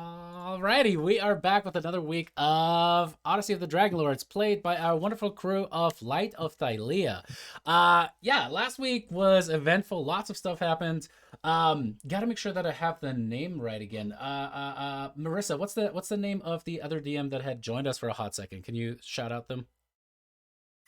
Alrighty, we are back with another week of Odyssey of the Dragonlords, played by our wonderful crew of Light of Thylea. Yeah, last week was eventful. Lots of stuff happened. Gotta make sure that I have the name right again. Marissa, what's the name of the other DM that had joined us for a hot second? Can you shout out them?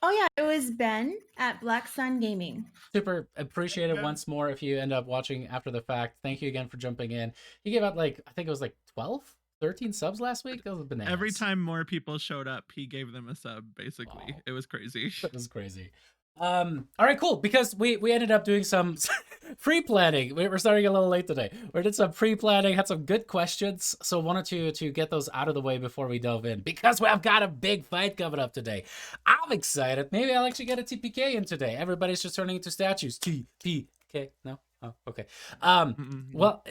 Oh yeah, it was Ben at Black Sun Gaming. Super appreciate it Yeah. once more if you end up watching after the fact. Thank you again for jumping in. You gave out I think it was 12, 13 subs last week. That was bananas. Every time more people showed up, he gave them a sub, basically. Wow. It was crazy. That was crazy. All right, cool. Because we ended up doing some pre-planning. We're starting a little late today. We did some pre-planning, had some good questions, so wanted to get those out of the way before we dove in. Because we've got a big fight coming up today. I'm excited. Maybe I'll actually get a TPK in today. Everybody's just turning into statues. TPK. No. Oh, okay. Well,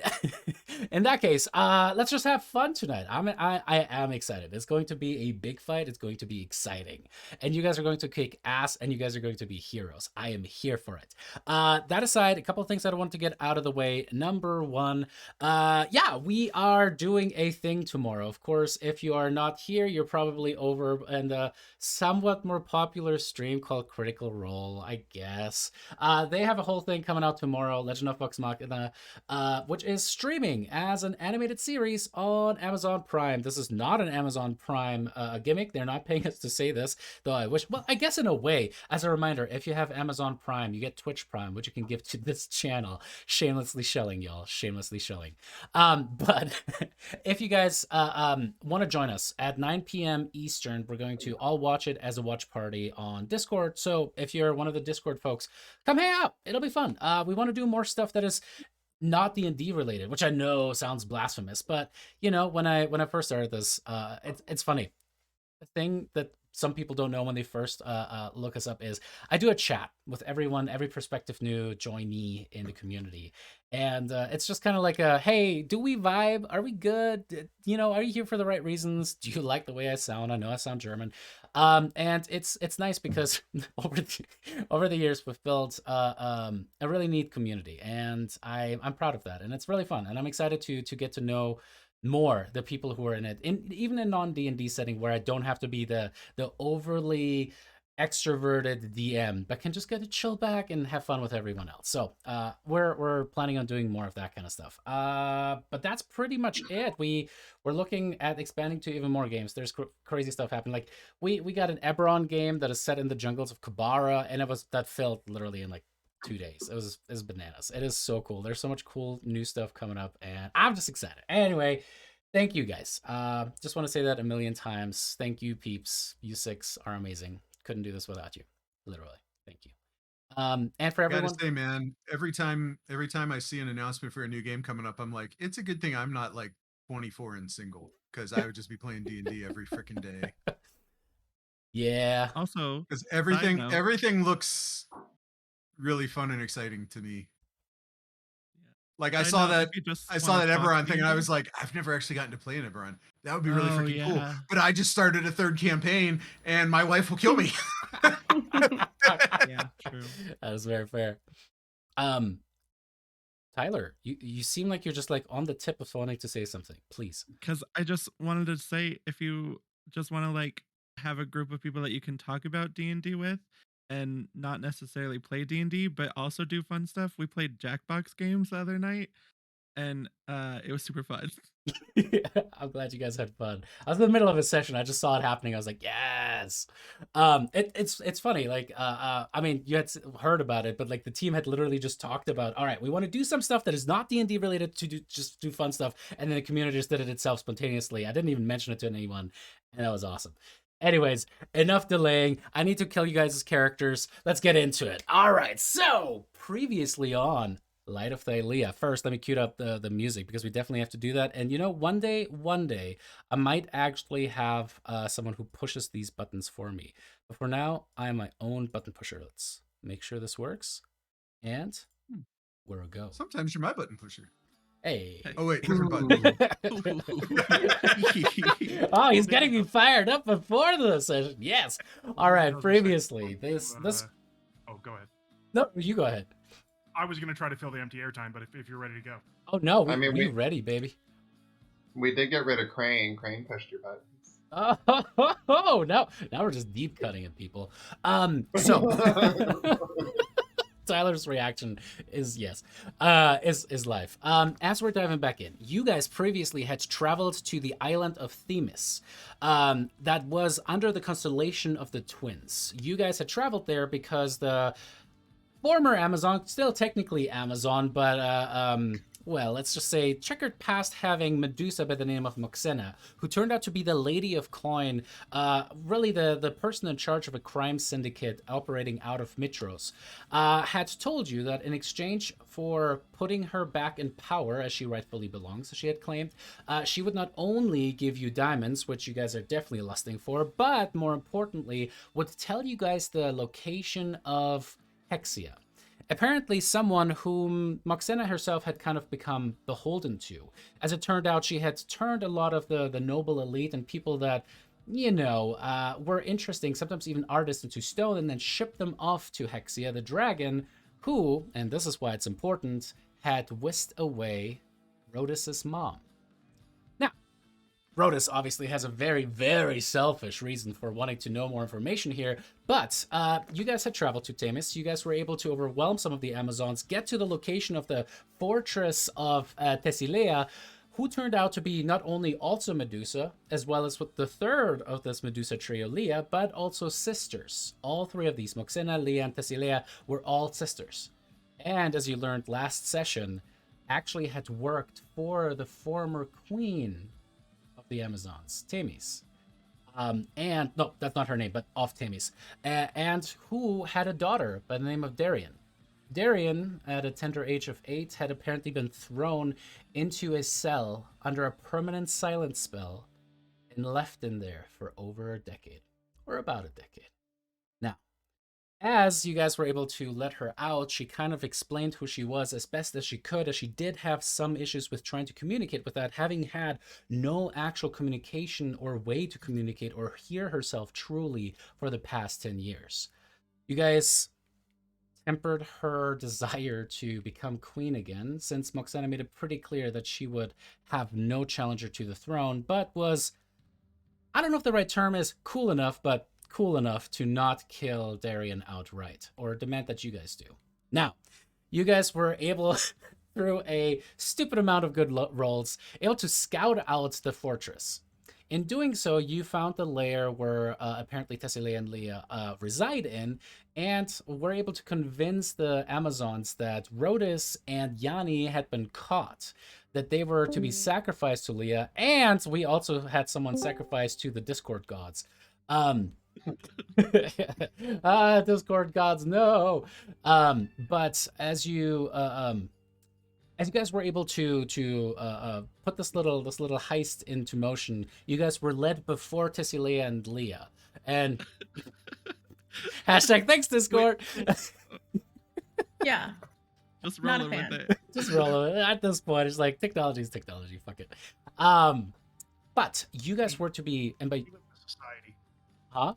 in that case, let's just have fun tonight. I am excited. It's going to be a big fight. It's going to be exciting, and you guys are going to kick ass, and you guys are going to be heroes. I am here for it. That aside, a couple of things that I want to get out of the way. Number one, yeah, we are doing a thing tomorrow. Of course, if you are not here, you're probably over in the somewhat more popular stream called Critical Role, I guess. They have a whole thing coming out tomorrow, Legend of Vox Machina, which is streaming as an animated series on Amazon Prime. This is not an Amazon Prime gimmick. They're not paying us to say this, though I wish. Well, I guess in a way, as a reminder, if you have Amazon Prime, you get Twitch Prime, which you can give to this channel. Shamelessly shelling, y'all. Shamelessly shelling. But if you guys want to join us at 9 p.m. Eastern, we're going to all watch it as a watch party on Discord. So if you're one of the Discord folks, come hang out. It'll be fun. We want to do more stuff that is not D&D related, which I know sounds blasphemous, but you know, when I first started this, it's funny. The thing that some people don't know when they first look us up is I do a chat with everyone, every prospective new joinee in the community. And it's just kind of like a, hey, do we vibe? Are we good? You know, are you here for the right reasons? Do you like the way I sound? I know I sound German. And it's nice because over the years we've built a really neat community, and I'm proud of that, and it's really fun, and I'm excited to get to know more the people who are in it, even in non D&D setting where I don't have to be the overly extroverted DM, but can just get to chill back and have fun with everyone else. So we're planning on doing more of that kind of stuff. But that's pretty much it. We're looking at expanding to even more games. There's crazy stuff happening. Like we got an Eberron game that is set in the jungles of Kabara, and that filled literally in 2 days. It was bananas. It is so cool. There's so much cool new stuff coming up, and I'm just excited. Anyway, thank you guys. Just want to say that a million times. Thank you, peeps. You six are amazing. Couldn't do this without you. Literally. Thank you. And for everyone, Gotta say, man, every time I see an announcement for a new game coming up, I'm like, it's a good thing I'm not 24 and single, because I would just be playing D&D every freaking day. Yeah. Also, because everything looks really fun and exciting to me. Like I saw that Eberron thing, and I was like, I've never actually gotten to play an Eberron. That would be really freaking cool. But I just started a third campaign, and my wife will kill me. Yeah, true. That was very fair. Tyler, you seem like you're just on the tip of wanting to say something. Please. Because I just wanted to say, if you just want to have a group of people that you can talk about D&D with, and not necessarily play D&D, but also do fun stuff. We played Jackbox games the other night, and it was super fun. I'm glad you guys had fun. I was in the middle of a session. I just saw it happening. I was like, yes. It's funny. I mean, you had heard about it, but the team had literally just talked about, all right, we want to do some stuff that is not D&D related to just do fun stuff, and then the community just did it itself spontaneously. I didn't even mention it to anyone, and that was awesome. Anyways, enough delaying. I need to kill you guys' characters. Let's get into it. All right, so previously on Light of Thylea. First, let me cue up the music, because we definitely have to do that. And you know, one day, I might actually have someone who pushes these buttons for me. But for now, I am my own button pusher. Let's make sure this works. And where we go. Sometimes you're my button pusher. Hey. Oh wait, different button. Oh, he's getting me fired up before the session. Yes. All right. Previously, this. Oh, go ahead. No, you go ahead. I was gonna try to fill the empty airtime, but if you're ready to go. Oh no, we're ready, baby. We did get rid of Crane. Crane pushed your buttons. Oh, now we're just deep cutting at people. So Tyler's reaction is yes, is live. As we're diving back in, you guys previously had traveled to the island of Themis, that was under the constellation of the Twins. You guys had traveled there because the former Amazon, still technically Amazon, but well, let's just say checkered past having Medusa by the name of Moxena, who turned out to be the Lady of Coin, really the person in charge of a crime syndicate operating out of Mitros, had told you that in exchange for putting her back in power, as she rightfully belongs, she had claimed, she would not only give you diamonds, which you guys are definitely lusting for, but more importantly, would tell you guys the location of Hexia. Apparently someone whom Moxena herself had kind of become beholden to. As it turned out, she had turned a lot of the noble elite and people that, you know, were interesting, sometimes even artists, into stone, and then shipped them off to Hexia, the dragon, who, and this is why it's important, had whisked away Rhodus' mom. Rhodus obviously has a very, very selfish reason for wanting to know more information here, but you guys had traveled to Themis. You guys were able to overwhelm some of the Amazons, get to the location of the fortress of Thylea, who turned out to be not only also Medusa, as well as with the third of this Medusa trio, Leah, but also sisters. All three of these, Moxena, Leah, and Thylea, were all sisters. And as you learned last session, actually had worked for the former queen the Amazons, Themis. And no, that's not her name, but of Themis. And who had a daughter by the name of Darian. Darian, at a tender age of 8, had apparently been thrown into a cell under a permanent silence spell and left in there for over a decade, or about a decade. Now, as you guys were able to let her out, she kind of explained who she was as best as she could, as she did have some issues with trying to communicate with that, having had no actual communication or way to communicate or hear herself truly for the past 10 years. You guys tempered her desire to become queen again, since Moxena made it pretty clear that she would have no challenger to the throne, but was, I don't know if the right term is cool enough, but cool enough to not kill Darian outright, or demand that you guys do. Now, you guys were able, through a stupid amount of good rolls, able to scout out the fortress. In doing so, you found the lair where apparently Thylea and Leah reside in, and were able to convince the Amazons that Rhodus and Yanni had been caught, that they were to be sacrificed to Leah, and we also had someone sacrificed to the Discord gods. Discord gods, no. But as you guys were able to put this little heist into motion, you guys were led before Thylea and Leah, and hashtag thanks Discord. Yeah, Just Not a rolling fan. with it. Just roll it. At this point, it's like technology is technology. Fuck it. But you guys were to be, and by Society. huh?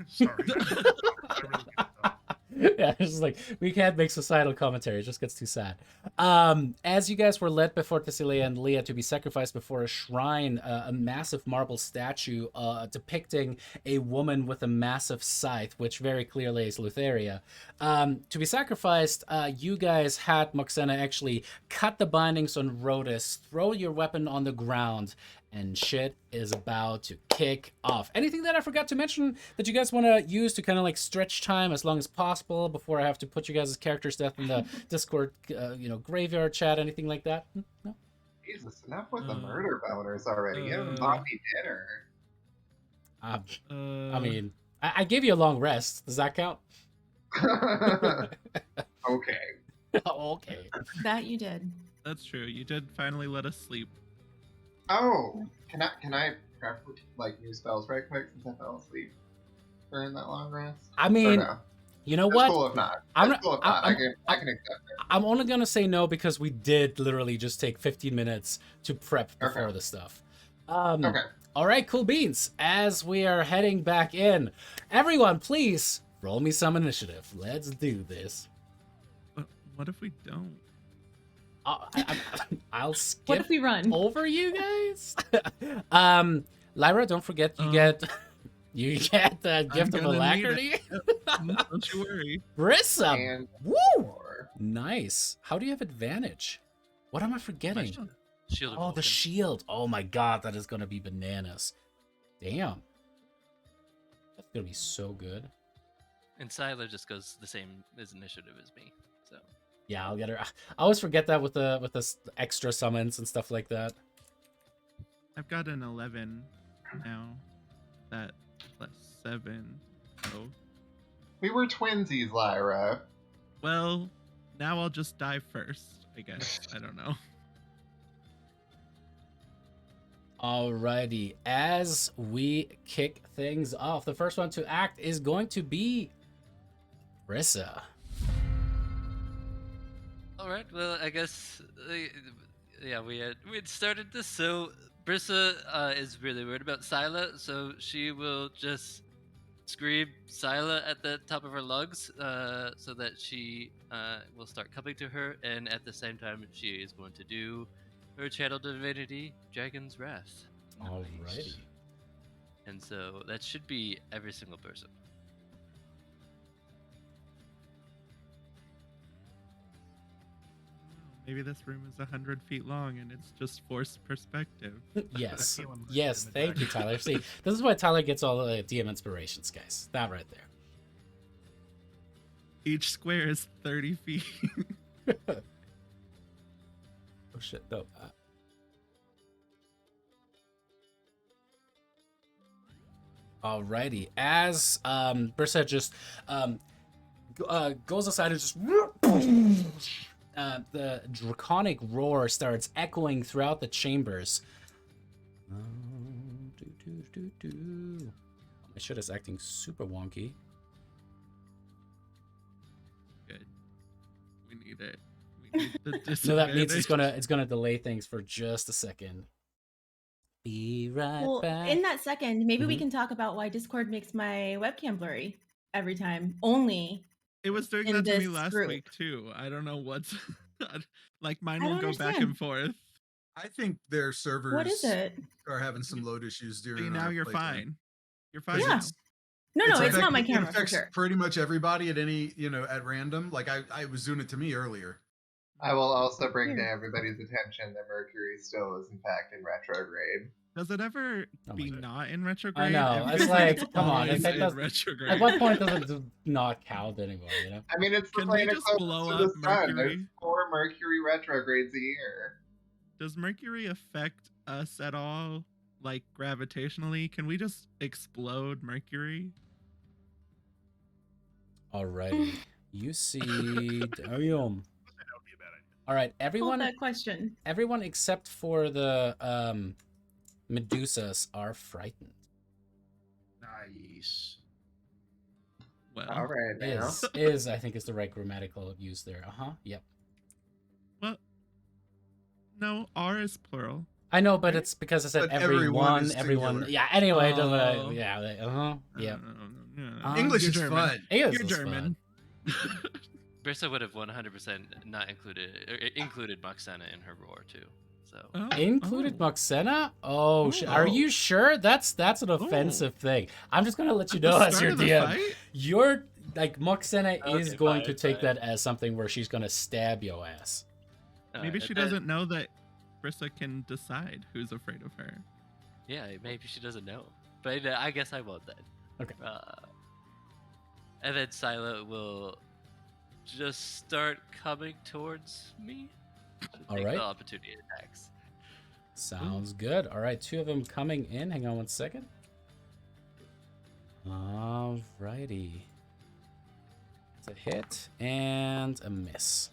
Sorry. I really can't tell. Yeah, it's just like we can't make societal commentary. It just gets too sad. As you guys were led before Thylea and Leah to be sacrificed before a shrine, a massive marble statue depicting a woman with a massive scythe, which very clearly is Lutheria, to be sacrificed, you guys had Moxena actually cut the bindings on Rhodus, throw your weapon on the ground, and shit is about to kick off. Anything that I forgot to mention that you guys want to use to kind of like stretch time as long as possible before I have to put you guys' characters' death in the Discord, graveyard chat, anything like that? No? Jesus, enough with the murder boners already. You haven't bought me dinner. I mean, I gave you a long rest. Does that count? Okay. Okay. that you did. That's true. You did finally let us sleep. Oh, can I prep like new spells right quick since I fell asleep during that long rest? I Or mean, no? you know That's what? cool if not. I'm That's cool if not. I can accept it. I'm only gonna say no because we did literally just take 15 minutes to prep before Okay. the stuff. Okay. All right, cool beans. As we are heading back in, everyone, please roll me some initiative. Let's do this. But what if we don't? I'll What skip if we run? over you guys. Lyra, don't forget you get the gift of gonna need alacrity. Don't you worry. Brissa, And woo, 4. nice. How do you have advantage? What am I forgetting? Shield of Oh, the Vulcan. shield. Oh my god, that is gonna be bananas. Damn, that's gonna be so good. And Sylar just goes the same as initiative as me. So Yeah, I'll get her. I always forget that with the extra summons and stuff like that. I've got an 11 now. That plus 7. Oh. We were twinsies, Lyra. Well, now I'll just die first, I guess. I don't know. Alrighty, as we kick things off, the first one to act is going to be Brissa. all right. Well, I guess yeah, we had started this. So Brissa is really worried about Syla, so she will just scream Syla at the top of her lungs, so that she will start coming to her, and at the same time she is going to do her channel divinity, Dragon's Wrath. Alrighty. And so that should be every single person. Maybe this room is 100 feet long and it's just forced perspective. Yes. Yes, thank you, Tyler. See, this is why Tyler gets all the DM inspirations, guys. That right there. Each square is 30 feet. Oh shit, no. Alrighty, as Brissa just goes aside and just the draconic roar starts echoing throughout the chambers. My shit is acting super wonky. Good. We need it. We need the So that means disadvantage. it's gonna delay things for just a second. Be right Well, back. in that second, maybe we Mhm. can talk about why Discord makes my webcam blurry every time. Only It was doing in that to me this last group. week too. I don't know what's like mine I will don't go back understand. and forth. I think their servers What is it? are having some load issues during See, now our you're playtime. fine. You're fine Because Yeah. now. No, it's not my affecting- camera It for affects sure. pretty much everybody at any, at random. Like I was doing it to me earlier. I will also bring to Weird. everybody's attention that Mercury still is in fact in retrograde. Does it ever Oh my be God. not in retrograde? know, It it's feels like, come on, always it's like in that's- retrograde. At what point does it not count anymore, you know? I mean, it's the Can we planet just closest blow to up the sun. Mercury? There's 4 Mercury retrogrades a year. Does Mercury affect us at all, like gravitationally? Can we just explode Mercury? Alrighty. You see damn. That would be a bad idea. Alright, Hold everyone that question. except for the Medusas are frightened. Nice. Well, All right, now. Is I think is the right grammatical use there. Yep. well, no, R is plural. I know, but it's because I said But everyone is everyone. singular. Yeah. Anyway, it Oh. doesn't. Yeah. English You're is German. fun. English You're is German. Brissa would have 100% not included Moxena in her roar too. So Oh, Included oh. Moxena? Oh, Oh. are you sure? That's an offensive thing. I'm just gonna let you At the know as start your of the DM. fight? You're like Moxena is Okay, going fine, to take fine. that as something where she's gonna stab your ass. Maybe she doesn't know that Brissa can decide who's afraid of her. Yeah, maybe she doesn't know, but I guess I won't then. Okay. And then Syla will just start coming towards me. She'll All take right. the opportunity attacks. Sounds good. All right, 2 of them coming in. Hang on 1 second. Alrighty. It's a hit and a miss.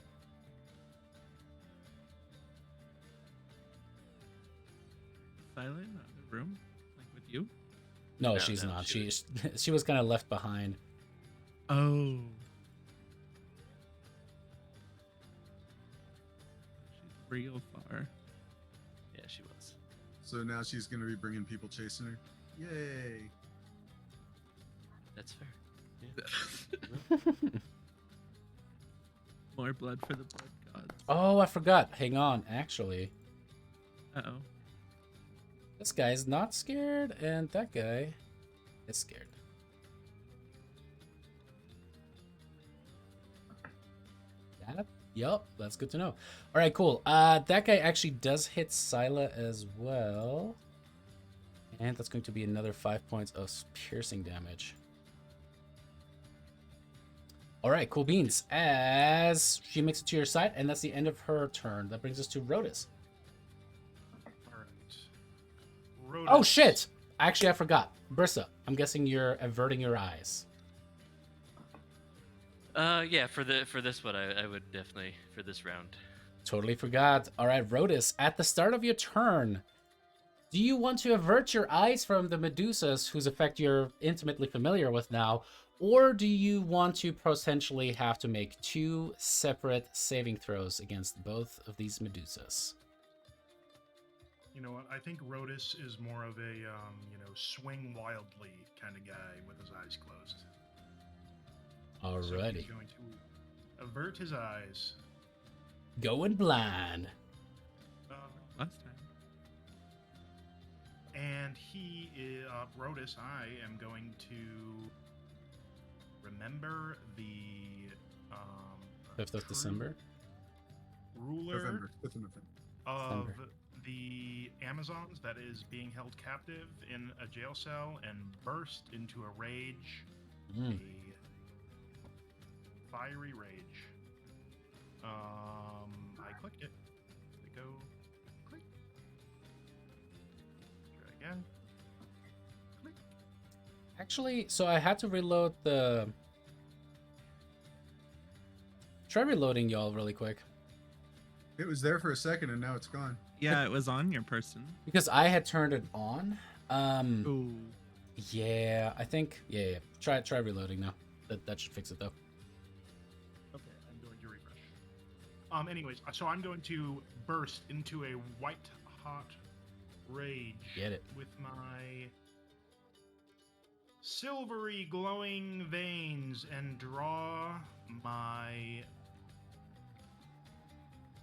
Silent in the room, like with you. No, No, she's no, not. she She was kind of left behind. Oh. She's real far. Yeah, she was. So now she's going to be bringing people chasing her. Yay. That's fair. More blood for the blood gods. Oh, I forgot. Hang on, actually. Uh-oh. This guy's not scared, and that guy is scared. Yup, that's good to know. All right, cool. That guy actually does hit Scylla as well. And that's going to be another 5 points of piercing damage. All right, cool beans. As she makes it to your side, and that's the end of her turn. That brings us to Rhodas. Alright. Oh, shit! Actually, I forgot. Brissa, I'm guessing you're averting your eyes. Yeah, for this one, I would definitely for this round. Totally forgot. All right, Rhodas, at the start of your turn, do you want to avert your eyes from the Medusas, whose effect you're intimately familiar with now, or do you want to potentially have to make 2 separate saving throws against both of these Medusas? You know what? I think Rhodas is more of a, swing wildly kind of guy with his eyes closed. So Alrighty. he's going to avert his eyes. Going blind. Last time. And he is, Rhodas, I am going to remember the 5th of true December. ruler November. 5th of November. of December. the Amazons that is being held captive in a jail cell and burst into a rage, Mm. a fiery rage. I clicked it. Let it go. Click. Try again. Click. Actually, so I had to reload the... Try reloading y'all really quick. It was there for a second and now it's gone. Yeah, it was on your person. Because I had turned it on. Ooh. Yeah, I think... Yeah. Try reloading now. That should fix it, though. Okay, I'm going to refresh. Anyways, so I'm going to burst into a white hot rage. Get it. With my silvery glowing veins and draw my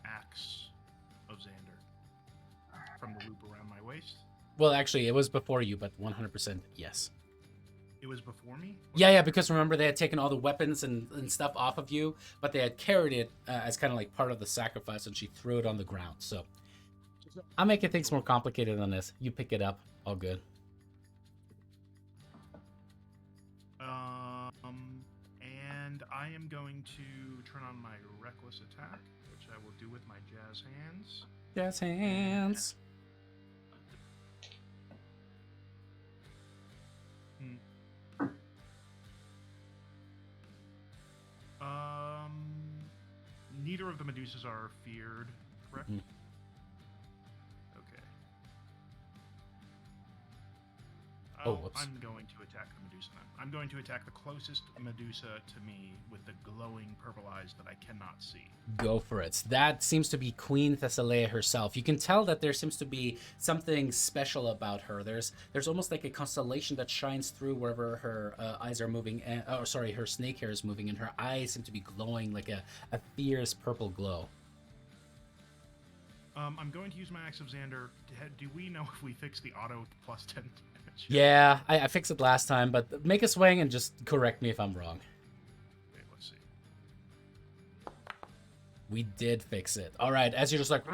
axe of Xander from the loop around my waist. Well, actually, it was before you, but 100% yes. It was before me? Yeah, because remember, they had taken all the weapons and stuff off of you, but they had carried it as kind of like part of the sacrifice, and she threw it on the ground. So I'm making things more complicated than this. You pick it up. All good. And I am going to turn on my reckless attack, which I will do with my jazz hands. Jazz hands. Neither of the Medusas are feared, correct? Mhm. Okay. Oh, whoops. I'm going to attack the Medusa then. I'm going to attack the closest Medusa to me with the glowing purple eyes that I cannot see. Go for it. That seems to be Queen Thylea herself. You can tell that there seems to be something special about her. There's almost like a constellation that shines through wherever her eyes are moving. Her snake hair is moving, and her eyes seem to be glowing like a fierce purple glow. I'm going to use my Axe of Xander. Do we know if we fixed the auto plus 10 damage? Yeah, I fixed it last time, but make a swing and just correct me if I'm wrong. Okay, let's see. We did fix it. All right, as you're just like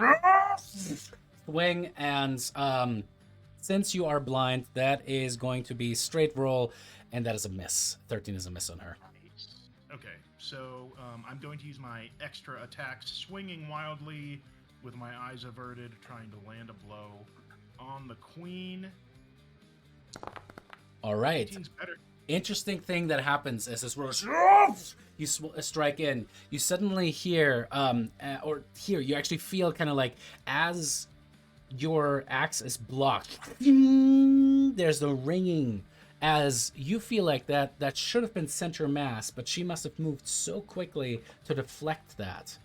swing, and since you are blind, that is going to be straight roll, and that is a miss. 13 is a miss on her. Okay, so I'm going to use my extra attack, swinging wildly with my eyes averted, trying to land a blow on the queen. All right. 18's better. Interesting thing that happens is this roll, you strike in. You suddenly hear, you actually feel kind of like as your axe is blocked, there's the ringing. As you feel like that should have been center mass, but she must have moved so quickly to deflect that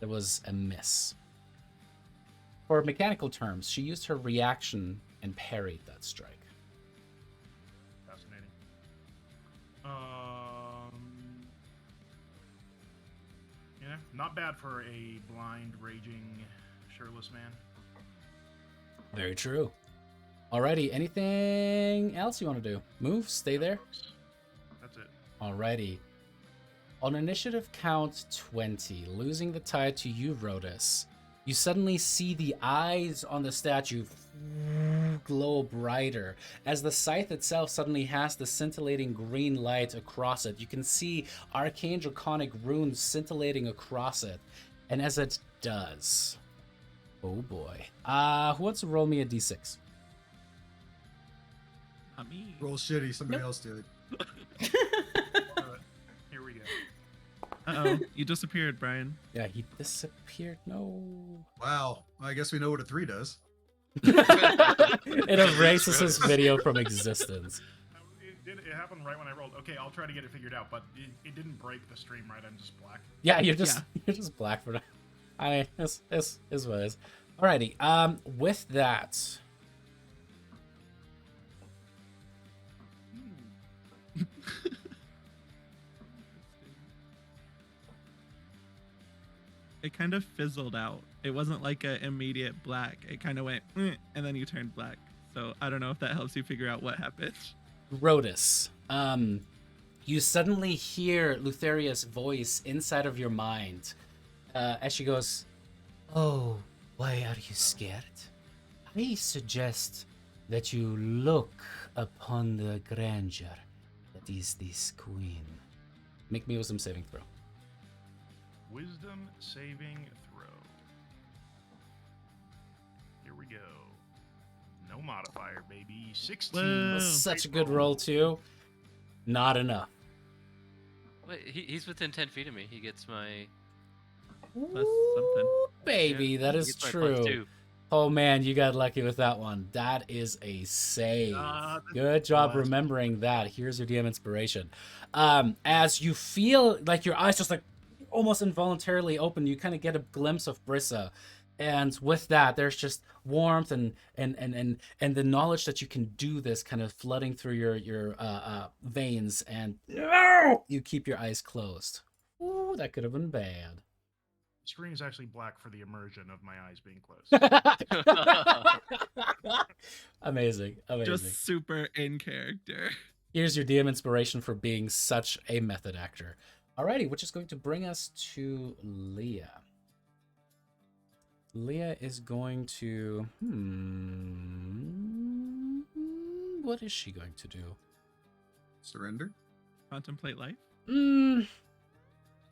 it was a miss. For mechanical terms, she used her reaction and parried that strike. Fascinating. Yeah. not bad for a blind, raging, shirtless man. Very true. Alrighty, anything else you want to do? Move, stay there? That's it. Alrighty. On initiative count 20, losing the tie to you, Rhodus, you suddenly see the eyes on the statue glow brighter as the scythe itself suddenly has the scintillating green light across it. You can see arcane draconic runes scintillating across it. And as it does, oh boy. Who wants to roll me a d6? Not me. Roll shitty. Somebody else do it. Here we go. Uh-oh, you disappeared, Brian. Yeah, he disappeared. No. Wow. I guess we know what a 3 does. It erases his video from existence. It happened right when I rolled. Okay, I'll try to get it figured out, but it didn't break the stream, right? I'm just black. Yeah, you're just black for now. I mean, it's what it is. Alrighty. With that. It kind of fizzled out. It wasn't like an immediate black. It kind of went, and then you turned black. So I don't know if that helps you figure out what happened. Rhodus, you suddenly hear Lutheria's voice inside of your mind as she goes, "Oh, why are you scared? I suggest that you look upon the grandeur that is this queen." Make me a wisdom saving throw. Wisdom saving throw. Here we go. No modifier, baby. 16. Whoa. That's such a good roll, too. Not enough. Wait, he's within 10 feet of me. He gets my... Plus something. Baby, Yeah, that he is gets my true. +2. Oh man, you got lucky with that one. That is a save. Good job remembering that. Here's your DM inspiration. As you feel like your eyes just like almost involuntarily open, you kind of get a glimpse of Brissa. And with that, there's just warmth and the knowledge that you can do this kind of flooding through your veins, and you keep your eyes closed. Ooh, that could have been bad. Screen is actually black for the immersion of my eyes being closed. Amazing. Just super in character. Here's your DM inspiration for being such a method actor. Alrighty, which is going to bring us to Leah. Leah is going to... what is she going to do? Surrender? Contemplate life?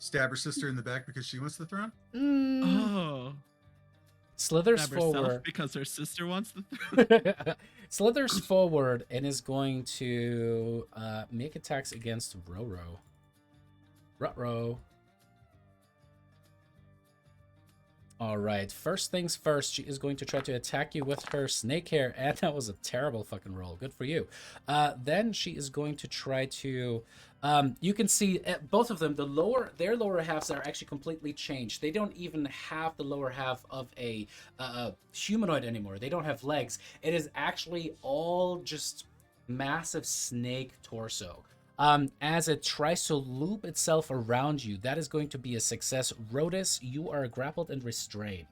Stab her sister in the back because she wants the throne? Oh. Slithers Stab herself forward. because her sister wants the throne? Slithers forward and is going to make attacks against Roro. Ruh-roh. Alright, first things first, she is going to try to attack you with her snake hair, and that was a terrible fucking roll. Good for you. Then she is going to try to... you can see both of them, their lower halves are actually completely changed. They don't even have the lower half of a humanoid anymore. They don't have legs. It is actually all just massive snake torso. As it tries to loop itself around you, that is going to be a success. Rhodus, you are grappled and restrained.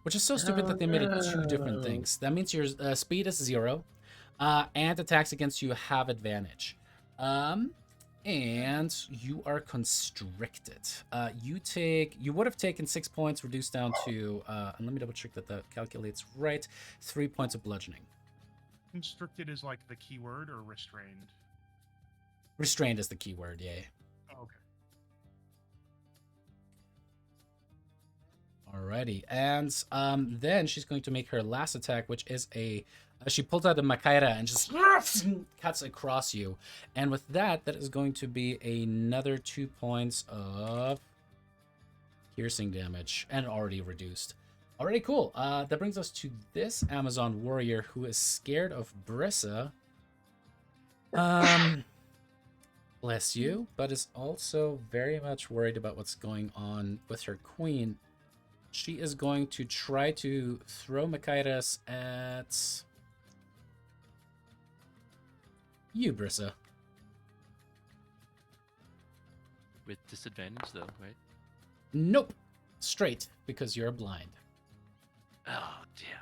Which is so stupid that they made it two different things. That means your speed is 0, and attacks against you have advantage. And you are constricted. You would have taken 6 points, reduced down to, and let me double check that that calculates right, 3 points of bludgeoning. Constricted is like the keyword, or restrained? Restrained is the keyword, yeah. Oh, okay. Alrighty, and then she's going to make her last attack, which is she pulls out the Makaira and just cuts across you. And with that, that is going to be another 2 points of piercing damage, and already reduced. Alrighty, cool. That brings us to this Amazon warrior who is scared of Brissa. Bless you, but is also very much worried about what's going on with her queen. She is going to try to throw Makairas at you, Brissa. with disadvantage though, right? Nope. Straight, because you're blind. Oh dear.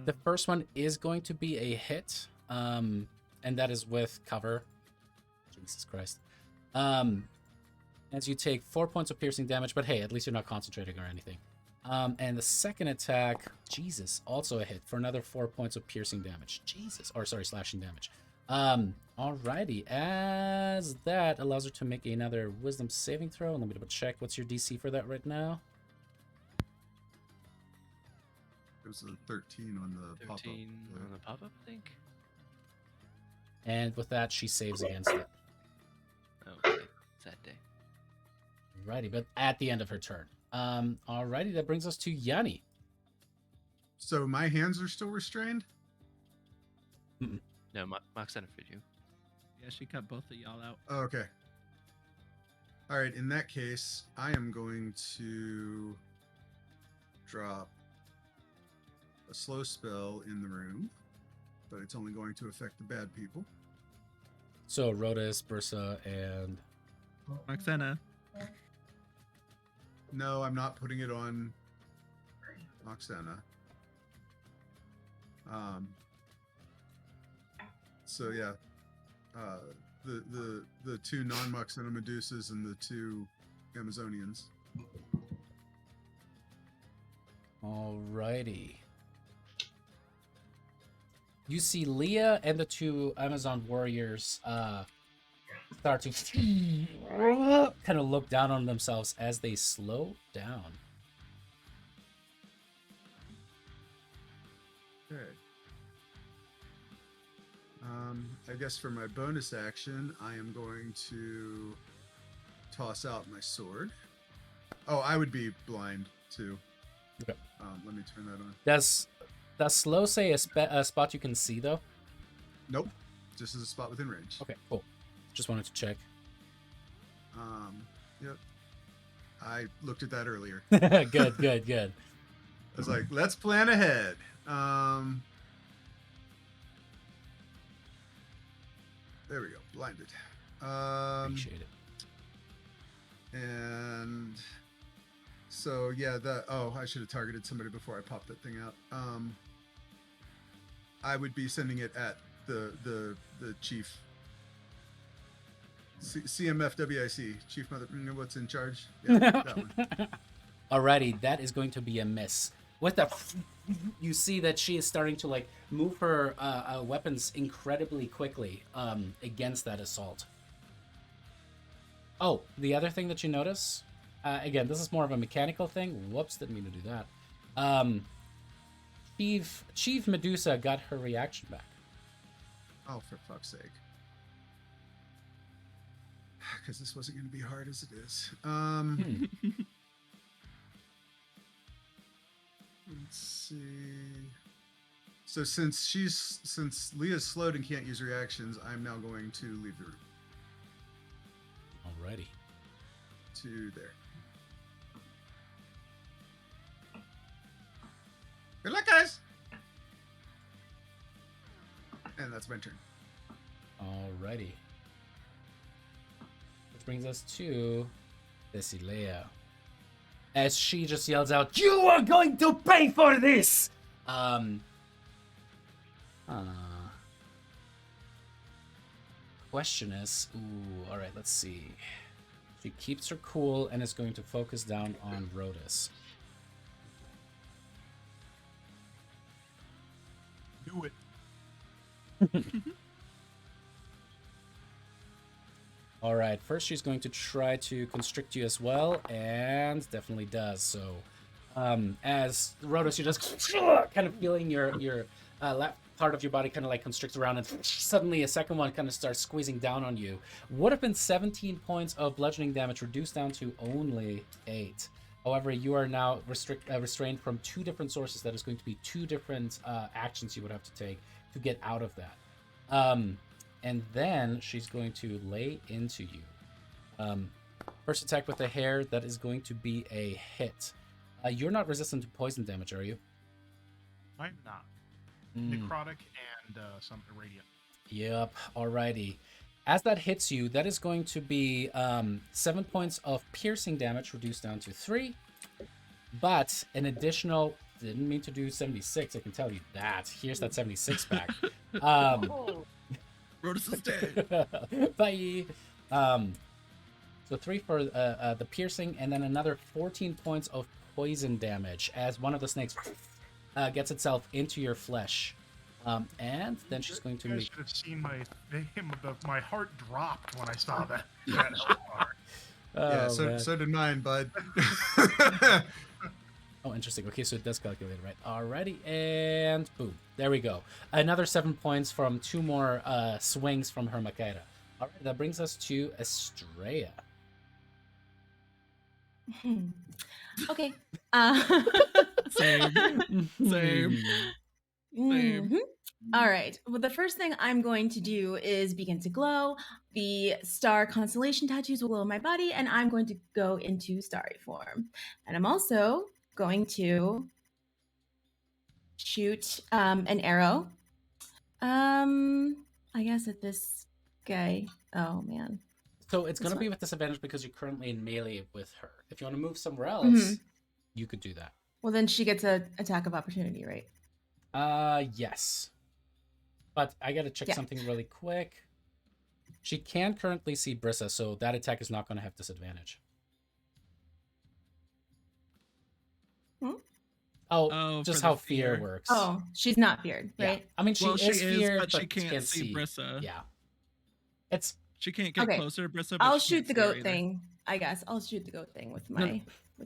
The first one is going to be a hit, and that is with cover. Jesus Christ. As you take 4 points of piercing damage, but hey, at least you're not concentrating or anything. And the second attack, Jesus, also a hit for another 4 points of piercing damage. Jesus, or sorry, slashing damage. Alrighty, as that allows her to make another wisdom saving throw. Let me double check. What's your DC for that right now? It was a 13 on the pop-up. 13 on the pop-up, I think. And with that, she saves against it. Okay, sad day. Alrighty, but at the end of her turn. Alrighty, that brings us to Yanni. So my hands are still restrained? No, Moxana freed you. Yeah, she cut both of y'all out. Oh, okay. All right, in that case, I am going to drop a slow spell in the room, but it's only going to affect the bad people. So Rhodus, Bursa, and Moxana. No, I'm not putting it on Moxana. So yeah, the two non-Moxana Medusas and the two Amazonians. alrighty. You see Leah and the two Amazon warriors start to kind of look down on themselves as they slow down. Okay. I guess for my bonus action, I am going to toss out my sword. Oh, I would be blind too. Okay. Let me turn that on. Does slow say a spot you can see though? Nope. Just as a spot within range. Okay, cool. Just wanted to check. Yep. I looked at that earlier. Good. I was like, let's plan ahead. There we go. Blinded. Appreciate it. And so yeah, I should have targeted somebody before I popped that thing out. I would be sending it at the chief. CMFWIC, Chief Mother. What's in charge? Yeah, that one. Alrighty, that is going to be a miss. With the, you see that she is starting to like move her weapons incredibly quickly against that assault. Oh, the other thing that you notice, again, this is more of a mechanical thing. Whoops, didn't mean to do that. Chief Medusa got her reaction back. Oh, for fuck's sake. Because this wasn't going to be hard as it is. Let's see. So since Leah's slowed and can't use reactions, I'm now going to leave the room. Alrighty. To there. Good luck, guys. And that's my turn. Alrighty. Which brings us to Thylea. As she just yells out, "You are going to pay for this!" Question is, alright, let's see. She keeps her cool and is going to focus down on Rhodus. Do it. Alright, first she's going to try to constrict you as well, and definitely does. So, as Rhodus, you're just kind of feeling your left part of your body kind of like constricts around, and suddenly a second one kind of starts squeezing down on you. Would have been 17 points of bludgeoning damage, reduced down to only 8. However, you are now restrained from 2 different sources. That is going to be 2 different actions you would have to take to get out of that. And then she's going to lay into you. First attack with the hair, that is going to be a hit. You're not resistant to poison damage, are you? I'm not. Necrotic and some irradiant. Yep, alrighty. As that hits you, that is going to be 7 points of piercing damage reduced down to 3. But an additional, didn't mean to do 76, I can tell you that. Here's that 76 back. Rotus is dead. Bye. So 3 for the piercing, and then another 14 points of poison damage as one of the snakes gets itself into your flesh. And then she's going to You guys make... should have seen my name. My heart dropped when I saw that. that bar. Yeah, man. so did mine, bud. Oh, interesting. Okay, so it does calculate it right. Alrighty, and boom. There we go. Another 7 points from 2 more swings from her Makaira. Alright, that brings us to Estrella. Okay. Same. Same. Mhm. All right. Well, the first thing I'm going to do is begin to glow. The star constellation tattoos will glow my body, and I'm going to go into starry form. And I'm also going to shoot an arrow. I guess at this guy. Oh man. So it's going to This be one. with disadvantage because you're currently in melee with her. If you want to move somewhere else, you could do that. Well, then she gets an attack of opportunity, right? Yes. But I gotta check Yeah. something really quick. She can currently see Brissa, so that attack is not going to have disadvantage. Hmm? Oh, just for the how fear fear. works. Oh, she's not feared, yeah. right? I mean, she Well, is feared, but she can't see see. Brissa. Yeah. It's She can't get Okay. closer to Brissa. But I'll she shoot can't the see her goat either. thing. I guess I'll shoot the goat thing with No,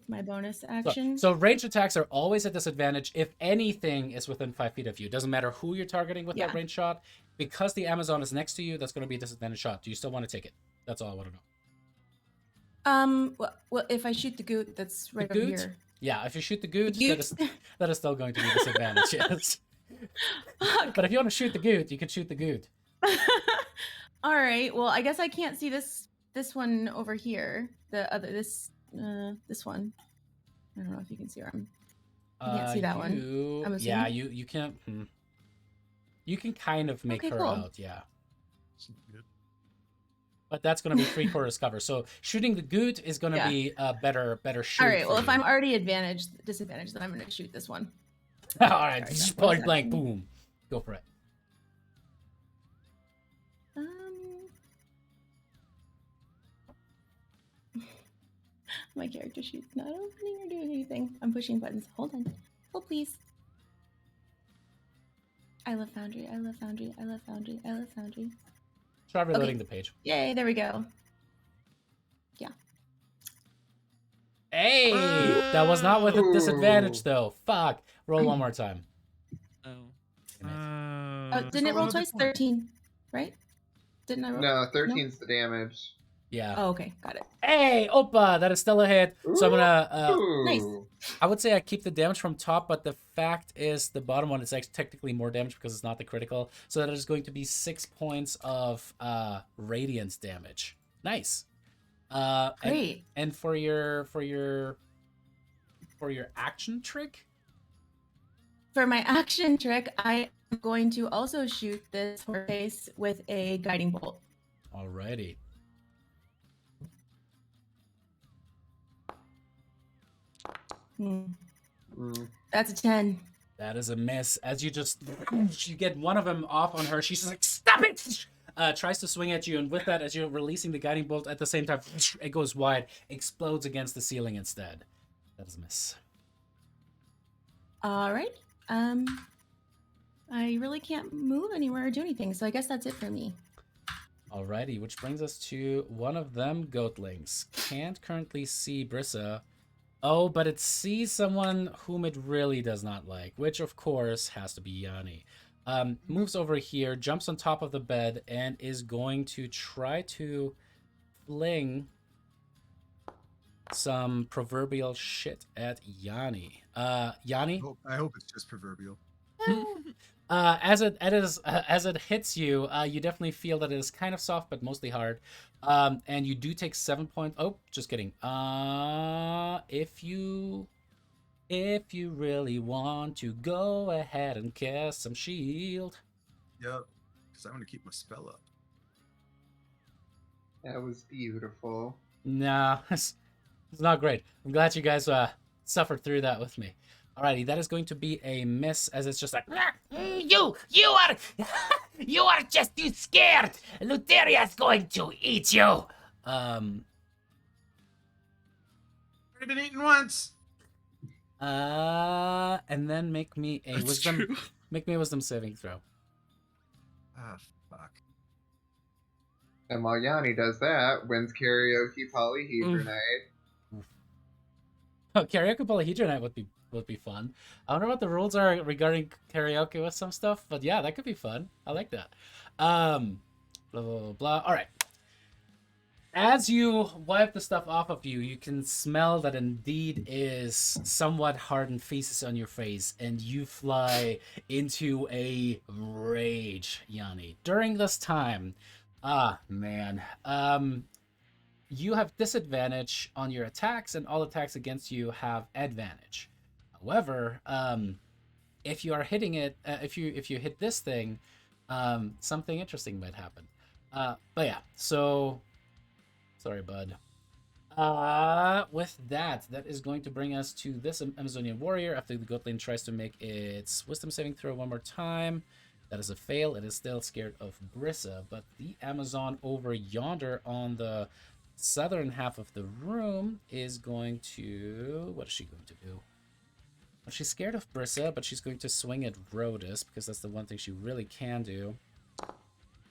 my bonus so, action. so ranged attacks are always at disadvantage if anything is within 5 feet of you. Doesn't matter who you're targeting with that Yeah. range shot. Because the Amazon is next to you, that's going to be a disadvantage shot. Do you still want to take it? That's all I want to know. Well, if I shoot the goat, that's right The over goot? here. Yeah, if you shoot the goot, goot? that is still going to be disadvantage, yes. Fuck. But if you want to shoot the goot, you can shoot the goot. All right. Well, I guess I can't see this one over here. The other this one. I don't know if you can see her. I can't see that one. I'm Yeah, assuming. you can't. You can kind of make Okay, her cool. out, yeah. It's good. But that's going to be 3/4 cover. So shooting the goot is going to Yeah. be a better shoot. All right. Well, for if you. I'm already disadvantaged, then I'm going to shoot this one. All right, Sorry, just not bonus point blank, action. boom, go for it. My character sheet's not opening or doing anything. I'm pushing buttons. Hold on. Hold, please. I love Foundry. I love Foundry. I love Foundry. I love Foundry. Try reloading Okay. the page. Yay, there we go. Yeah. Hey, that was not with a disadvantage Ooh. though. Fuck. Roll one more time. Oh. Damn Oh, didn't it roll twice? 13, right? Didn't I roll? No, 13's the damage. Yeah. Oh, okay. Got it. Hey, Opa, that is still a hit. So I'm gonna. Nice. Ooh. I would say I keep the damage from top, but the fact is the bottom one is actually technically more damage because it's not the critical. So that is going to be 6 points of radiant damage. Nice. Great. And for your action trick, For my action trick, I am going to also shoot this face with a guiding bolt. alrighty. Mm. That's a 10. That is a miss. As you get one of them off on her, she's just like, stop it! Tries to swing at you, and with that, as you're releasing the guiding bolt, at the same time, it goes wide, explodes against the ceiling instead. That is a miss. All right. I really can't move anywhere or do anything, so I guess that's it for me. Alrighty, which brings us to one of them goatlings. Can't currently see Brissa. Oh, but it sees someone whom it really does not like, which of course has to be Yanni. Moves over here, jumps on top of the bed, and is going to try to fling some proverbial shit at Yanni. Yanni? I hope it's just proverbial. As it hits you, you definitely feel that it is kind of soft, but mostly hard. And you do take 7 points. Oh, just kidding. If you really want to, go ahead and cast some shield. Yep. Because I want to keep my spell up. That was beautiful. Nah, it's not great. I'm glad you guys suffered through that with me. Alrighty, that is going to be a miss, as it's just like you are you are just too scared. Luteria's going to eat you. Already been eaten once. And then make me a wisdom saving throw. Ah, fuck. And while Yanni does that, wins karaoke polyhedra night. Karaoke polyhedra night would be fun. I wonder what the rules are regarding karaoke with some stuff, but yeah, that could be fun. I like that. Blah blah blah blah. All right. As you wipe the stuff off of you, you can smell that indeed is somewhat hardened feces on your face, and you fly into a rage, Yanni. During this time, you have disadvantage on your attacks, and all attacks against you have advantage. However, if you are hitting it, if you hit this thing, something interesting might happen. But yeah, so sorry, bud. With that is going to bring us to this Amazonian warrior. After the Goatling tries to make its wisdom saving throw one more time, that is a fail. It is still scared of Brissa, but the Amazon over yonder on the southern half of the room is going to... What is she going to do? Well, she's scared of Brissa, but she's going to swing at Rhodus, because that's the one thing she really can do.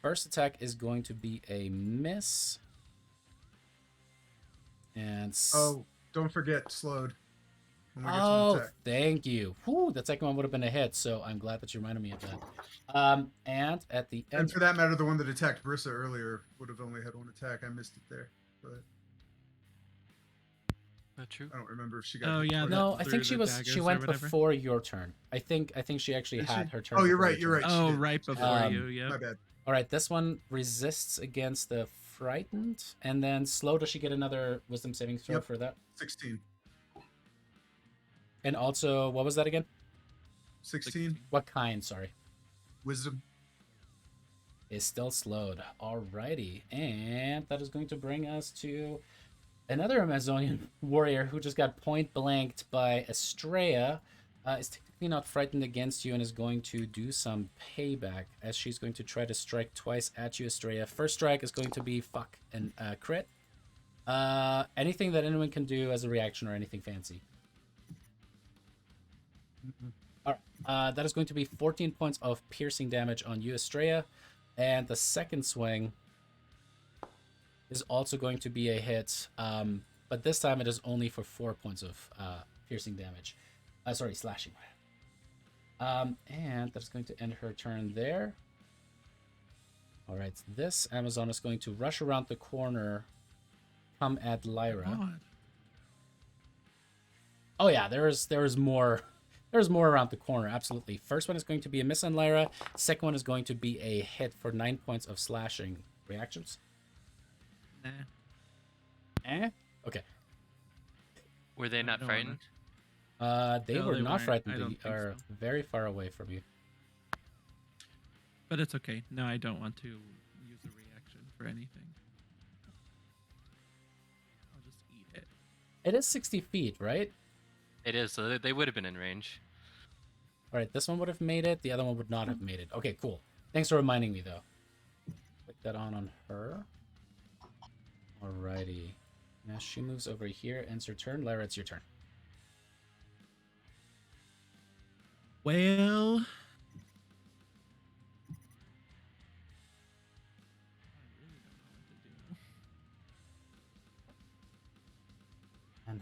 First attack is going to be a miss. And... Oh, don't forget, slowed. Oh, thank you. Whew, the second one would have been a hit, so I'm glad that you reminded me of that. And at the end... And for that matter, the one that attacked Brissa earlier would have only had one attack. I missed it there, but... Not true. I don't remember if she got... Oh, yeah. No, I think she went before your turn. I think she actually had her turn. Oh, you're right, you're right. Oh, right before you, yeah. My bad. All right, this one resists against the frightened, and then slow. Does she get another wisdom saving throw for that? 16. And also, what was that again? 16. What kind? Sorry. Wisdom. Is still slowed. Alrighty, and that is going to bring us to another Amazonian warrior who just got point blanked by Estrella. Is technically not frightened against you and is going to do some payback, as she's going to try to strike twice at you, Estrella. First strike is going to be fuck and crit. Anything that anyone can do as a reaction or anything fancy. All right, that is going to be 14 points of piercing damage on you, Estrella. And the second swing is also going to be a hit, but this time it is only for 4 points of piercing damage. Sorry, slashing. And that's going to end her turn there. All right, this Amazon is going to rush around the corner, come at Lyra. God. Oh yeah, there's more. There's more around the corner, absolutely. First one is going to be a miss on Lyra. Second one is going to be a hit for 9 points of slashing. Reactions? Nah. Okay. Were they not frightened? They No, were they not weren't. frightened. I don't They think are so. very far away from you. But it's okay. No, I don't want to use a reaction for anything. I'll just eat it. It is 60 feet, right? It is, so they would have been in range. All right, this one would have made it. The other one would not have made it. Okay, cool. Thanks for reminding me, though. Click that on her. Alrighty. Now she moves over here, ends her turn. Lyra, it's your turn. Well... And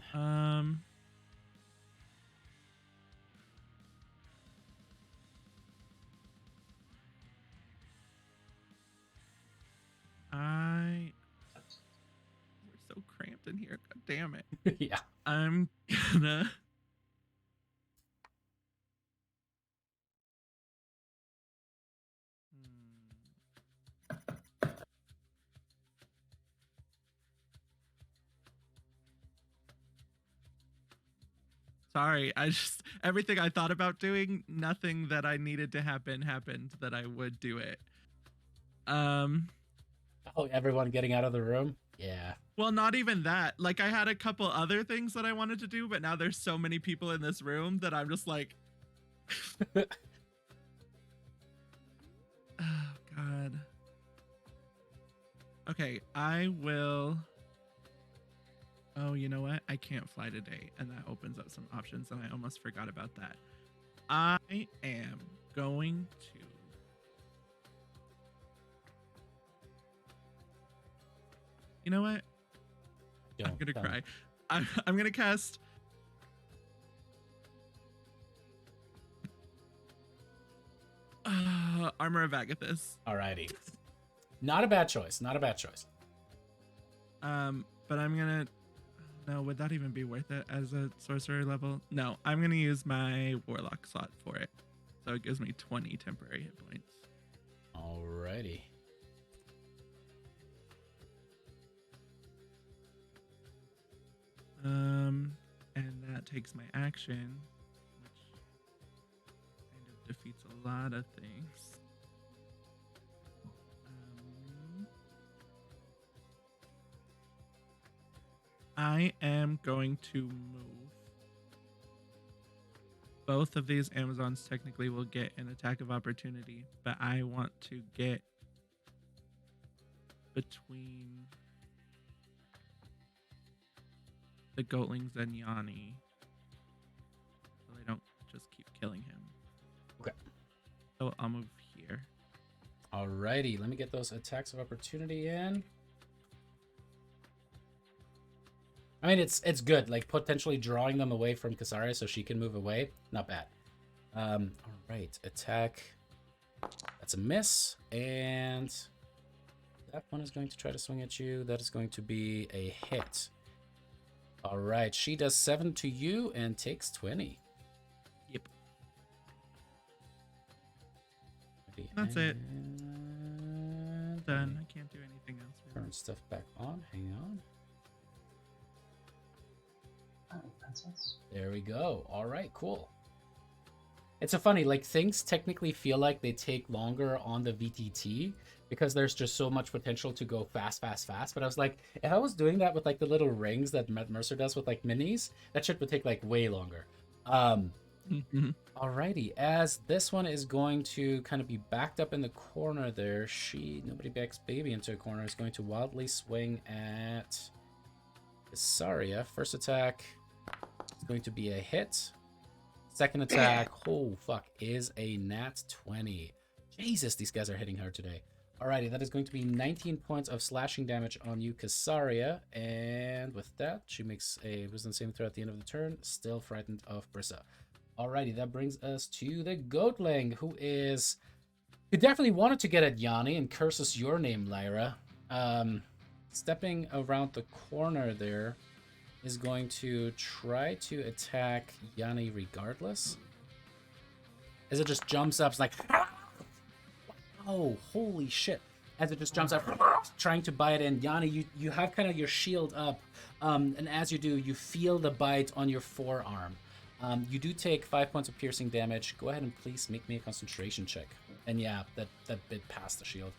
We're so cramped in here. God damn it. yeah. I'm gonna... Sorry, everything I thought about doing, nothing that I needed to happen happened that I would do it. Oh, everyone getting out of the room? Yeah. Well, not even that. Like, I had a couple other things that I wanted to do, but now there's so many people in this room that I'm just like, oh, God. Okay, I will. Oh, you know what? I can't fly today, and that opens up some options, and I almost forgot about that. I am going to. You know what? I'm gonna cry. I'm gonna cast. Armor of Agathis. Alrighty. Not a bad choice. Not a bad choice. But I'm gonna. No, would that even be worth it as a sorcerer level? No, I'm gonna use my warlock slot for it. So it gives me 20 temporary hit points. Alrighty. And that takes my action, which kind of defeats a lot of things. I am going to move. Both of these Amazons technically will get an attack of opportunity, but I want to get between the Goatlings and Yanni so they don't just keep killing him. Okay. So I'll move here. Alrighty, let me get those attacks of opportunity in. I mean, it's good. Like, potentially drawing them away from Kasaria so she can move away. Not bad. Alright, attack. That's a miss. And that one is going to try to swing at you. That is going to be a hit. Alright, she does 7 to you and takes 20. Yep. That's it. Done. I can't do anything else. Really. Turn stuff back on. Hang on. There we go. All right, cool. It's a funny, like, things technically feel like they take longer on the VTT because there's just so much potential to go fast. But I was like, if I was doing that with like the little rings that Mercer does with like minis, that shit would take like way longer. Alrighty, as this one is going to kind of be backed up in the corner there, nobody backs baby into a corner, is going to wildly swing at Isaria. First attack is going to be a hit. Second attack, oh fuck, is a nat 20. Jesus, these guys are hitting hard today. Alrighty, that is going to be 19 points of slashing damage on you, Kasaria. And with that, she makes a wisdom saving throw at the end of the turn, still frightened of Brissa. Alrighty, that brings us to the Goatling, who definitely wanted to get at Yanni and curses your name, Lyra. Stepping around the corner there is going to try to attack Yanni regardless. As it just jumps up, it's like, oh, holy shit. As it just jumps up, trying to bite in. Yanni, you have kind of your shield up, and as you do, you feel the bite on your forearm. You do take 5 points of piercing damage. Go ahead and please make me a concentration check. And yeah, that bit past the shield.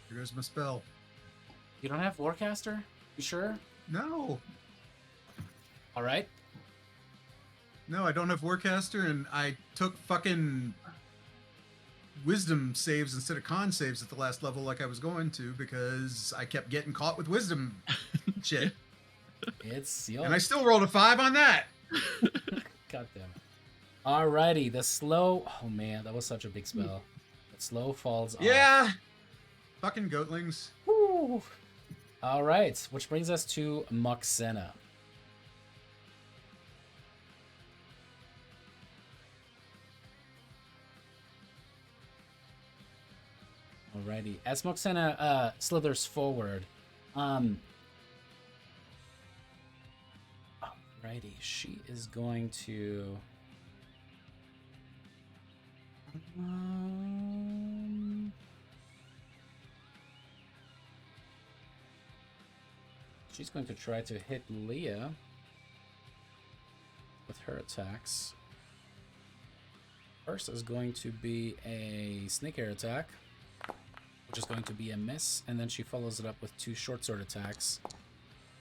Here goes my spell. You don't have Warcaster? You sure? No. All right. No, I don't have Warcaster, and I took fucking wisdom saves instead of con saves at the last level like I was going to because I kept getting caught with wisdom shit. It's sealed. And I still rolled a 5 on that. God damn it. Alrighty, the slow... Oh man, that was such a big spell. The slow falls off. Yeah. Fucking goatlings. Woo. Alright, which brings us to Moxena. Alrighty, as Moxena slithers forward, alrighty, she is going to... she's going to try to hit Leah with her attacks. First is going to be a snake air attack, which is going to be a miss, and then she follows it up with 2 short sword attacks.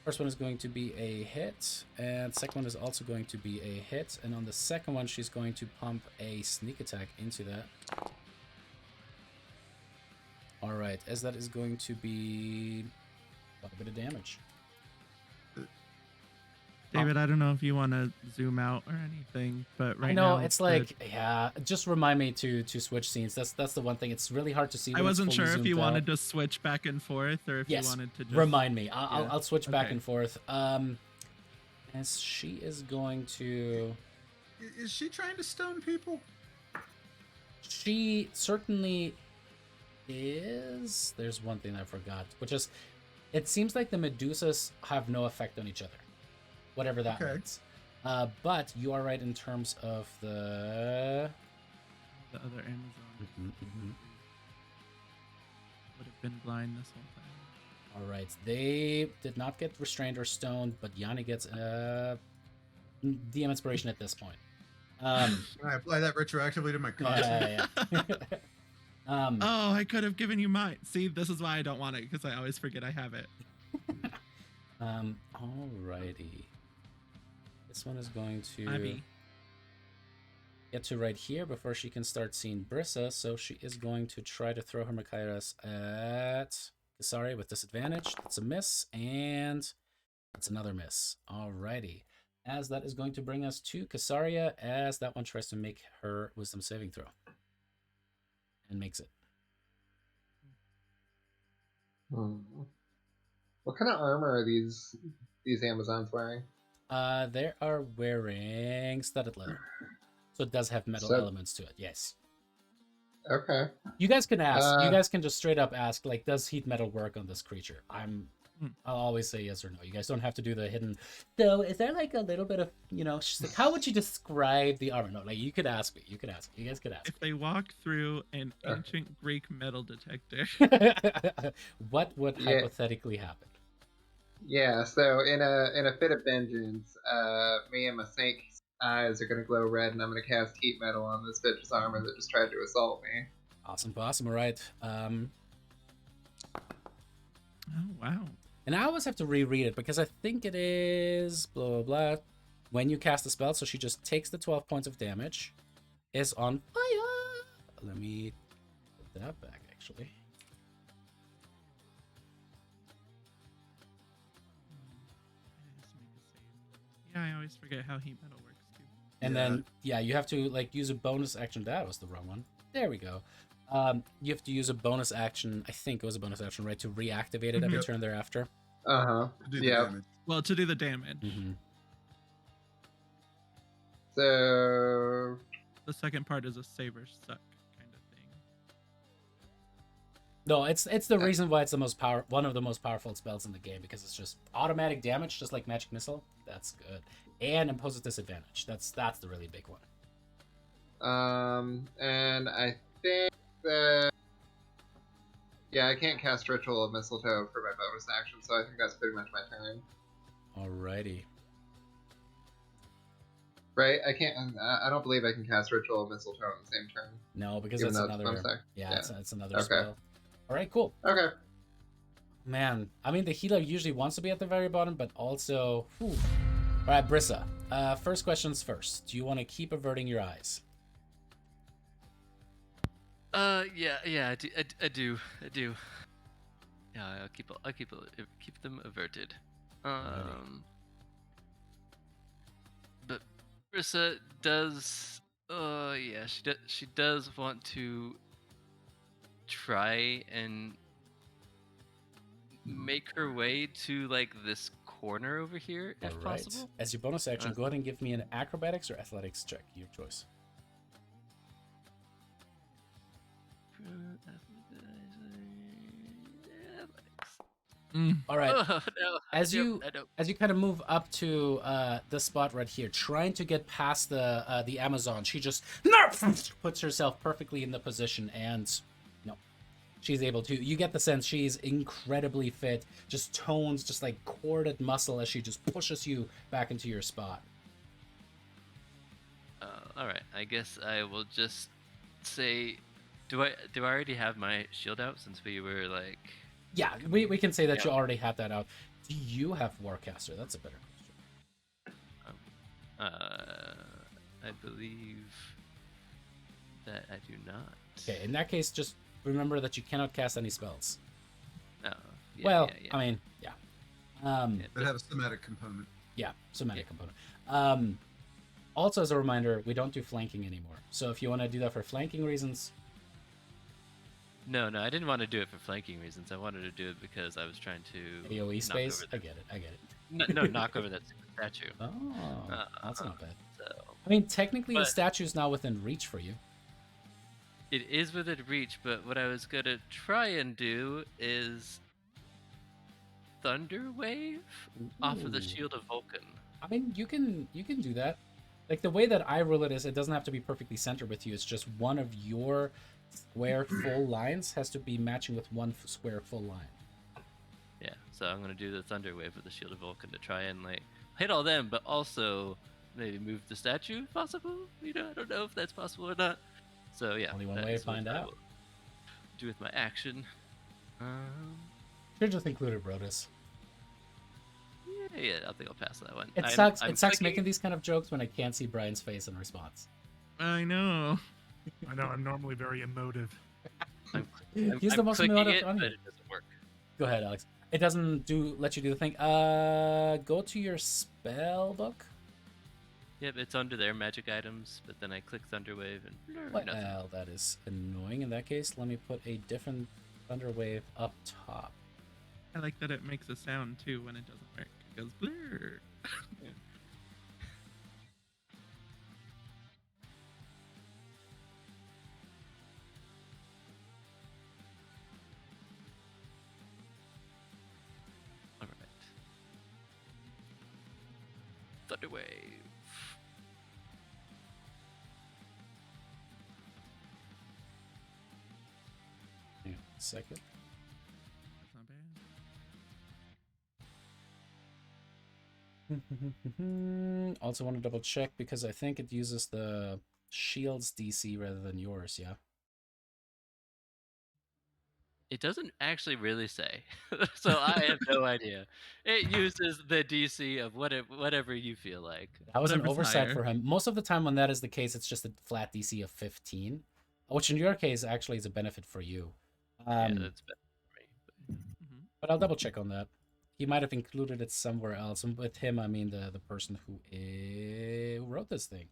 First one is going to be a hit, and second one is also going to be a hit, and on the second one she's going to pump a sneak attack into that. Alright, as that is going to be quite a bit of damage. David, I don't know if you want to zoom out or anything, but right I know, now it's like, yeah, just remind me to switch scenes. That's the one thing. It's really hard to see. I wasn't sure if you wanted to switch back and forth or if yes, you wanted to just... remind me. I'll switch back Okay. and forth. As she is going to... Is she trying to stone people? She certainly is. There's one thing I forgot, which is, it seems like the Medusas have no effect on each other. Whatever that means. But you are right in terms of the other Amazon would have been blind this whole time. All right, they did not get restrained or stoned, but Yanni gets DM inspiration at this point. Can I apply that retroactively to my card? Yeah. Oh, I could have given you mine. See, this is why I don't want it, because I always forget I have it. Alrighty. This one is going to Abby. get to right here before she can start seeing Brissa, so she is going to try to throw her Makairas at Casaria with disadvantage. That's a miss, and that's another miss. Alrighty. As that is going to bring us to Casaria, as that one tries to make her wisdom saving throw. And makes it. What kind of armor are these Amazons wearing? They are wearing studded leather. So it does have metal elements to it, yes. Okay. You guys can ask. You guys can just straight up ask, like, does heat metal work on this creature? I'll always say yes or no. You guys don't have to do the hidden. So is there like a little bit of, she's like, how would you describe the armor? No, like, you could ask me. You could ask. You guys could ask. If they walk through an ancient Greek metal detector, what would hypothetically happen? Yeah, so in a fit of vengeance, me and my snake eyes are gonna glow red, and I'm gonna cast heat metal on this bitch's armor that just tried to assault me. Awesome. All right. Oh wow. And I always have to reread it because I think it is blah blah blah. When you cast a spell, so she just takes the 12 points of damage, is on fire. Let me put that back actually. Yeah, I always forget how heat metal works too. And then you have to like use a bonus action. That was the wrong one. There we go. You have to use a bonus action. I think it was a bonus action, right, to reactivate it every turn thereafter. Yeah. Well, to do the damage. So the second part is a saber suck kind of thing. No, it's the reason why it's one of the most powerful spells in the game, because it's just automatic damage, just like magic missile. That's good, and imposes disadvantage. That's the really big one. And I think that I can't cast Ritual of Mistletoe for my bonus action, so I think that's pretty much my turn. Alrighty. Right? I don't believe I can cast Ritual of Mistletoe on the same turn. No, because that's another. It's another spell. All right, cool. Okay. Man, I mean, the healer usually wants to be at the very bottom, but also... All right, Brissa. First questions first. Do you want to keep averting your eyes? Yeah, I do. Yeah, I'll keep them averted. But Brissa does. She does want to try and make her way to like this corner over here, if possible. As your bonus action, go ahead and give me an acrobatics or athletics check, your choice. All right. Oh, no. As you kind of move up to the spot right here, trying to get past the Amazon, she just puts herself perfectly in the position, and she's able to. You get the sense she's incredibly fit, just tones, just like corded muscle as she just pushes you back into your spot. All right. I guess I will just say, do I already have my shield out since we were like? Yeah, we can say that Yeah. you already have that out. Do you have Warcaster? That's a better question. I believe that I do not. Okay, in that case, just remember that you cannot cast any spells. Oh, yeah, well, yeah. I mean, yeah. But have a somatic component. Yeah, somatic component. Also, as a reminder, we don't do flanking anymore. So if you want to do that for flanking reasons... No, I didn't want to do it for flanking reasons. I wanted to do it because I was trying to... AoE space? I get it. No, knock over that statue. Oh, that's not bad. So, I mean, technically the statue's now within reach for you. It is within reach, but what I was going to try and do is... Thunder Wave off of the Shield of Vulcan. I mean, you can do that. Like, the way that I rule it is it doesn't have to be perfectly centered with you. It's just one of your square full lines has to be matching with one square full line. Yeah, so I'm going to do the Thunder Wave with the Shield of Vulcan to try and, like, hit all them, but also maybe move the statue if possible. You know, I don't know if that's possible or not. So, yeah. Only one way to find out. Do with my action. Should just included Brodus. Yeah, I think I'll pass that one. It sucks making these kind of jokes when I can't see Brian's face in response. I know. I'm normally very emotive. He's the most emotive on but here. it doesn't work. Go ahead, Alex. It doesn't let you do the thing. Go to your spell book. Yep, it's under their magic items, but then I click Thunder Wave and nothing. Well, that is annoying. In that case, let me put a different Thunder Wave up top. I like that it makes a sound too when it doesn't work. It goes blur. All right. Thunder Wave. Hang on a second. Not bad. Also want to double check because I think it uses the shield's DC rather than yours, yeah? It doesn't actually really say, so I have no idea. It uses the DC of whatever you feel like. That was an Whatever's oversight higher. for him. Most of the time when that is the case, it's just a flat DC of 15, which in your case actually is a benefit for you. Yeah, that's better for me. But I'll double check on that. He might have included it somewhere else. And with him, I mean the person who wrote this thing,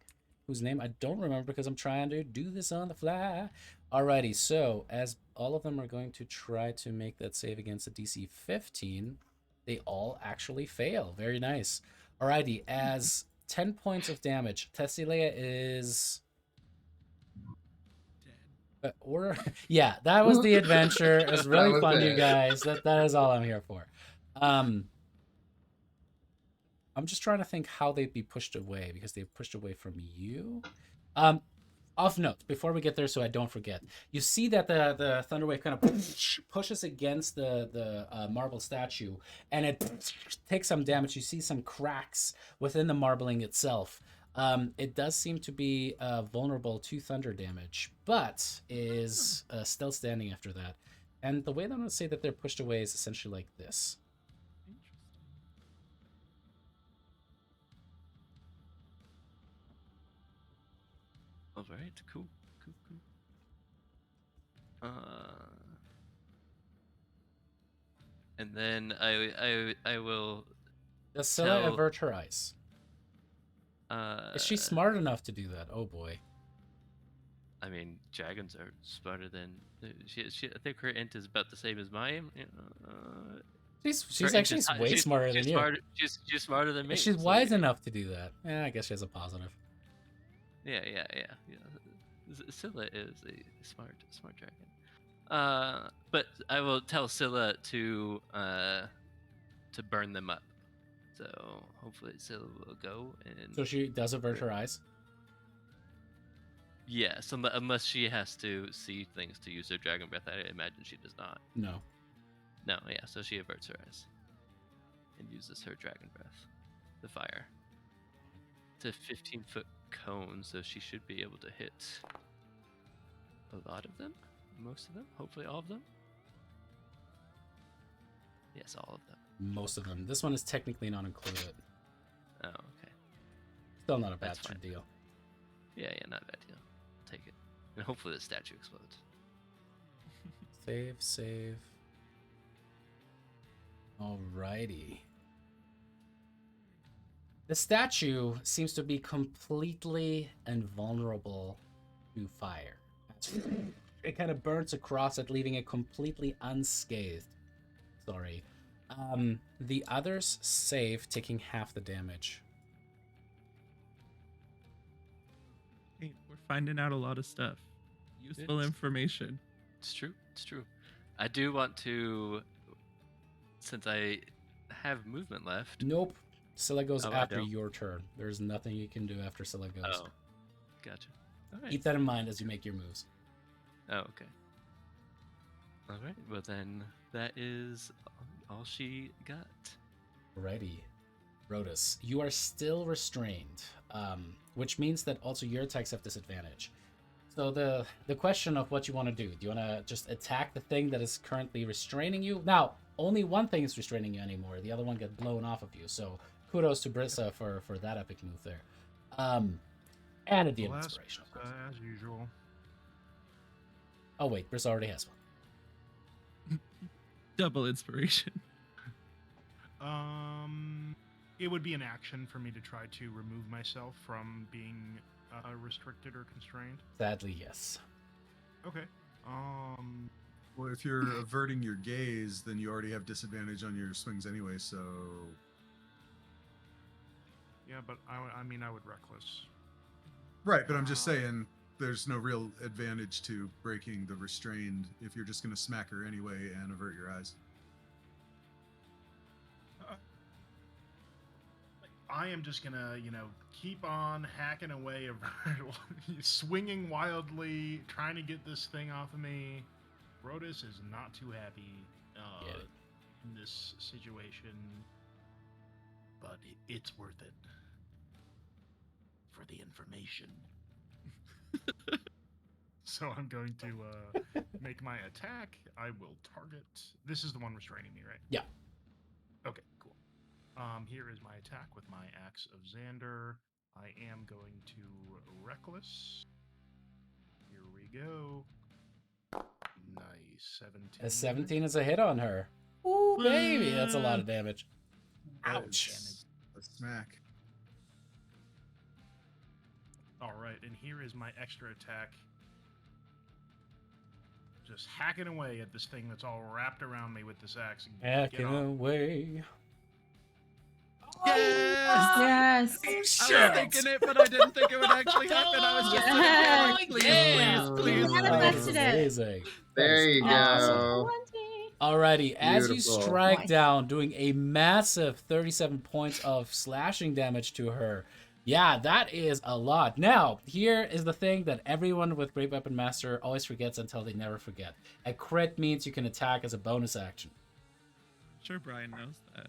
whose name I don't remember because I'm trying to do this on the fly. Alrighty, so as all of them are going to try to make that save against a DC 15, they all actually fail. Very nice. Alrighty, as 10 points of damage, Thylea is... yeah, that was the adventure. It was really was fun, you it. guys. That is all I'm here for. I'm just trying to think how they'd be pushed away because they've pushed away from you. Off note, before we get there, so I don't forget, you see that the Thunderwave kind of pushes against the marble statue, and it takes some damage. You see some cracks within the marbling itself. It does seem to be vulnerable to thunder damage, but is still standing after that. And the way that I'm going to say that they're pushed away is essentially like this. All right, cool. And then I will. Does Scylla tell- avert her eyes? Is she smart enough to do that? Oh boy. I mean, dragons are smarter than she. I think her int is about the same as mine. She's actually way smarter than you. She's smarter than me. She's so wise yeah. enough to do that. Yeah, I guess she has a positive. Yeah. Scylla is a smart dragon. But I will tell Scylla to burn them up. So hopefully Scylla will go and. So she does avert her eyes. Yes, unless she has to see things to use her dragon breath, I imagine she does not. No. No, yeah, so she averts her eyes and uses her dragon breath, the fire, to 15 foot cone, so she should be able to hit a lot of them, most of them, hopefully all of them. Yes, all of them. Most of them. This one is technically not included. Oh, okay. Still not a bad That's fine. deal. Yeah, not a bad deal. Take it. And hopefully the statue explodes. Save. Alrighty. The statue seems to be completely invulnerable to fire. It kind of burns across it, leaving it completely unscathed. Sorry. The others save, taking half the damage. Hey, we're finding out a lot of stuff. Useful It's- information. It's true. It's true. I do want to, since I have movement left. Nope. Scylla goes I after don't. your turn. There's nothing you can do after Scylla goes. Oh, gotcha. All right. Keep that in mind as you make your moves. Oh, okay. All right. Well, then that is all she got. Alrighty. Rhodas, you are still restrained, which means that also your attacks have disadvantage. So the question of what you want to do you want to just attack the thing that is currently restraining you? Now, only one thing is restraining you anymore. The other one got blown off of you. So kudos to Brissa for that epic move there. And a DM inspiration, of course. As usual. Oh wait, Brissa already has one. Double inspiration. It would be an action for me to try to remove myself from being restricted or constrained. Sadly, yes. Okay. Well, if you're averting your gaze, then you already have disadvantage on your swings anyway. So Yeah, but I mean, I would reckless. right, but I'm just saying there's no real advantage to breaking the restrained if you're just going to smack her anyway and avert your eyes. I am just gonna, keep on hacking away, swinging wildly, trying to get this thing off of me. Rhodas is not too happy in this situation, but it's worth it for the information. So I'm going to make my attack. I will target. This is the one restraining me, right? Yeah. Okay, cool. Here is my attack with my Axe of Xander. I am going to Reckless. Here we go. Nice. 17. A 17 is a hit on her. Ooh, baby, that's a lot of damage. Ouch. A smack. All right, and here is my extra attack. Just hacking away at this thing that's all wrapped around me with this axe. Hacking away. Yes. I was thinking it, but I didn't think it would actually happen. I was just Yes. please. Manifested it. Amazing. There you Awesome. go. Alrighty, as you Beautiful. strike Nice. down, doing a massive 37 points of slashing damage to her. Yeah, that is a lot. Now, here is the thing that everyone with Great Weapon Master always forgets until they never forget. A crit means you can attack as a bonus action. Sure, Brian knows that.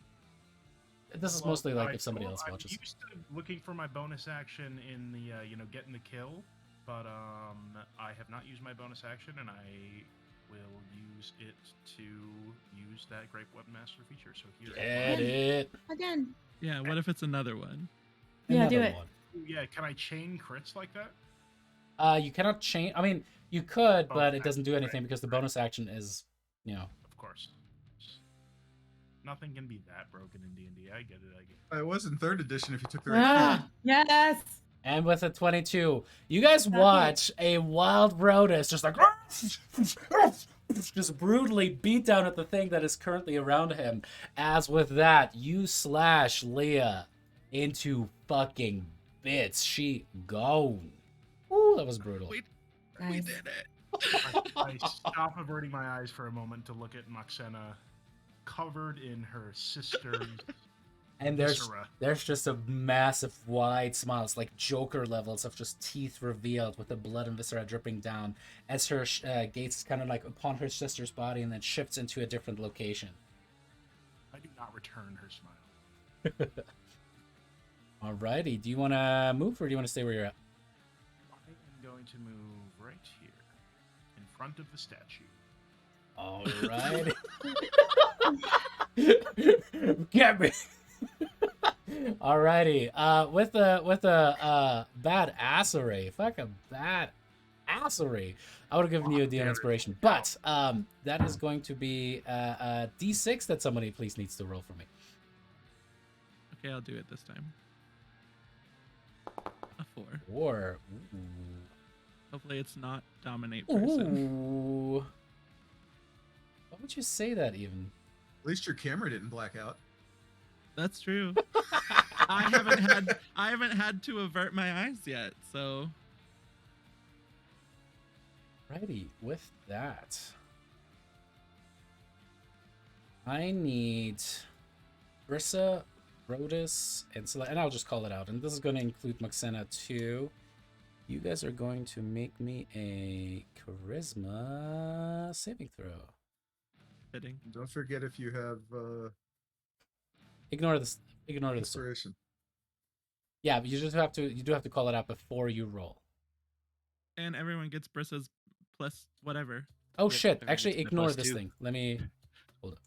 This is Well, mostly like I if somebody told- else watches. I'm used to looking for my bonus action in the, getting the kill, but I have not used my bonus action, and I will use it to use that Great Weapon Master feature. So here. Get it. Again. Yeah, what if it's another one? Yeah, do Another it. one. Yeah, can I chain crits like that? You cannot change. I mean, you could, but Bonus it doesn't do action, anything right, because the right. bonus action is, Of course. Nothing can be that broken in D&D. I get it. It was in 3rd edition if you took the right Ah, yes. And with a 22, you guys Okay. watch a wild Rhodas just like just brutally beat down at the thing that is currently around him. As with that, you slash Leah into fucking bits. She gone. Ooh, that was brutal. We Nice. did it. I stop averting my eyes for a moment to look at Moxena, covered in her sister's And viscera. there's just a massive wide smile. It's like Joker levels of just teeth revealed with the blood and viscera dripping down as her gaze kind of like upon her sister's body and then shifts into a different location. I do not return her smile. Alrighty. Do you want to move or do you want to stay where you're at? I am going to move right here, in front of the statue. All right. Get me. Alrighty. With a bad assery, fucking bad assery, I would have given you a DM inspiration, but that is going to be a D6 that somebody please needs to roll for me. Okay, I'll do it this time. A 4. 4. Hopefully it's not dominate person. Ooh. Why would you say that even? At least your camera didn't black out. That's true. I haven't had to avert my eyes yet, so. Righty, with that, I need Brissa, Rodus, and I'll just call it out. And this is going to include Moxena too. You guys are going to make me a charisma saving throw. Fitting. Don't forget if you have Ignore this. Ignore this. inspiration. Yeah, but you do have to call it out before you roll. And everyone gets Brissa's plus whatever. Oh Yeah, shit! everyone Actually, gets the ignore plus this 2. thing. Let me hold it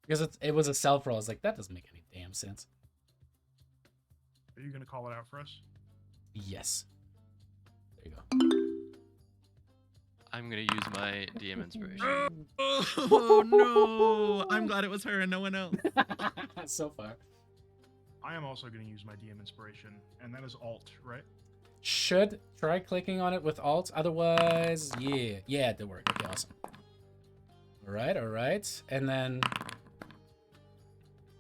because it was a self roll. I was like, that doesn't make any damn sense. Are you going to call it out for us? Yes. There you go. I'm gonna use my DM inspiration. Oh no! I'm glad it was her and no one else. So far. I am also going to use my DM inspiration, and that is Alt, right? Should try clicking on it with Alt. Otherwise, yeah, it did work. Okay, awesome. All right. And then,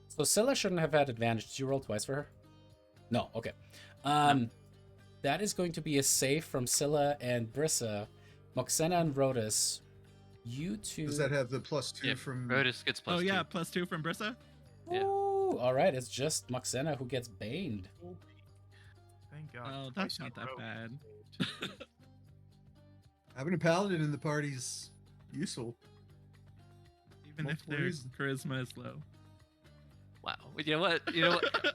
so Scylla shouldn't have had advantage. Did you roll twice for her? No. Okay. That is going to be a save from Scylla and Brissa. Moxena and Rodus, you two. Does that have the +2 Yeah, from? Rodus gets plus Oh yeah, 2. +2 from Brissa. Yeah. Ooh, all right, it's just Moxena who gets baned. Thank God. Oh, that's Twice in not a that row. bad. Having a paladin in the party's useful. Even if Multiple their reasons. charisma is low. Wow. You know what?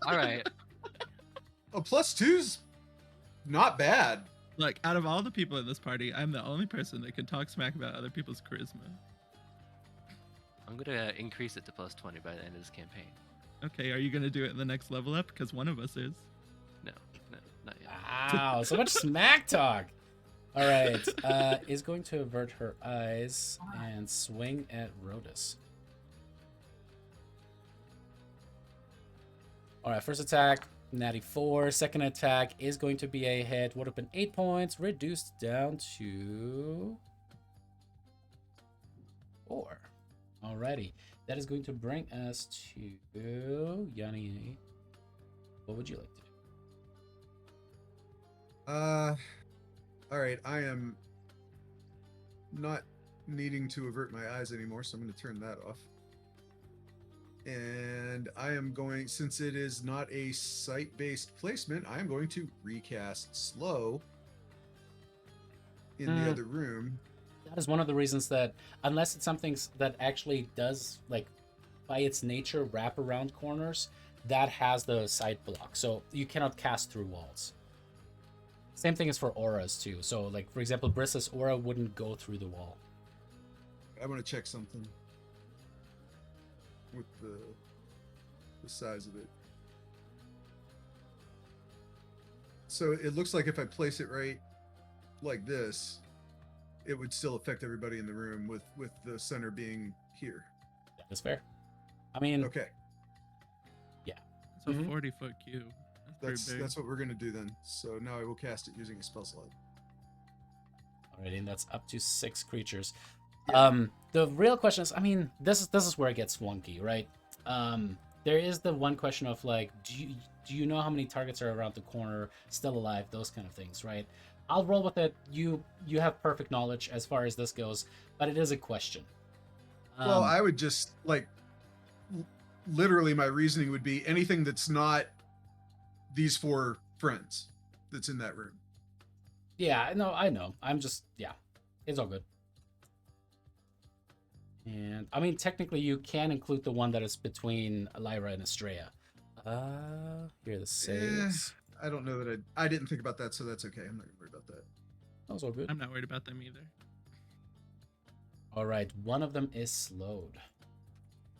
All right. A +2's not bad. Look, out of all the people in this party, I'm the only person that can talk smack about other people's charisma. I'm gonna increase it to plus 20 by the end of this campaign. Okay, are you gonna do it in the next level up? Because one of us is. No, not yet. Wow, so much smack talk. All right, is going to avert her eyes and swing at Rodus. All right, first attack, natty 4. Second attack is going to be a hit. Would have been 8 points, reduced down to 4. Alrighty, that is going to bring us to Yanni. What would you like to do? All right. I am not needing to avert my eyes anymore, so I'm going to turn that off. And I am going, since it is not a sight-based placement, I am going to recast slow in the other room. That is one of the reasons that, unless it's something that actually does, like, by its nature, wrap around corners, that has the sight block. So you cannot cast through walls. Same thing is for auras, too. So, like, for example, Brissa's aura wouldn't go through the wall. I want to check something with the size of it. So it looks like if I place it right like this, it would still affect everybody in the room with the center being here. That is fair. I mean, Okay, It's a 40-foot cube. That's pretty big. that's what we're gonna do then. So now I will cast it using a spell slot. alrighty, and that's up to 6 creatures. Yeah. The real question is, I mean, this is where it gets wonky, right? There is the one question of, like, do you know how many targets are around the corner, still alive, those kind of things, right? I'll roll with it. You have perfect knowledge as far as this goes, but it is a question. Well, I would just like literally my reasoning would be anything that's not these 4 friends that's in that room. Yeah, I know. I'm just, yeah, it's all good. And I mean, technically, you can include the one that is between Lyra and Estrella. Here are the saves. I don't know that I didn't think about that, so that's okay. I'm not gonna worry about that. That was all good. I'm not worried about them either. All right, one of them is slowed.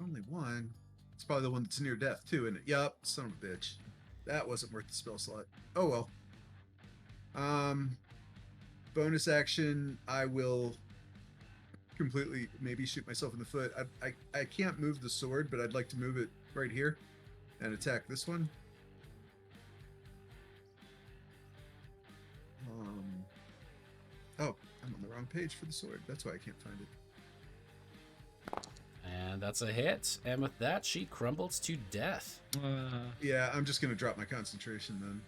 Only one. It's probably the one that's near death too, isn't it? Yup, son of a bitch. That wasn't worth the spell slot. Oh well. Bonus action, I will completely maybe shoot myself in the foot. I can't move the sword, but I'd like to move it right here and attack this one. Oh, I'm on the wrong page for the sword. That's why I can't find it. And that's a hit. And with that, she crumbles to death. Yeah, I'm just going to drop my concentration then.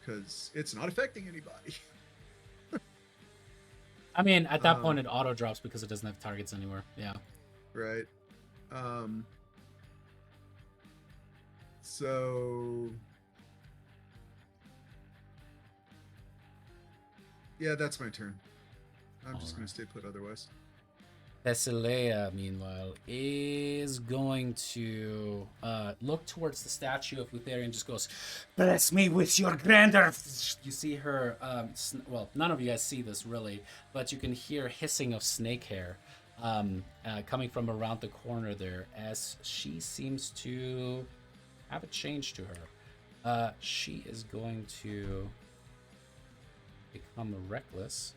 Because it's not affecting anybody. I mean, at that point, it auto drops because it doesn't have targets anywhere. Yeah. Right. So... yeah, that's my turn. I'm just going to stay put otherwise. Thylea, meanwhile, is going to look towards the statue of Thylea and just goes, "Bless me with your grandeur." You see her, well, none of you guys see this really, but you can hear hissing of snake hair coming from around the corner there as she seems to have a change to her. She is going to become reckless.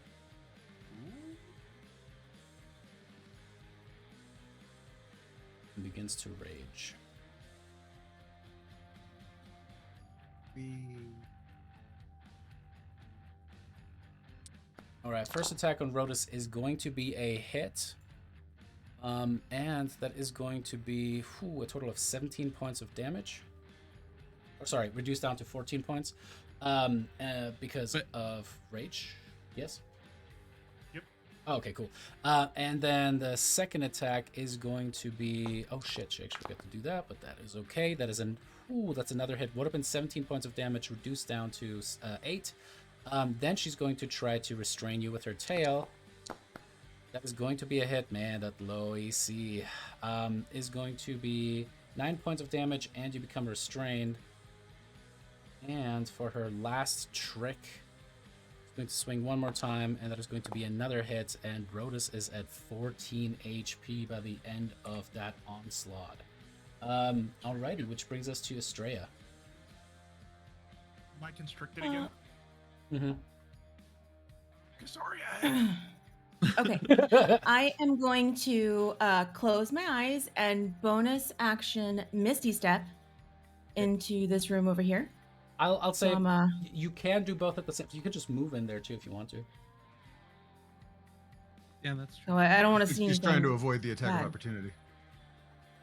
Begins to rage. All right, first attack on Rodus is going to be a hit. And that is going to be a total of 17 points of damage. Or sorry, reduced down to 14 points. Because of rage. Yes? Oh, okay, cool. And then the second attack is going to be... oh shit, she actually got to do that, but that is okay. That is that's another hit. Would have been 17 points of damage, reduced down to 8. Then she's going to try to restrain you with her tail. That is going to be a hit, man. That low AC is going to be 9 points of damage, and you become restrained. And for her last trick... going to swing one more time, and that is going to be another hit, and Rodus is at 14 HP by the end of that onslaught. Alrighty, which brings us to Estrella. Am I constricted again? Mm-hmm. Casoria. Okay. I am going to close my eyes and bonus action Misty Step into this room over here. I'll say So you can do both at the same. You can just move in there too if you want to. Yeah, that's true. So I don't want to see He's anything. trying to avoid the attack bad. of opportunity.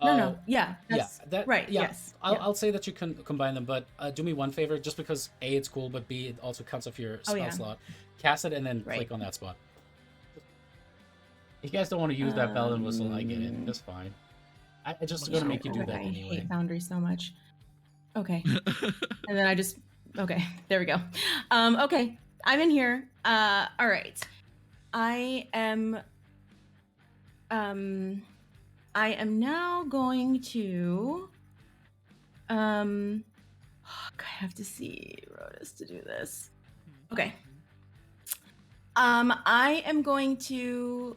No. Yeah. That's, right. Yeah, Yes. I'll say that you can combine them, but do me one favor, just because A, it's cool, but B, it also counts off your spell slot. Cast it and then click on that spot. If you guys don't want to use that bell and whistle, I get it. That's fine. I just going to make you do that I anyway. hate Foundry so much. Okay. And then I just... okay, there we go. Okay, I'm in here. All right. I am now going to... I have to see Rodus to do this. Okay. I am going to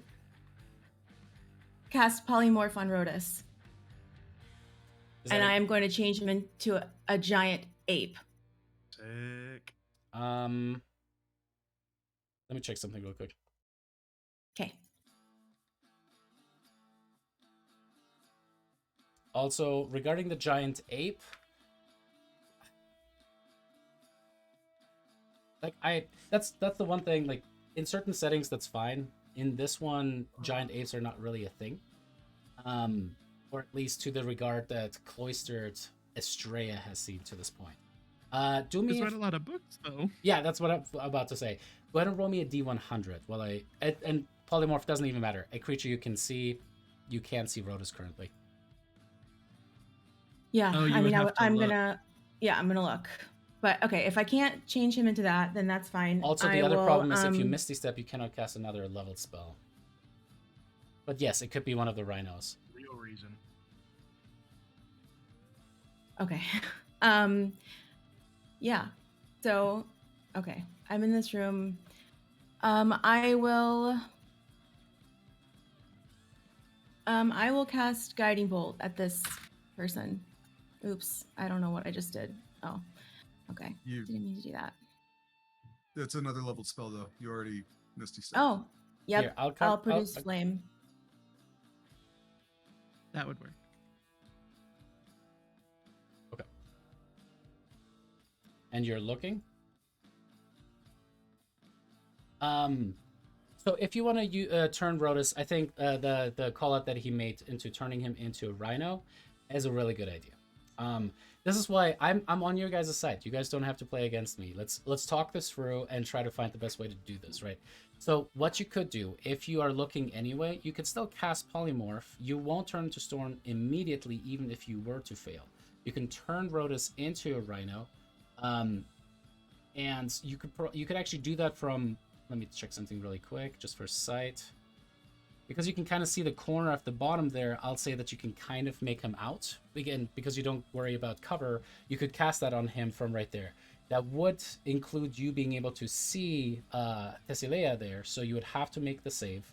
cast Polymorph on Rodus. And I am going to change him into a giant ape. Sick. Let me check something real quick. Okay. Also, regarding the giant ape, like that's the one thing, like in certain settings that's fine. In this one, giant apes are not really a thing. Or at least to the regard that cloistered Estrella has seen to this point. Do me. He's read a lot of books, though. Yeah, that's what I'm about to say. Go ahead and roll me a D100. While and polymorph doesn't even matter. A creature you can see Rodus currently. Yeah, Oh, I mean, I'm look. gonna look. But okay, if I can't change him into that, then that's fine. Also, the other problem is if you Misty Step, you cannot cast another leveled spell. But yes, it could be one of the rhinos. Real reason. Okay. Yeah. So, okay. I'm in this room. I will cast Guiding Bolt at this person. Oops, I don't know what I just did. Oh, okay. Didn't mean to do that. That's another leveled spell, though. You already Misty Step. Oh, yep. Here, I'll produce flame. That would work. Okay. And you're looking? So if you want to turn Rotus, I think the call out that he made into turning him into a rhino is a really good idea. This is why I'm on your guys' side. You guys don't have to play against me. Let's talk this through and try to find the best way to do this, right? So what you could do, if you are looking anyway, you could still cast Polymorph. You won't turn to Storm immediately, even if you were to fail. You can turn Rotus into a rhino, and you could actually do that from. Let me check something really quick, just for sight. Because you can kind of see the corner at the bottom there, I'll say that you can kind of make him out. Again, because you don't worry about cover, you could cast that on him from right there. That would include you being able to see Thylea there, so you would have to make the save.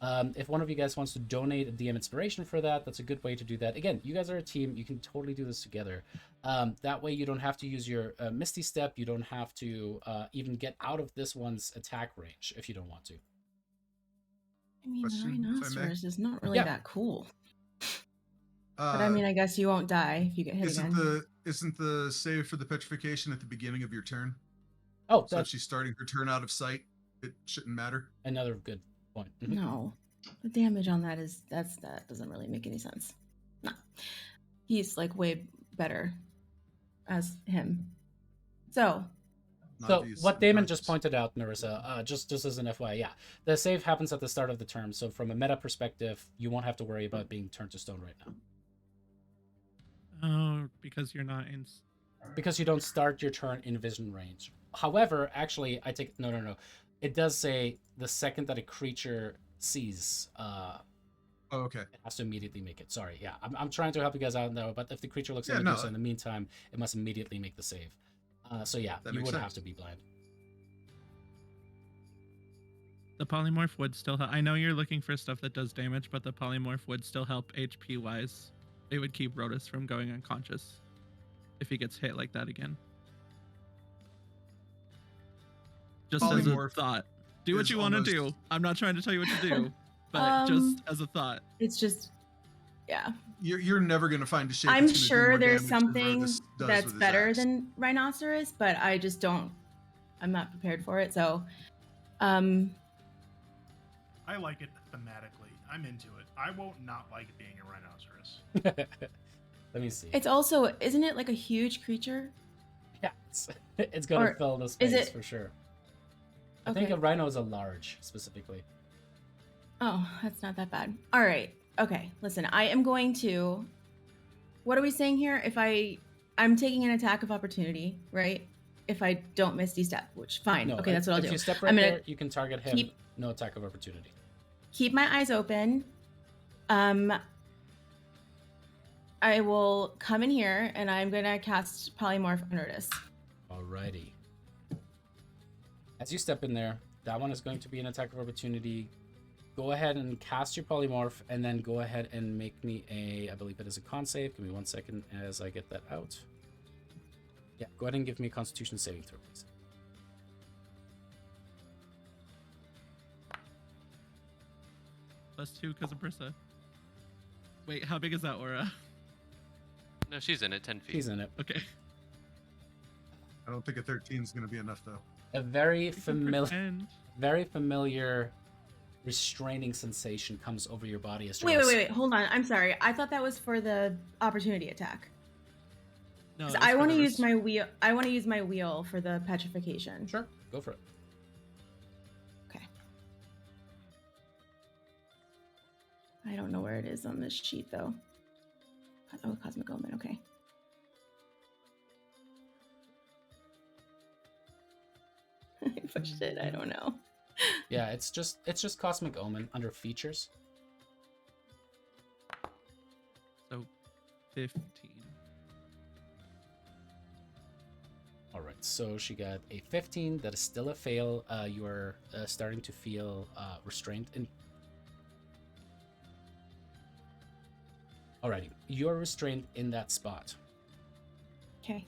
If one of you guys wants to donate a DM inspiration for that, that's a good way to do that. Again, you guys are a team, you can totally do this together. That way you don't have to use your Misty Step, you don't have to even get out of this one's attack range if you don't want to. I mean, Question, the if I may? rhinoceros is not really Yeah. that cool. But I mean, I guess you won't die if you get hit again. Isn't the save for the petrification at the beginning of your turn? Oh, So if that's she's starting her turn out of sight, it shouldn't matter. another good point. Mhm. No, the damage on that that doesn't really make any sense. No, he's like way better as him. So So what Damon just pointed out, Narissa, just as an FYI, yeah, the save happens at the start of the turn. So from a meta perspective, you won't have to worry about being turned to stone right now. Oh, because you're not in. Because you don't start your turn in vision range. However, actually, I take no. It does say the second that a creature sees, Oh, okay. it has to immediately make it. Sorry, yeah, I'm trying to help you guys out now, but if the creature looks at Medusa in the meantime, it must immediately make the save. So yeah, you would have to be blind. The polymorph would still help. I know you're looking for stuff that does damage, but the polymorph would still help HP wise. It would keep Rotus from going unconscious if he gets hit like that again. Just as a thought. Do what you want to do. I'm not trying to tell you what to do, but just as a thought. It's just, yeah. You're never going to find a shape. I'm sure there's something that's better than Rhinoceros, but I just don't. I'm not prepared for it, so. I like it thematically. I'm into it. I won't not like being a rhinoceros. Let me see. It's also, isn't it like a huge creature? Yeah, it's gonna fill the space for sure. I think a rhino is a large, specifically. Oh, that's not that bad. All right. Okay, listen, I am going to... What are we saying here? If I'm taking an attack of opportunity, right? If I don't Misty Step, which, fine. No, okay, that's what I'll do. If you step right there, you can target him. No attack of opportunity. Keep my eyes open. I will come in here, and I'm going to cast Polymorph on Rotus. Alrighty. As you step in there, that one is going to be an attack of opportunity. Go ahead and cast your polymorph, and then go ahead and make me I believe it is a con save. Give me 1 second as I get that out. Yeah, go ahead and give me a Constitution saving throw, please. +2 because of Brissa. Wait, how big is that aura? No, she's in it, 10 feet. She's in it. Okay. I don't think a 13 is going to be enough, though. A very familiar restraining sensation comes over your body as wait, hold on. I'm sorry. I thought that was for the opportunity attack. No, I want to use my wheel. I want to use my wheel for the petrification. Sure, go for it. Okay. I don't know where it is on this sheet though. Oh, Cosmic Omen. Okay. I pushed it. I don't know. Yeah, it's just Cosmic Omen under features. So 15. All right, so she got a 15. That is still a fail. You are starting to feel restrained. Alrighty, you're restrained in that spot. Okay.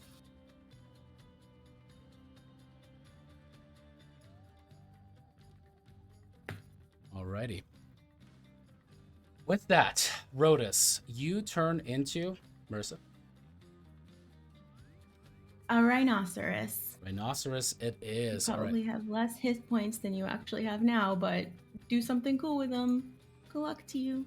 Alrighty. With that, Rhodas, you turn into Marissa. A rhinoceros. Rhinoceros it is. You probably have less hit points than you actually have now, but do something cool with them. Good luck to you.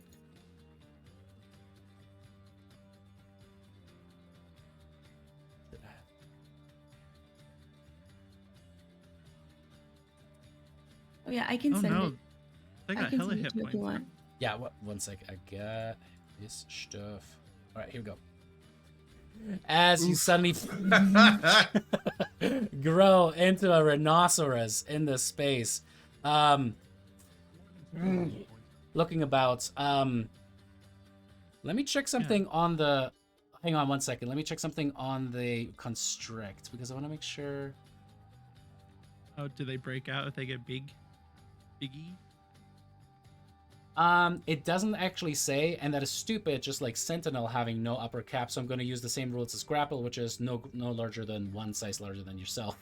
Oh yeah, I can send it. They got hella hit points. If you want. Yeah, one sec. I got this stuff. All right, here we go. As you suddenly grow into a rhinoceros in this space, looking about. Let me check something on the. Hang on 1 second. Let me check something on the constrict because I want to make sure. Oh, do they break out if they get biggie? It doesn't actually say, and that is stupid, just like Sentinel having no upper cap, so I'm going to use the same rules as Grapple, which is no larger than one size larger than yourself.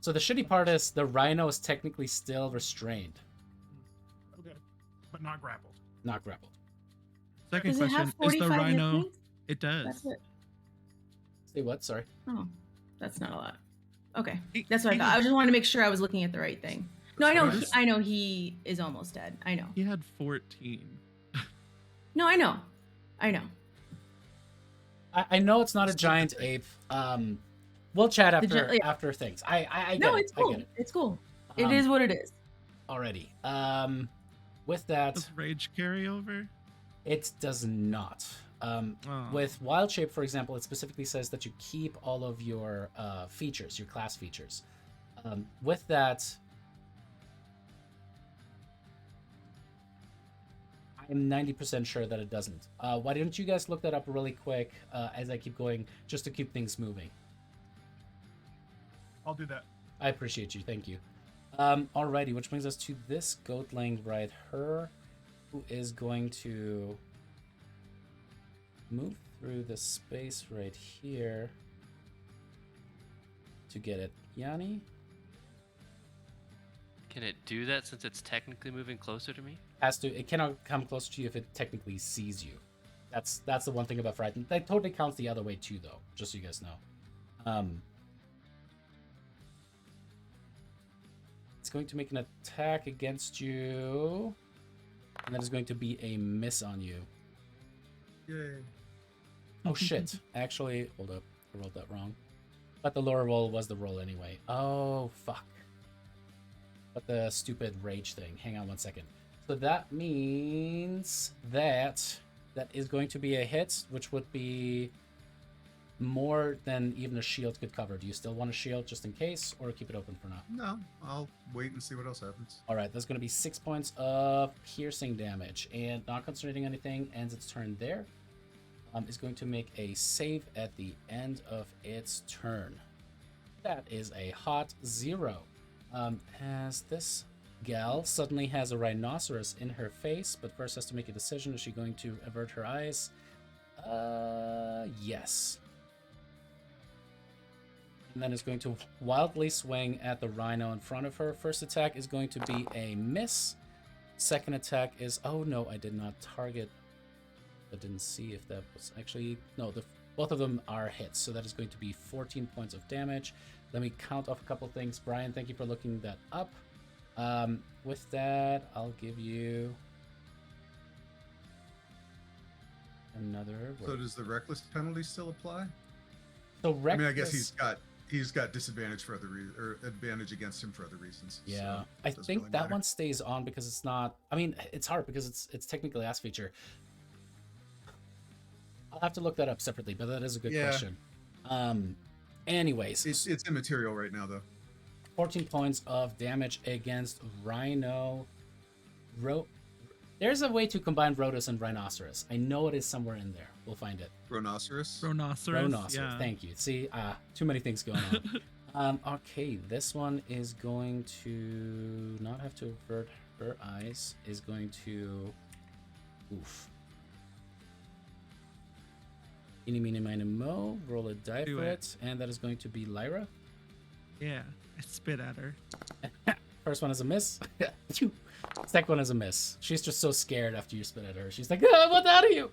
So the shitty part is the Rhino is technically still restrained. Okay, but not grappled. Not grappled. Second Does question, it have is the 45 hit Rhino... points? It does. That's it. Say what? Sorry. Oh, that's not a lot. Okay, that's what I thought. I just wanted to make sure I was looking at the right thing. No, I know. I know he is almost dead. I know. He had 14. No, I know. I know it's not a giant ape. We'll chat after things. I get no, it. it's cool. I get it. It's cool. It is what it is. Alrighty. With that, Does Rage carry over? it does not. With Wild Shape, for example, it specifically says that you keep all of your features, your class features. With that, I'm 90% sure that it doesn't. Why don't you guys look that up really quick as I keep going, just to keep things moving? I'll do that. I appreciate you. Thank you. Alrighty, which brings us to this goatling right here, who is going to move through the space right here to get it. Yanni? Can it do that since it's technically moving closer to me? It cannot come closer to you if it technically sees you. That's the one thing about frightened. That totally counts the other way too, though, just so you guys know. It's going to make an attack against you, and that is going to be a miss on you. Yay. Oh shit. Actually, hold up. I rolled that wrong. But the lower roll was the roll anyway. Oh, fuck. But the stupid rage thing. Hang on 1 second. So that means that is going to be a hit, which would be more than even a shield could cover. Do you still want a shield just in case, or keep it open for now? No, I'll wait and see what else happens. All right, that's going to be 6 points of piercing damage, and not concentrating anything, ends its turn there. Is going to make a save at the end of its turn. That is a hot 0. As this gal suddenly has a rhinoceros in her face, but first has to make a decision. Is she going to avert her eyes? Yes. And then is going to wildly swing at the rhino in front of her. First attack is going to be a miss. Second attack is... Oh, no, I did not target... I didn't see if that was actually... No, both of them are hits, so that is going to be 14 points of damage. Let me count off a couple things. Brian, thank you for looking that up. With that, I'll give you another... So does the reckless penalty still apply? So reckless... I mean, I guess he's got disadvantage for other reasons, or advantage against him for other reasons. Yeah, so I think really that matter. one stays on because it's not... I mean, it's hard because it's technically a feature. I'll have to look that up separately, but that is a good question. Anyways. It's immaterial right now, though. 14 points of damage against Rhino. There's a way to combine Rhodas and Rhinoceros. I know it is somewhere in there. We'll find it. Rhinoceros? Rhinoceros, yeah. Thank you. See, too many things going Okay, this one is going to not have to avert her eyes. Is going to, oof. Eeny, meeny, miny, mo. Roll a die Do for it. it, and that is going to be Lyra. Yeah, I spit at her. First one is a miss. Second one is a miss. She's just so scared after you spit at her. She's like, "Ah, what's out of you?"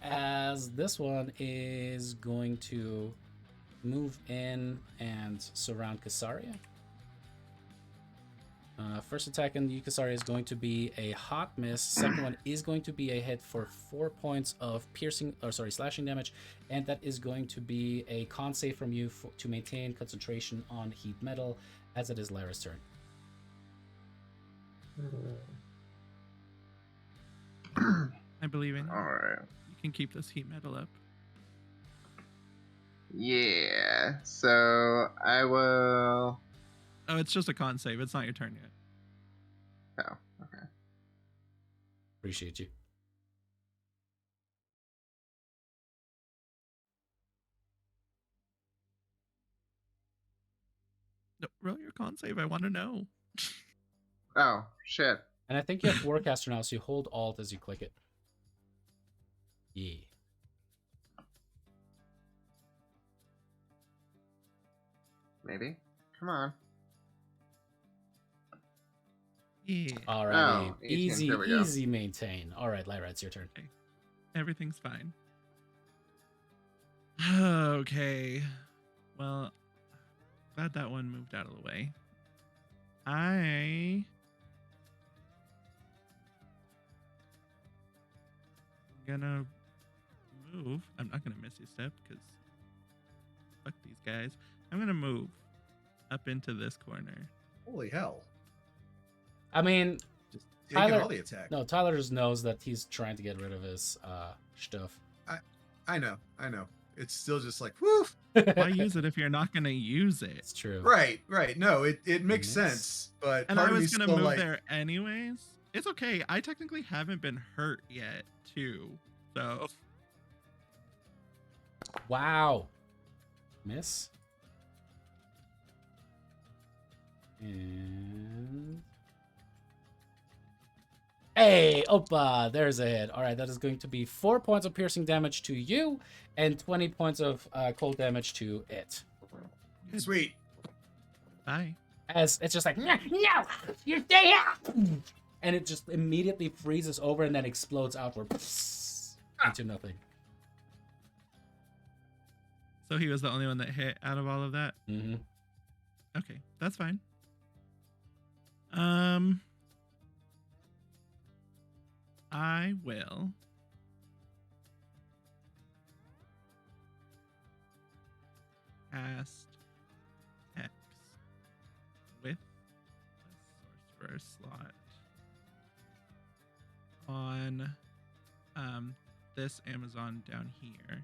As this one is going to move in and surround Kasaria. First attack on Kasaria is going to be a hot miss. Second one is going to be a hit for 4 points of slashing damage, and that is going to be a con save from you to maintain concentration on heat metal, as it is Lyra's turn. I believe in you. All right. You can keep this heat metal up. Yeah. So I will. Oh, it's just a con save. It's not your turn yet. Oh, okay. Appreciate you. No, roll your con save. I want to know. Oh shit. And I think you have Warcaster now, so you hold Alt as you click it. Yeah. Maybe. Come on. Yeah. Alrighty. Oh, 18, there we go. Easy maintain. Alright, Lyra, it's your turn. Everything's fine. Okay. Well, glad that one moved out of the way. I'm gonna move. I'm not gonna miss you step because fuck these guys. I'm gonna move up into this corner. Holy hell! I mean, Just taking Tyler- all the attack. no, Tyler just knows that he's trying to get rid of his stuff. I know. It's still just like, whoo. Why use it if you're not gonna use it? It's true. Right. No, it makes Miss. sense, but And part I of was me's gonna still move like, there anyways. It's okay. I technically haven't been hurt yet, too. So Wow. Miss. And hey, Opa, there's a hit. All right, that is going to be 4 points of piercing damage to you and 20 points of cold damage to it. sweet. bye. As it's just like, no, you stay out, and it just immediately freezes over and then explodes outward into nothing. So he was the only one that hit out of all of that. Mm-hmm. Okay, that's fine. I will cast Hex with the sorcerer slot on this Amazon down here.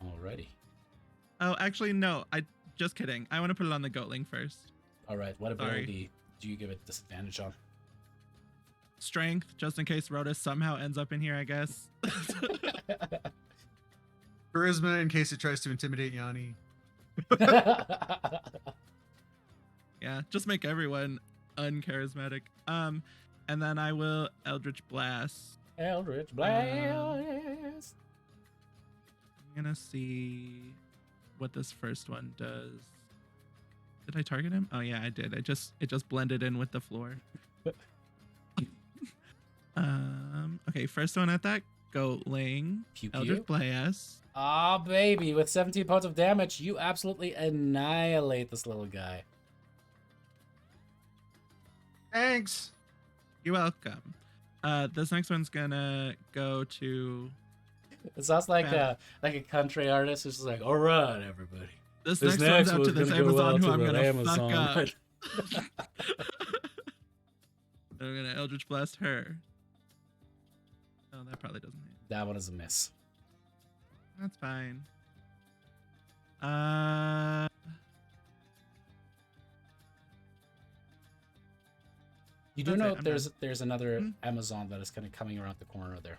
Alrighty. Oh, actually, no. Just kidding. I want to put it on the Goatling first. All right. What Sorry. ability do you give it disadvantage on? Strength, just in case Rhoda somehow ends up in here, I guess. Charisma in case it tries to intimidate Yanni. Yeah, just make everyone uncharismatic. And then I will Eldritch Blast. Eldritch Blast. I'm gonna see what this first one does. Did I target him? Oh yeah, I did. It just blended in with the floor. Okay, first one at that Goatling. Pew Eldritch pew. Blast. Ah, baby, with 17 points of damage, you absolutely annihilate this little guy. Thanks. You're welcome. This next one's gonna go to It sounds like Yeah. a country artist who's just like, all right, everybody. this This next one's out one's to this gonna go Amazon out who to I'm the gonna Amazon. fuck up. I'm gonna Eldritch Blast her. Oh, that probably doesn't hit. That one is a miss. That's fine. You do That's it, know I'm there's another Hmm? Amazon that is kind of coming around the corner there.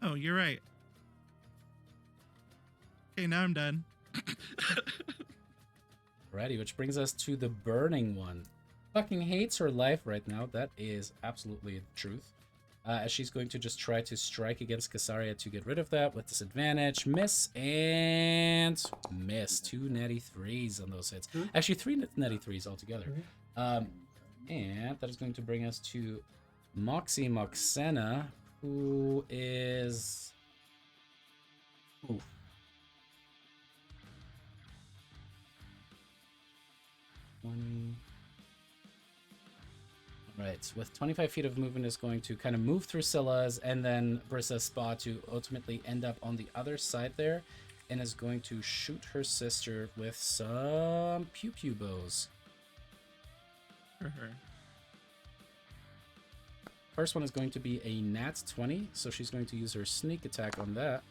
Oh, you're right. Okay, now I'm done. Alrighty, which brings us to the burning one. Fucking hates her life right now. That is absolutely the truth. As she's going to just try to strike against Casaria to get rid of that with disadvantage. Miss and miss. 2 natty 3s on those hits. Actually, 3 natty 3s altogether. And that is going to bring us to Moxie Moxena, who is... Oof. Right, with 25 feet of movement is going to kind of move through Scylla's and then Brissa's spa to ultimately end up on the other side there, and is going to shoot her sister with some pew-pew bows. For her. First one is going to be a nat 20, so she's going to use her sneak attack on that.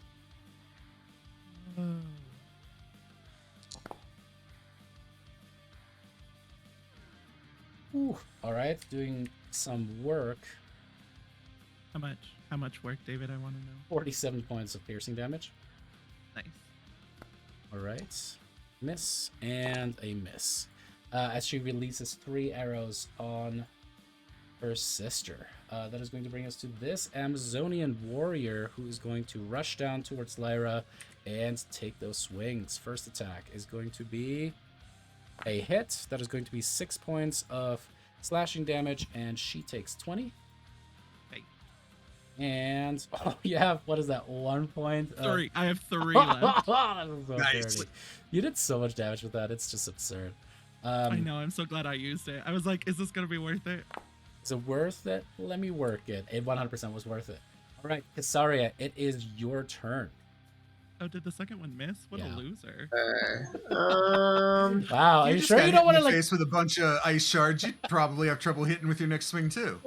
Ooh, all right, doing some work. How much? How much work, David? I want to know. 47 points of piercing damage. Nice. All right, miss and a miss. As she releases 3 arrows on her sister. That is going to bring us to this Amazonian warrior who is going to rush down towards Lyra and take those swings. First attack is going to be a hit. That is going to be 6 points of slashing damage, and she takes 20. Hey. And you have, what is that, 1 point? 3. I have 3 left. That is so Nice. dirty. You did so much damage with that. It's just absurd. I know. I'm so glad I used it. I was like, is this going to be worth it? Is it worth it? Let me work it. It 100% was worth it. All right, Casaria, it is your turn. Oh, did the second one miss? What Yeah. a loser. Wow, are you just sure got you hit don't in want to the like... face with a bunch of ice shards? You'd probably have trouble hitting with your next swing too.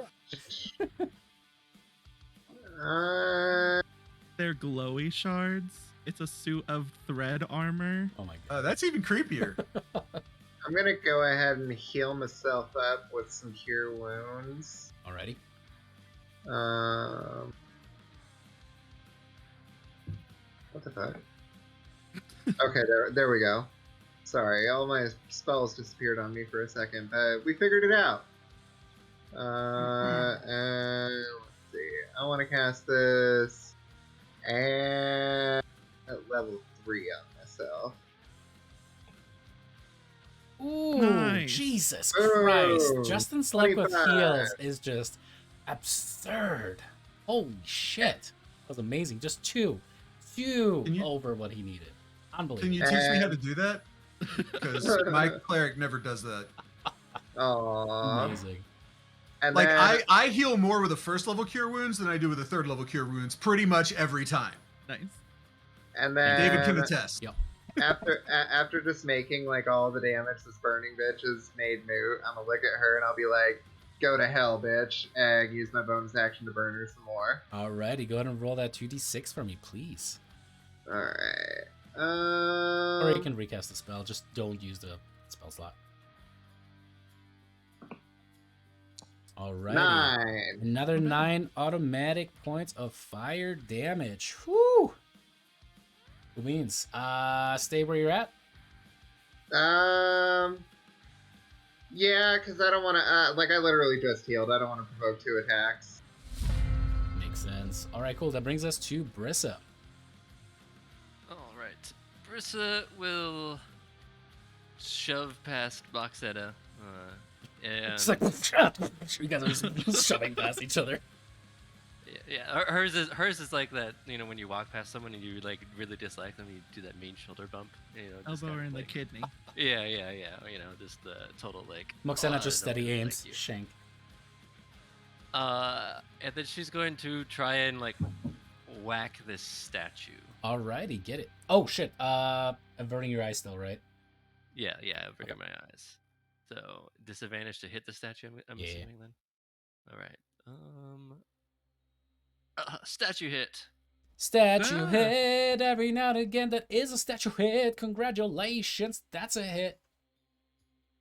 They're glowy shards. It's a suit of thread armor. Oh my god. That's even creepier. I'm gonna go ahead and heal myself up with some cure wounds. Alrighty. What the fuck? Okay, there we go. Sorry, all my spells disappeared on me for a second, but we figured it out. And let's see. I want to cast this and at level 3 on myself. Ooh, Nice. Jesus Ooh, Christ. Justin's luck with 25. heals is just absurd. Holy shit. That was amazing. Just two Can you- over what he needed. Can Unbelievable. you teach me how to do that? Because my cleric never does that. Aww. Amazing. And Like then, I heal more with a first level cure wounds than I do with a third level cure wounds pretty much every time. Nice. and then David can attest. Yep. after just making like all the damage this burning bitch has made moot, I'm gonna look at her and I'll be like, "Go to hell, bitch!" and use my bonus action to burn her some more. Alrighty, go ahead and roll that 2d6 for me, please. All right. Or you can recast the spell. Just don't use the spell slot. Alrighty. 9. Another 9 automatic points of fire damage. Whew. Who means? Stay where you're at. Yeah, because I don't want to. Like, I literally just healed. I don't want to provoke 2 attacks. Makes sense. All right, cool. That brings us to Brissa. All right. Brissa will shove past Boxetta. And It's like you guys are just shoving past each other. yeah, hers is like that. You know, when you walk past someone and you like really dislike them, you do that mean shoulder bump. You know, just Elbow kind her of in the like, kidney. Yeah. You know, just the total like. Moxena I just don't steady really aims. like you. Shank. And then she's going to try and like whack this statue. Alrighty, get it. Oh shit. Averting your eyes still, right? Yeah, over my eyes. So disadvantage to hit the statue. I'm Yeah. assuming then. All right. Statue hit. Statue Ah. hit every now and again. That is a statue hit. Congratulations. That's a hit.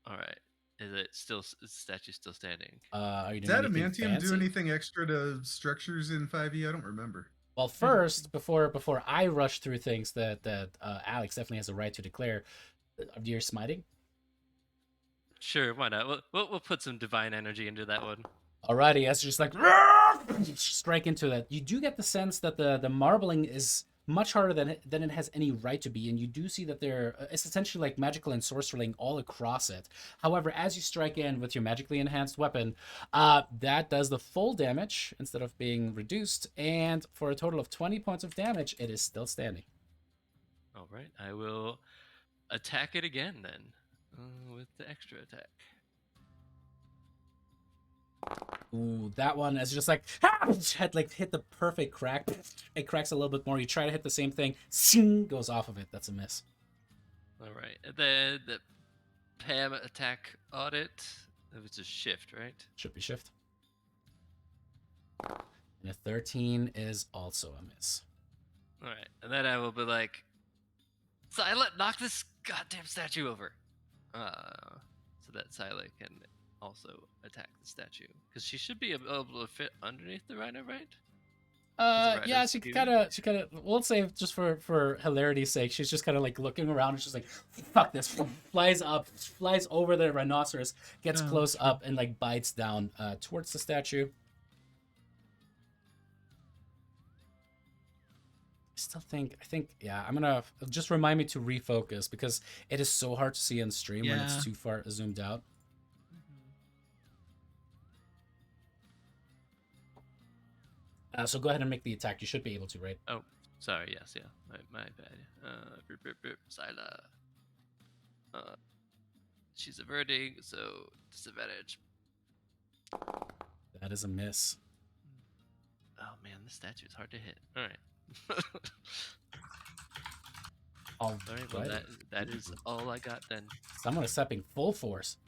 All right. Is it still? Is the statue still standing? Are you Does doing anything adamantium fancy? do anything extra to structures in 5e? I don't remember. Well, first, before I rush through things, that Alex definitely has a right to declare. You're smiting. Sure, why not? We'll put some divine energy into that one. Alrighty, as just like strike into that. You do get the sense that the marbling is much harder than it has any right to be, and you do see that there it's essentially like magical and sorcererling all across it. However, as you strike in with your magically enhanced weapon, that does the full damage instead of being reduced, and for a total of 20 points of damage, it is still standing. All right, I will attack it again then with the extra attack. Ooh, that one is just like had like hit the perfect crack. It cracks a little bit more. You try to hit the same thing, goes off of it. That's a miss. All right, and then the Pam attack audit. It was a shift, right? Should be shift. And a 13 is also a miss. All right, and then I will be like, Silent, knock this goddamn statue over. So that Silent can also attack the statue, because she should be able to fit underneath the rhino, right? Yeah, she kind of, well, let's say just for hilarity's sake, she's just kind of like looking around and she's like, fuck this, flies up, flies over the rhinoceros, gets close up and like bites down towards the statue. I think, yeah, I'm gonna just remind me to refocus because it is so hard to see on stream when it's too far zoomed out. So go ahead and make the attack. You should be able to, right? Oh, sorry. Yes, yeah. My bad. Sila. She's averting, so disadvantage. That is a miss. Oh man, this statue is hard to hit. All right. All right. Well, that is all I got then. Someone is stepping full force.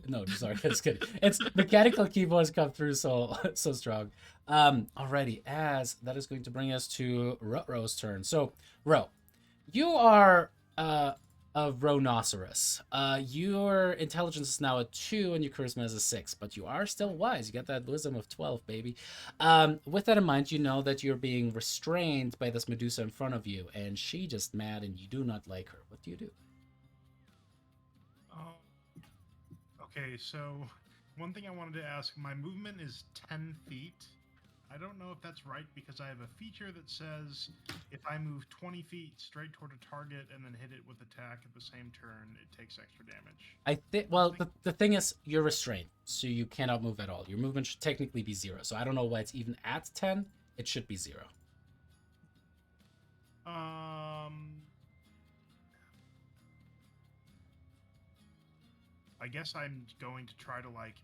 No, sorry, that's good. It's mechanical keyboards come through so strong. Alrighty, as that is going to bring us to Ro's turn. So, Ro, you are a rhinoceros. Your intelligence is now a 2 and your charisma is a 6, but you are still wise. You got that wisdom of 12, baby. With that in mind, you know that you're being restrained by this Medusa in front of you, and she just mad and you do not like her. What do you do? Okay, so one thing I wanted to ask, my movement is 10 feet. I don't know if that's right because I have a feature that says if I move 20 feet straight toward a target and then hit it with attack at the same turn, it takes extra damage. I think, well, the thing is, you're restrained, so you cannot move at all. Your movement should technically be 0, so I don't know why it's even at 10. It should be 0. I guess I'm going to try to, like,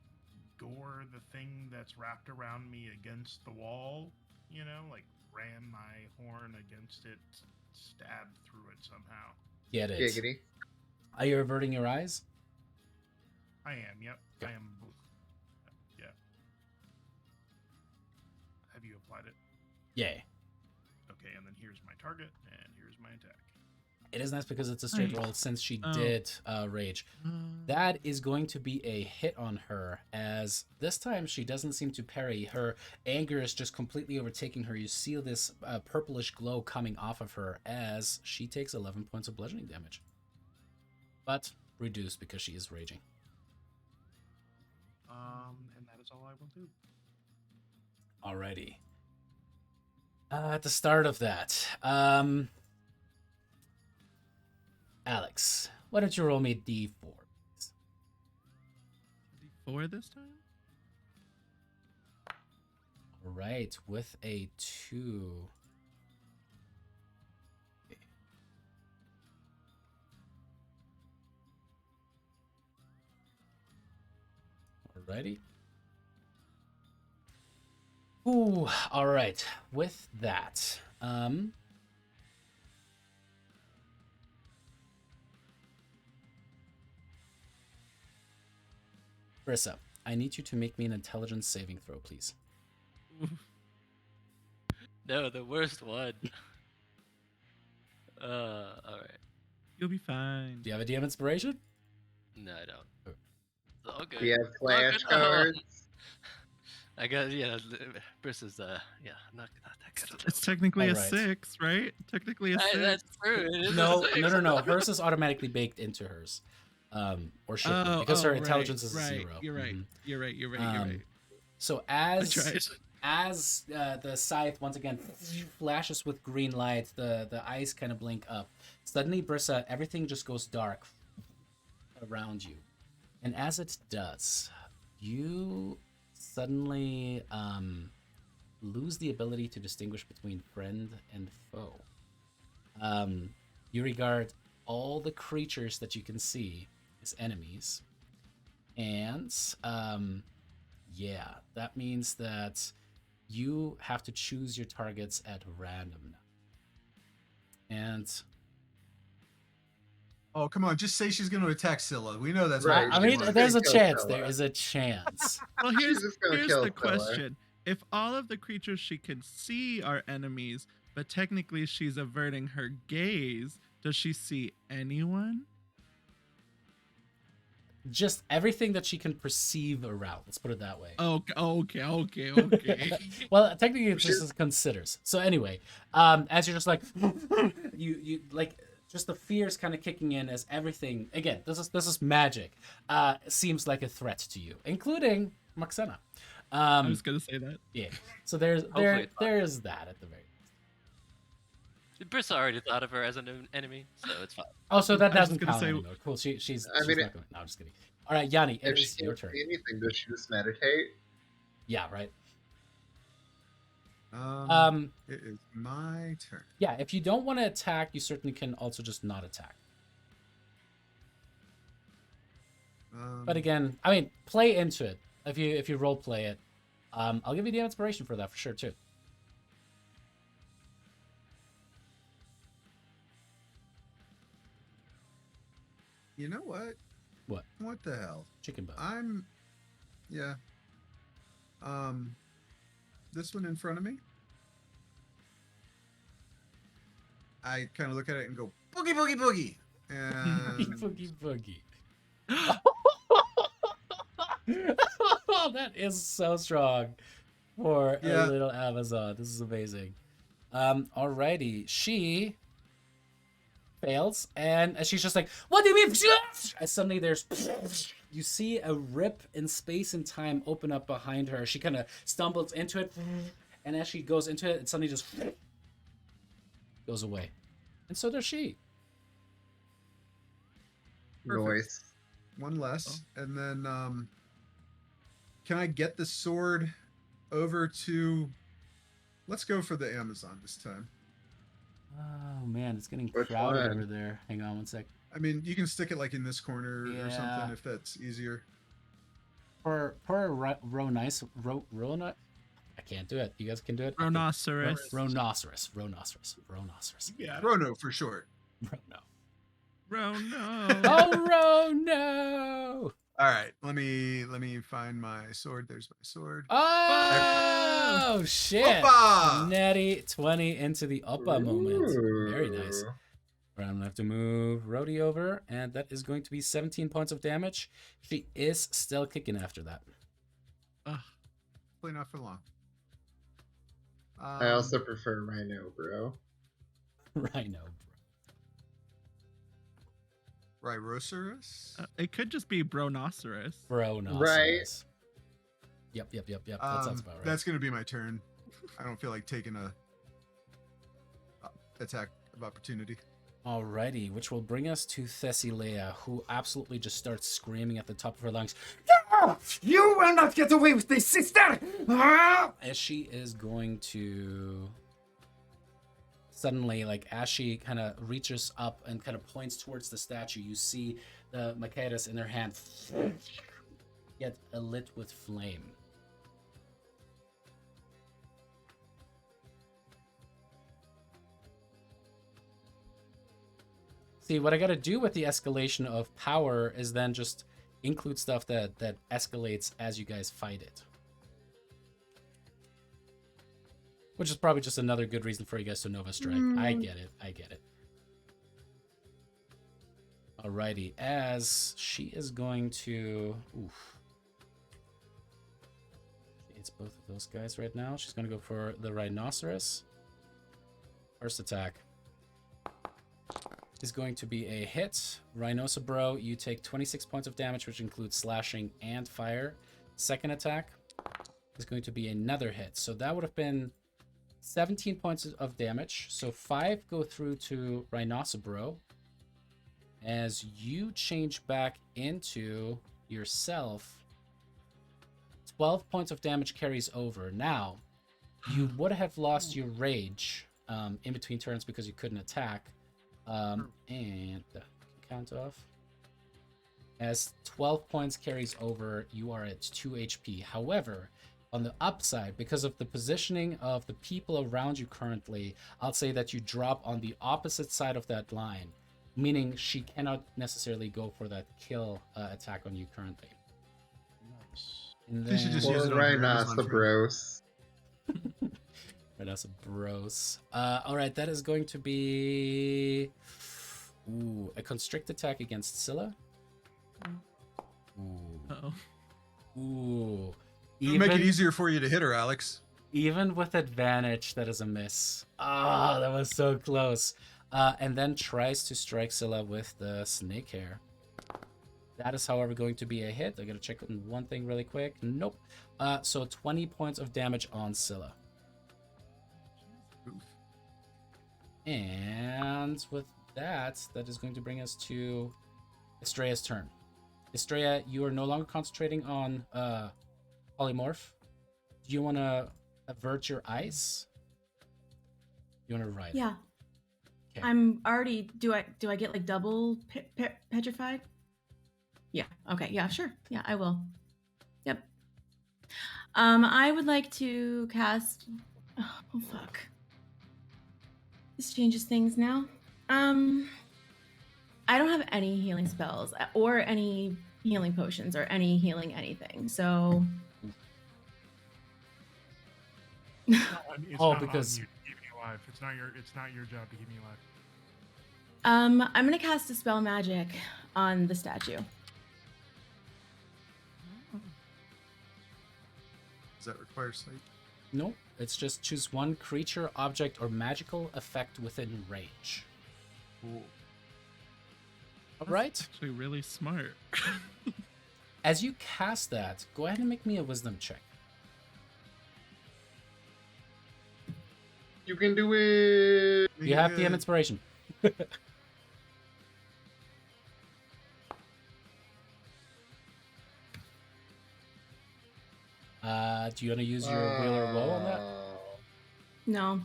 gore the thing that's wrapped around me against the wall, you know, like ram my horn against it, stab through it somehow. Get it. Giggity. Are you averting your eyes? I am, yep. Okay. I am. Yeah. Have you applied it? Yeah. Okay, and then here's my target, and here's my attack. It is nice because it's a straight roll since she did rage. That is going to be a hit on her, as this time she doesn't seem to parry. Her anger is just completely overtaking her. You see this purplish glow coming off of her as she takes 11 points of bludgeoning damage. But reduced because she is raging. And that is all I will do. Alrighty. At the start of that, Alex, why don't you roll me D4? D4 this time? All right, with a 2. Alrighty. Ooh, all right. With that, Brissa, I need you to make me an intelligence saving throw, please. No, the worst one. All right. You'll be fine. Do you have a DM inspiration? No, I don't. It's all good. We have It's all good. flashcards. I got Versus not that good. It's technically a Alright. 6, right? Technically a 6. That's true. It is a No, six. no. Hers is automatically baked into hers, or should be, because her intelligence is a 0. You're right. Mhm. You're right. You're right. So I tried. as the scythe once again flashes with green light, the eyes kind of blink up. Suddenly, Brissa, everything just goes dark around you, and as it does, you suddenly lose the ability to distinguish between friend and foe. You regard all the creatures that you can see as enemies, and that means that you have to choose your targets at random now. And Oh, come on. Just say she's going to attack Scylla. We know that's Right. what I she mean, wants. there's a Kill chance. Scylla. There is a chance. Well, She's just gonna here's kill the Thylea. question: if all of the creatures she can see are enemies, but technically she's averting her gaze, does she see anyone? Just everything that she can perceive around. Let's put it that way. Okay. Well, technically, it just considers. So anyway, as you're just like, you like, just the fears kind of kicking in as everything. Again, this is magic. Seems like a threat to you, including Maxena. I was gonna say that. Yeah. So there's Hopefully it's not. there's that at the very. Brissa already thought of her as an enemy, so it's fine. Oh, so that I was doesn't gonna count say- anymore. Cool. She's I mean, not going. No, I'm just kidding. All right, Yanni, it If she is your can't turn. see anything, does she just meditate? Yeah. Right. It is my turn. Yeah. If you don't want to attack, you certainly can also just not attack. But again, I mean, play into it. If you role play it, I'll give you the inspiration for that for sure too. You know what? What? What the hell? Chicken butt. Yeah. This one in front of me. I kind of look at it and go, boogie, boogie, boogie. And Boogie boogie. That is so strong for a Yeah. little Amazon. This is amazing. Alrighty, she fails, and she's just like, "What do you mean?" And suddenly there's, you see a rip in space and time open up behind her. She kind of stumbles into it, and as she goes into it, it suddenly just goes away, and so does she. Perfect. Noise. one less. And then can I get the sword over to... Let's go for the Amazon this time. Oh man, it's getting Which crowded one? over there. Hang on one sec. I mean, you can stick it like in this corner or Yeah. something if that's easier. For nice I can't do it. You guys can do it. Rhinoceros. Rhinoceros. Yeah. Rono for short. Rono. Rono. Oh, Rono! All right, let me find my sword. There's my sword. Oh shit! Oppa! Natty 20 into the Oppa moment. Very nice. Ooh. I'm gonna have to move Rhodey over, and that is going to be 17 points of damage. She is still kicking after that. Ugh. Hopefully not for long. I also prefer Rhino, bro. Rhino. Rhinoceros. It could just be Bronoceros. Rhinoceros. Yep. That sounds about right. That's gonna be my turn. I don't feel like taking a attack of opportunity. Alrighty, which will bring us to Thylea, who absolutely just starts screaming at the top of her lungs. "No! You will not get away with this, sister! Ah!" As she is going to suddenly, like, as she kind of reaches up and kind of points towards the statue, you see the Machaeus in her hand get lit with flame. See, what I gotta do with the escalation of power is then just include stuff that escalates as you guys fight it. Which is probably just another good reason for you guys to Nova Strike. I get it. Alrighty, as she is going to... Oof. It's both of those guys right now. She's gonna go for the rhinoceros. First attack is going to be a hit. Rhinoceros, you take 26 points of damage, which includes slashing and fire. Second attack is going to be another hit. So that would have been 17 points of damage. So 5 go through to Rhinoceros. As you change back into yourself, 12 points of damage carries over. Now, you would have lost your rage in between turns because you couldn't attack. And count off. As 12 points carries over, you are at 2 HP. However, on the upside, because of the positioning of the people around you currently, I'll say that you drop on the opposite side of that line, meaning she cannot necessarily go for that kill attack on you currently. Nice. And She should then... just use it on her Amazon friend. Rhinoceros. Rhinoceros. Alright, that is going to be... Ooh, a constrict attack against Scylla. Ooh. Uh-oh. Ooh. It'll make it easier for you to hit her, Alex. Even with advantage, that is a miss. Ah, that was so close. And then tries to strike Scylla with the snake hair. That is, however, going to be a hit. I gotta check on one thing really quick. Nope. So 20 points of damage on Scylla. Oof. And with that is going to bring us to Estrella's turn. Estrella, you are no longer concentrating on polymorph. Do you want to avert your eyes? You want to ride? Yeah. Okay. I'm already. Do I get like double petrified? Yeah. Okay. Yeah. Sure. Yeah. I will. Yep. I would like to cast. Oh fuck. This changes things now. I don't have any healing spells or any healing potions or any healing anything. So. It's Oh, not because- on you to keep me alive. It's not your job to keep me alive. I'm gonna cast a spell magic on the statue. Does that require sight? Nope. It's just choose one creature, object, or magical effect within range. Cool. All right. Actually, really smart. As you cast that, go ahead and make me a wisdom check. You can do it. You have DM inspiration. Do you want to use your will or woe on that? No,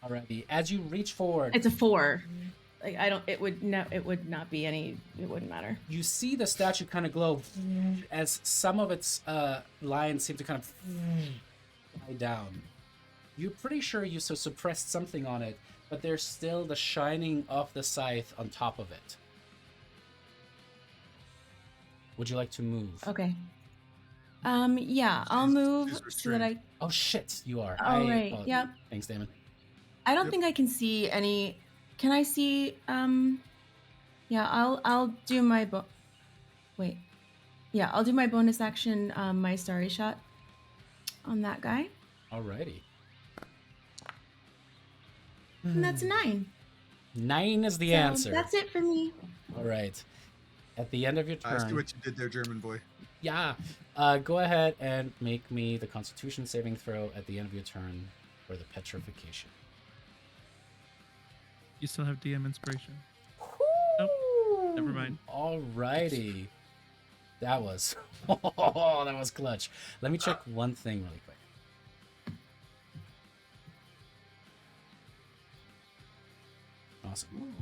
Alrighty. As you reach forward, it's a 4. Like I don't. It would not be any. It wouldn't matter. you see the statue kind of glow as some of its lines seem to kind of die down. You're pretty sure you suppressed something on it, but there's still the shining of the scythe on top of it. Would you like to move? Okay. Yeah, I'll move she's so that I. Oh shit, you are. Oh, right, yep. Thanks, Damon. I don't Yep. think I can see any. Can I see? Yeah, I'll do my Wait. Yeah, I'll do my bonus action. My starry shot on that guy, Alrighty. and that's a 9. 9 is the So answer. That's it for me. All right. At the end of your I see turn, what you did there, German boy. yeah, go ahead and make me the Constitution saving throw at the end of your turn for the petrification. You still have DM inspiration. Nope. Never mind. Alrighty. That was that was clutch. Let me check one thing really quick. Awesome.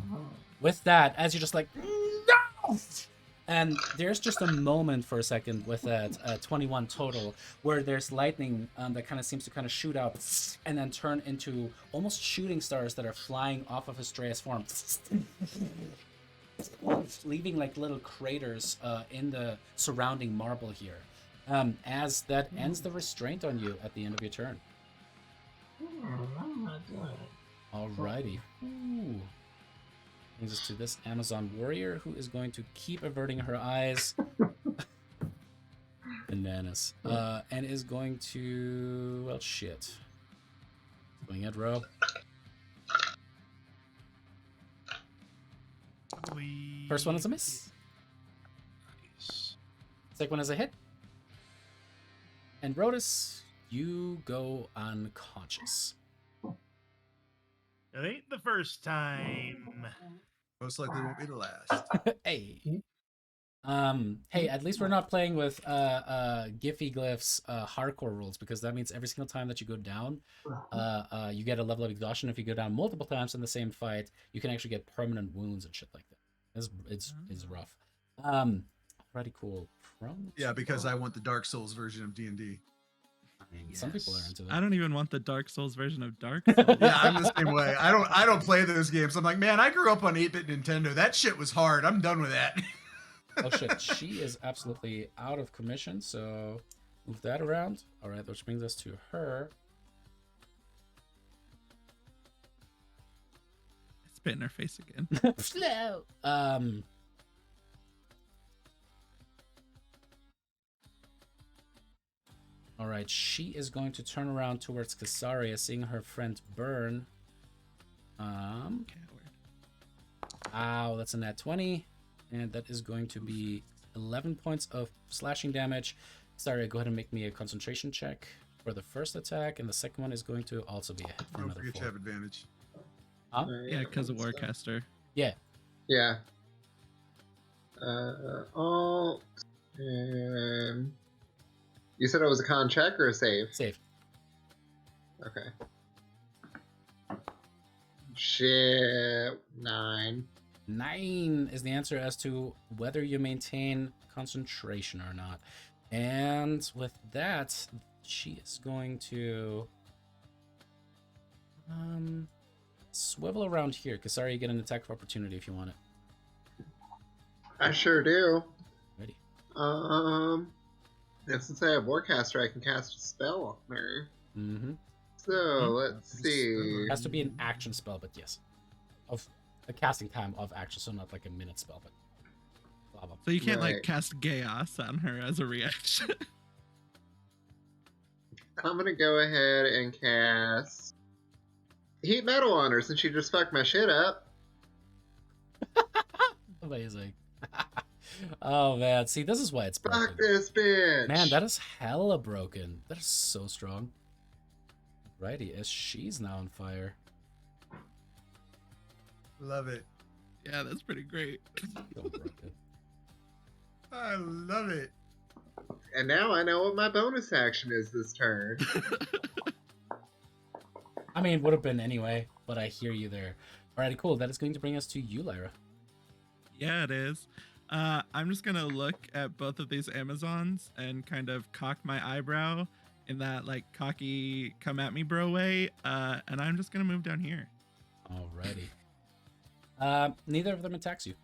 With that, as you're just like, no! And there's just a moment for a second with that 21 total where there's lightning that kind of seems to kind of shoot out and then turn into almost shooting stars that are flying off of Estrella's form, leaving like little craters in the surrounding marble here. As that ends the restraint on you at the end of your turn. Alrighty. Ooh. Brings us to this Amazon warrior who is going to keep averting her eyes. Bananas. And is going to... Well, shit. Swing at row. First one is a miss. Nice. Second one is a hit. And Rodus, you go unconscious. It ain't the first time. Most likely won't be the last. Hey. Hey, at least we're not playing with Giphy Glyph's hardcore rules, because that means every single time that you go down, you get a level of exhaustion. If you go down multiple times in the same fight, you can actually get permanent wounds and shit like that. It's rough. Pretty cool. Yeah, because I want the Dark Souls version of D&D. I mean, some people are into it. I don't even want the Dark Souls version of Dark Souls. Yeah, I'm the same way. I don't play those games. I'm like, man, I grew up on 8-bit Nintendo. That shit was hard. I'm done with that. Oh shit, she is absolutely out of commission, so move that around. All right, which brings us to her. Spit in her face again. Slow. All right, she is going to turn around towards Casaria, seeing her friend burn. Coward. Ow, that's a nat 20. And that is going to be 11 points of slashing damage. Sorry, go ahead and make me a concentration check for the first attack, and the second one is going to also be a hit for Don't another forget you 4. have advantage. Huh? Yeah, because of Warcaster. Yeah. Yeah. Alt. And you said it was a con check or a save? Save. Okay. Shit. 9. 9 is the answer as to whether you maintain concentration or not. And with that, she is going to swivel around here. Casaria, you get an attack of opportunity if you want it. I sure do. Ready. And since I have Warcaster, I can cast a spell on her. Mm-hmm. So let's see. Has to be an action spell, but yes. Of a casting time of action, so not like a minute spell, but blah, blah. So you can't Right. like cast chaos on her as a reaction. I'm gonna go ahead and cast Heat Metal on her since she just fucked my shit up. Amazing. Oh man, see, this is why it's broken. Fuck this bitch. Man, that is hella broken. That is so strong. Righty, as she's now on fire. Love it. Yeah, that's pretty great. So broken. I love it. And now I know what my bonus action is this turn. I mean, would have been anyway, but I hear you there. Alrighty, cool. That is going to bring us to you, Lyra. Yeah, it is. I'm just gonna look at both of these Amazons and kind of cock my eyebrow in that like cocky come at me bro way. And I'm just gonna move down here. Alrighty. Neither of them attacks you.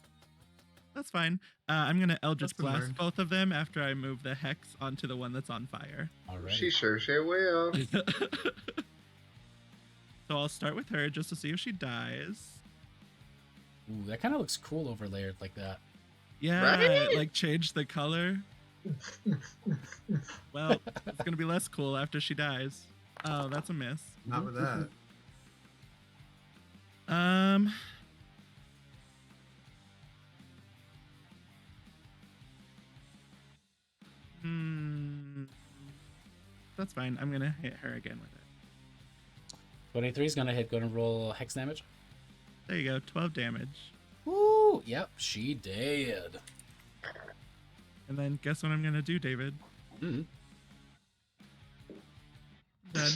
That's fine. I'm gonna Eldritch That's been Blast learned. both of them after I move the hex onto the one that's on fire. Alrighty. She sure will. So I'll start with her just to see if she dies. Ooh, that kind of looks cool overlayered like that. Yeah, Right? like change the color. Well, it's gonna be less cool after she dies. Oh, that's a miss. Not with that. That's fine. I'm gonna hit her again with it. 23 is going to hit. Go and roll hex damage. There you go, 12 damage. Woo! Yep, she did. And then guess what I'm gonna do, David? Mm-hmm. Dead.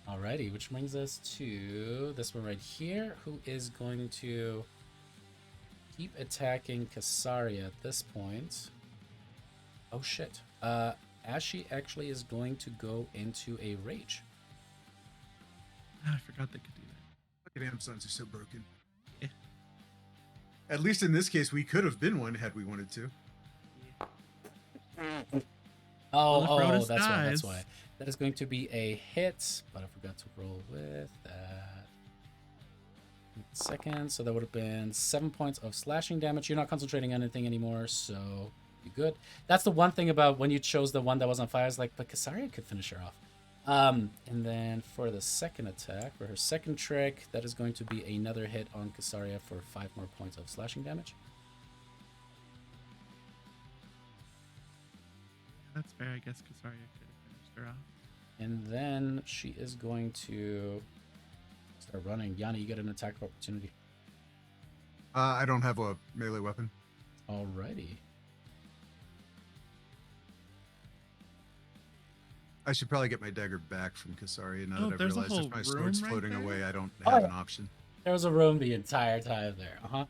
Alrighty, which brings us to this one right here, who is going to keep attacking Casaria at this point. Oh shit. As she actually is going to go into a rage. I forgot they could do that. Fucking Amazons are so broken. Yeah. At least in this case, we could have been one had we wanted to. Oh, if oh, Rhodas that's why, that's dies- why. That is going to be a hit, but I forgot to roll with that. Second, so that would have been 7 points of slashing damage. You're not concentrating on anything anymore, so You good? That's the one thing about when you chose the one that was on fire. Is like, but Kasaria could finish her off. And then for the second attack, for her second trick, that is going to be another hit on Kasaria for 5 more points of slashing damage. That's fair. I guess Kasaria could have finished her off. And then she is going to start running. Yanni, you get an attack of opportunity. I don't have a melee weapon. Alrighty. I should probably get my dagger back from Kasaria now that I've there's a realized if whole my sword's room right floating there? away, I don't Oh, have yeah. an option. There was a room the entire time there. Uh-huh.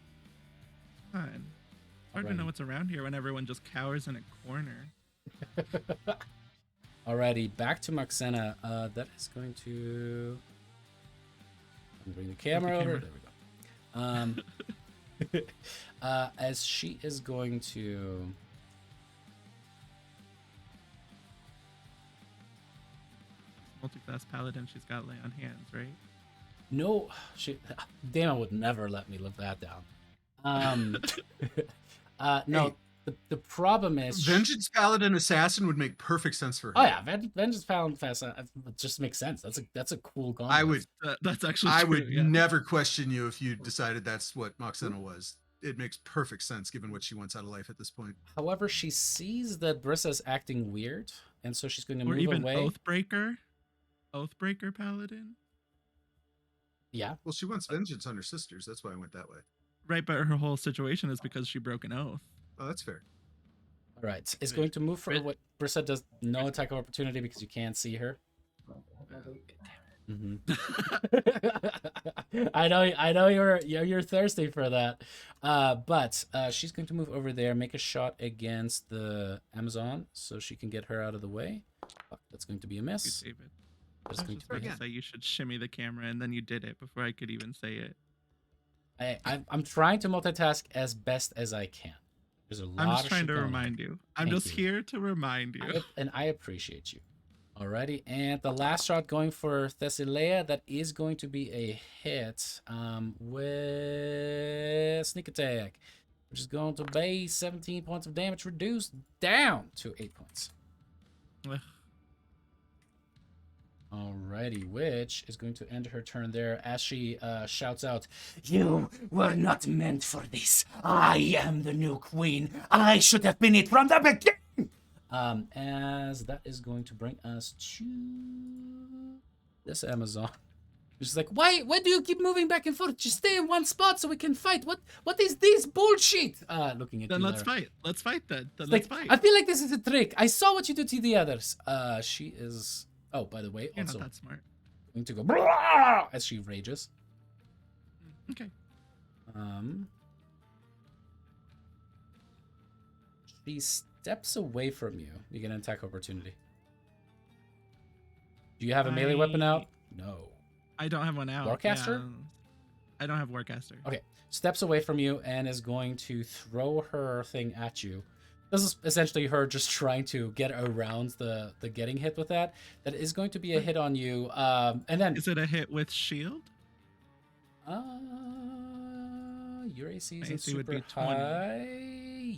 Fine. Hard to know what's around here when everyone just cowers in a corner. Alrighty, back to Moxena. That is going to... bring the camera over. There we go. As she is going to... Multi-class paladin, she's got lay on hands, right? No, Dana would never let me live that down. No, the problem is... Vengeance Paladin Assassin would make perfect sense for her. Oh yeah, Vengeance Paladin Assassin, it just makes sense. That's a cool gauntlet. I would. That's actually I true, would yeah. never question you if you decided that's what Moxena was. It makes perfect sense given what she wants out of life at this point. However, she sees that Brissa's acting weird, and so she's going to Or move even away. Oathbreaker paladin. Yeah. Well, she wants vengeance on her sisters. That's why I went that way. Right, but her whole situation is because she broke an oath. Oh, that's fair. All right. Is going to move for what Brissa does no attack of opportunity because you can't see her. Mm-hmm. I know you're thirsty for that. But she's going to move over there, make a shot against the Amazon, so she can get her out of the way. Fuck, that's going to be a miss. You, David. That's I was going just to be about to say you should shimmy the camera, and then you did it before I could even say it. I'm trying to multitask as best as I can. There's a lot. I'm just of trying shit to going on. remind you. I'm Thank just you. here to remind you. And I appreciate you. Alrighty, and the last shot going for Thylea, that is going to be a hit with sneak attack, which is going to be 17 points of damage reduced down to 8 points. Ugh. Alrighty, which is going to end her turn there as she shouts out, "You were not meant for this. I am the new queen. I should have been it from the beginning." As that is going to bring us to this Amazon. She's like, why do you keep moving back and forth? Just stay in one spot so we can fight. What is this bullshit? Looking at Then you, let's Lara. fight. Let's fight then. Then Like, let's fight. I feel like this is a trick. I saw what you do to the others. She is... Oh, by the way, You're also not that smart. going to go "Brrrr!" as she rages. Okay. She steps away from you. You get an attack opportunity. Do you have a melee weapon out? No. I don't have one out. Warcaster? Yeah. I don't have Warcaster. Okay. Steps away from you and is going to throw her thing at you. This is essentially her just trying to get around the getting hit with that. That is going to be a hit on you. And then... Is it a hit with shield? Your AC My isn't AC would super be 20. high.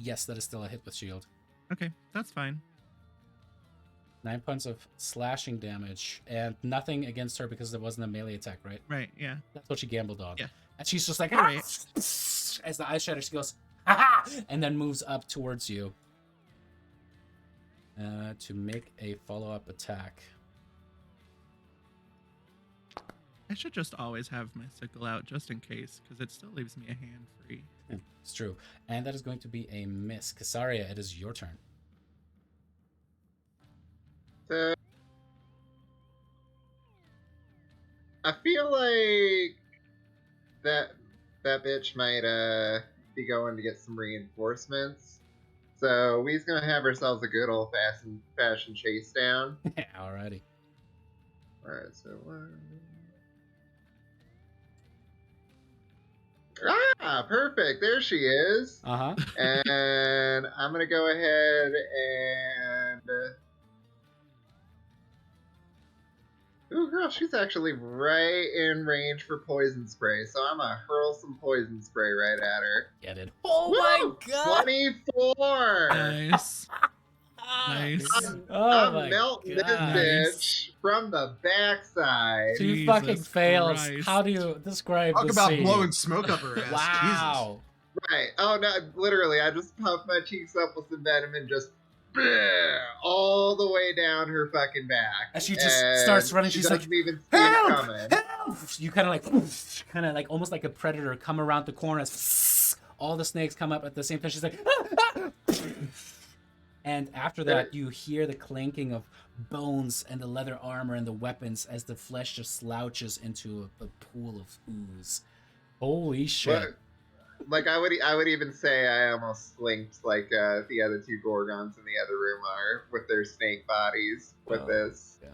Yes, that is still a hit with shield. Okay, that's fine. 9 points of slashing damage, and nothing against her because there wasn't a melee attack, right? Right, yeah. That's what she gambled on. Yeah. And she's just like, All right. as the ice shatters, she goes, ha, and then moves up towards you to make a follow-up attack. I should just always have my sickle out just in case, because it still leaves me a hand free. It's true. And that is going to be a miss. Kasaria, it is your turn. So, I feel like that bitch might be going to get some reinforcements. So we's gonna have ourselves a good old fashioned chase down. Alrighty. Alright, so perfect. There she is. Uh-huh. And I'm gonna go ahead and ooh, girl, she's actually right in range for poison spray, so I'm gonna hurl some poison spray right at her. Get it. Oh Woo! my god! 24! Nice. Nice. I'm melting this God. bitch from the backside. Two Jesus fucking fails. Christ. How do you describe Talk the about scene? blowing smoke up her ass. Wow. Right. Oh, no, literally, I just puffed my cheeks up with some venom and just all the way down her fucking back. As she just starts running, she she's like, doesn't even see it help! coming. Help! You kind of like almost like a predator come around the corner as all the snakes come up at the same time. She's like, and after that, you hear the clanking of bones and the leather armor and the weapons as the flesh just slouches into a pool of ooze. Holy shit. But, like, I would even say I almost slinked like the other two Gorgons in the other room are with their snake bodies with this. God.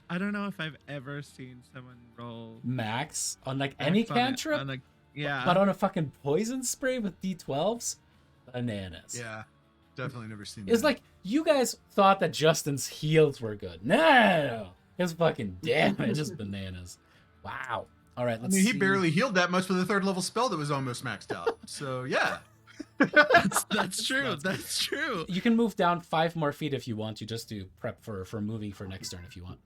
I don't know if I've ever seen someone roll Max on like any Max on it, cantrip, on, like, yeah. but on a fucking poison spray with D12s? Bananas. Yeah, definitely never seen It's that. like, you guys thought that Justin's heals were good. No! His fucking damage is bananas. Wow. All right, I let's mean, he see. barely healed that much with a 3rd level spell that was almost maxed out. So, yeah. That's true. That's true. You can move down 5 more feet if you want to, just to prep for moving for next turn if you want.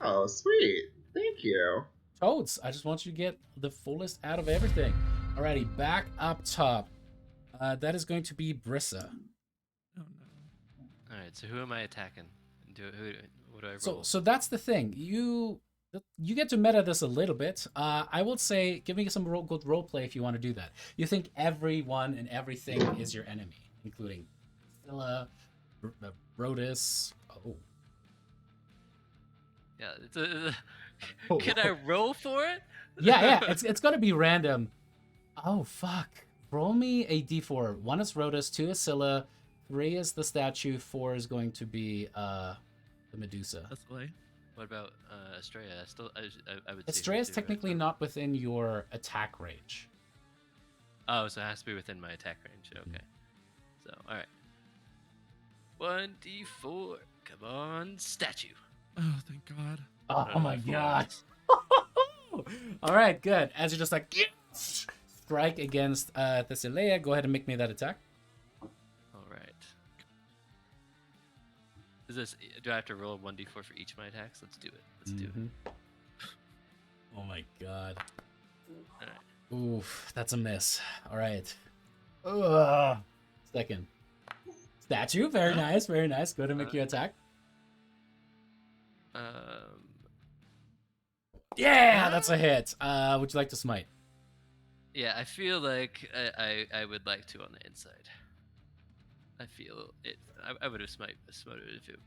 Oh, sweet. Thank you. Toads, I just want you to get the fullest out of everything. Alrighty, back up top. That is going to be Brissa. Oh no. All right. So who am I attacking? What do I roll? So that's the thing. You get to meta this a little bit. I will say, give me some good role play if you want to do that. You think everyone and everything is your enemy, including Thylea, Brodus. Oh. Yeah. Can I roll for it? Yeah. It's gonna be random. Oh fuck. Roll me a d4. 1 is Rhodus, 2 is Scylla, 3 is the statue, 4 is going to be the Medusa. That's the way. What about Estrella? I would. Estrella is technically not within your attack range. Oh, so it has to be within my attack range. Okay. So, all right. 1d4. Come on, statue. Oh, thank God. Oh my god. All right, good. As you're just like strike against Thylea, go ahead and make me that attack. All right. Is this? Do I have to roll 1d4 for each of my attacks? Let's do it. Let's do it. Oh my god. All right. Oof, that's a miss. All right. Ugh. Second. Statue, very nice, very nice. Go ahead and make your attack. Yeah, that's a hit. Would you like to smite? Yeah, I feel like I would like to on the inside. I feel it. I would have smoted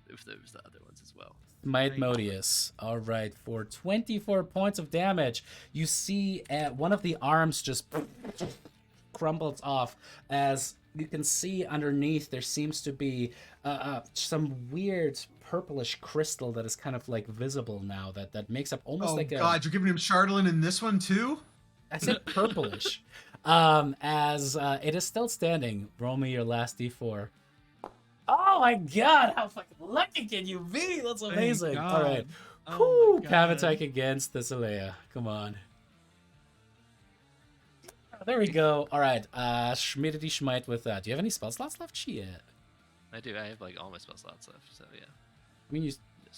if there was the other ones as well. Smite Modius. All right, for 24 points of damage, you see one of the arms just crumbles off. As you can see underneath, there seems to be some weird purplish crystal that is kind of like visible now. That makes up almost like a. Oh God, you're giving him Chardolin in this one too? I said purplish. As it is still standing. Roll me your last d4. Oh my god, how fucking lucky can you be? That's amazing. All right. Oh Cav attack against Thylea. Come on. There we go. All right. Schmittity Schmite with that. Do you have any spell slots left? Shit. I do. I have like all my spell slots left. So yeah. I mean,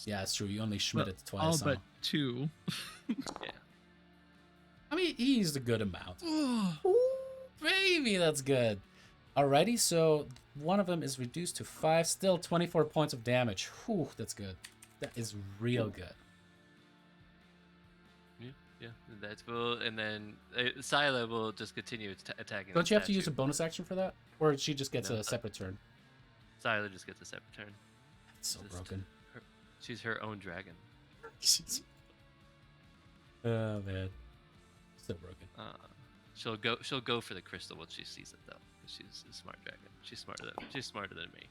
yeah, it's true. You only Schmitted twice. All so. but 2. Yeah. I mean, he used a good amount. Ooh, baby, that's good. Alrighty, so one of them is reduced to 5. Still 24 points of damage. Whew, that's good. That is real good. Yeah, that's cool. And then Thylea will just continue attacking. Don't you have to use a bonus action for that? Or she just gets a separate turn? Thylea just gets a separate turn. That's so broken. She's her own dragon. Oh, man. So broken. She'll go for the crystal when she sees it though. She's a smart dragon. She's smarter than me.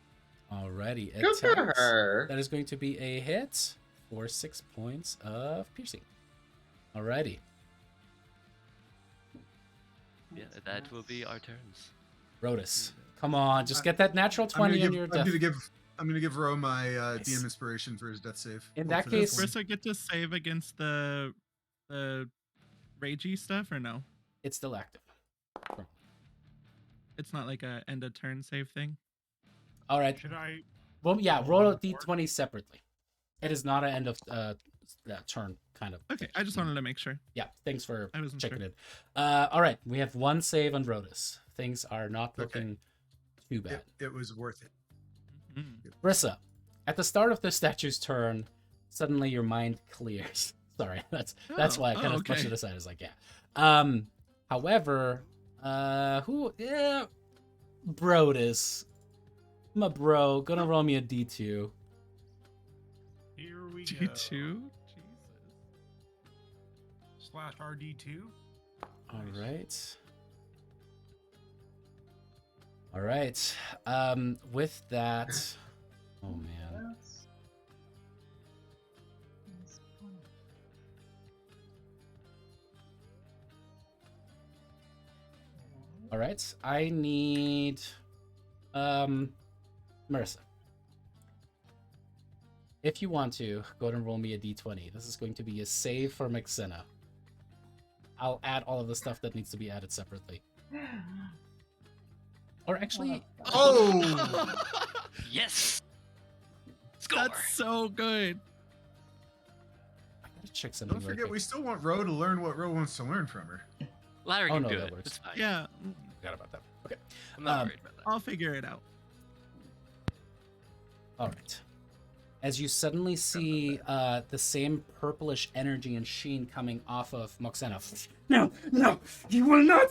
Alrighty, Good for her. That is going to be a hit for 6 points of piercing. Alrighty. Yeah, that will be our turns. Rhodus, come on, just get that natural 20 on your death. I'm gonna give Ro my DM inspiration for his death save. In that Does case, Brissa get to save against the ragey stuff or no? it's still active. It's not like a end of turn save thing. All right. Should I? Well, yeah. Roll a d20 separately. It is not an end of turn kind of. Okay, I just wanted to make sure. Yeah. Thanks for I wasn't checking sure. it. All right. We have one save on Rodus. Things are not looking too bad. It was worth it. Mhm. Brissa, at the start of the statue's turn, suddenly your mind clears. Sorry, that's why I kind of pushed it aside. It's like, yeah. However, Brodus, my bro, gonna roll me a d2. Here we go. D2? Jesus. Slash RD2. All right. All right. With that, oh man. All right. I need Marissa. If you want to, go ahead and roll me a d20. This is going to be a save for Mixena. I'll add all of the stuff that needs to be added separately. Or actually, Oh, Yes. Score. That's so good. I gotta check something. don't real forget, quick. we still want Ro to learn what Ro wants to learn from her. Larry Oh, can no, do that it. works. It's fine. Yeah, Forgot about that. Okay. I'm not Um, worried about that. I'll figure it out. All right. As you suddenly see the same purplish energy and sheen coming off of Moxena. No, you will not.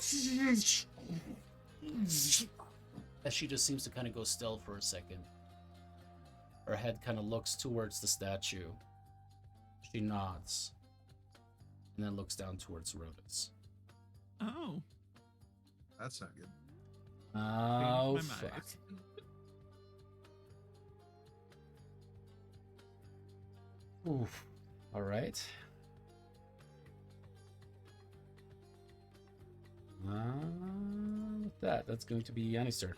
As she just seems to kind of go still for a second. Her head kind of looks towards the statue. She nods. And then looks down towards Rodus. Oh. That's not good. Oh, Changed my fuck. mind. Oof. All right. With that's going to be Yanni's turn.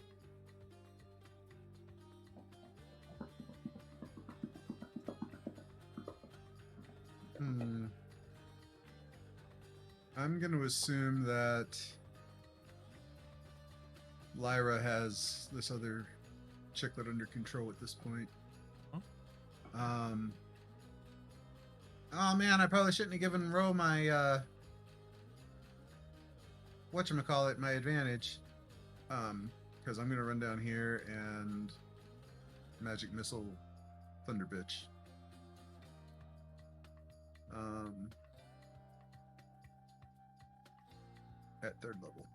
I'm going to assume that Lyra has this other chicklet under control at this point. Huh? Oh man, I probably shouldn't have given Ro my whatchamacallit, my advantage. Because I'm gonna run down here and magic missile Thunder Bitch. At 3rd level.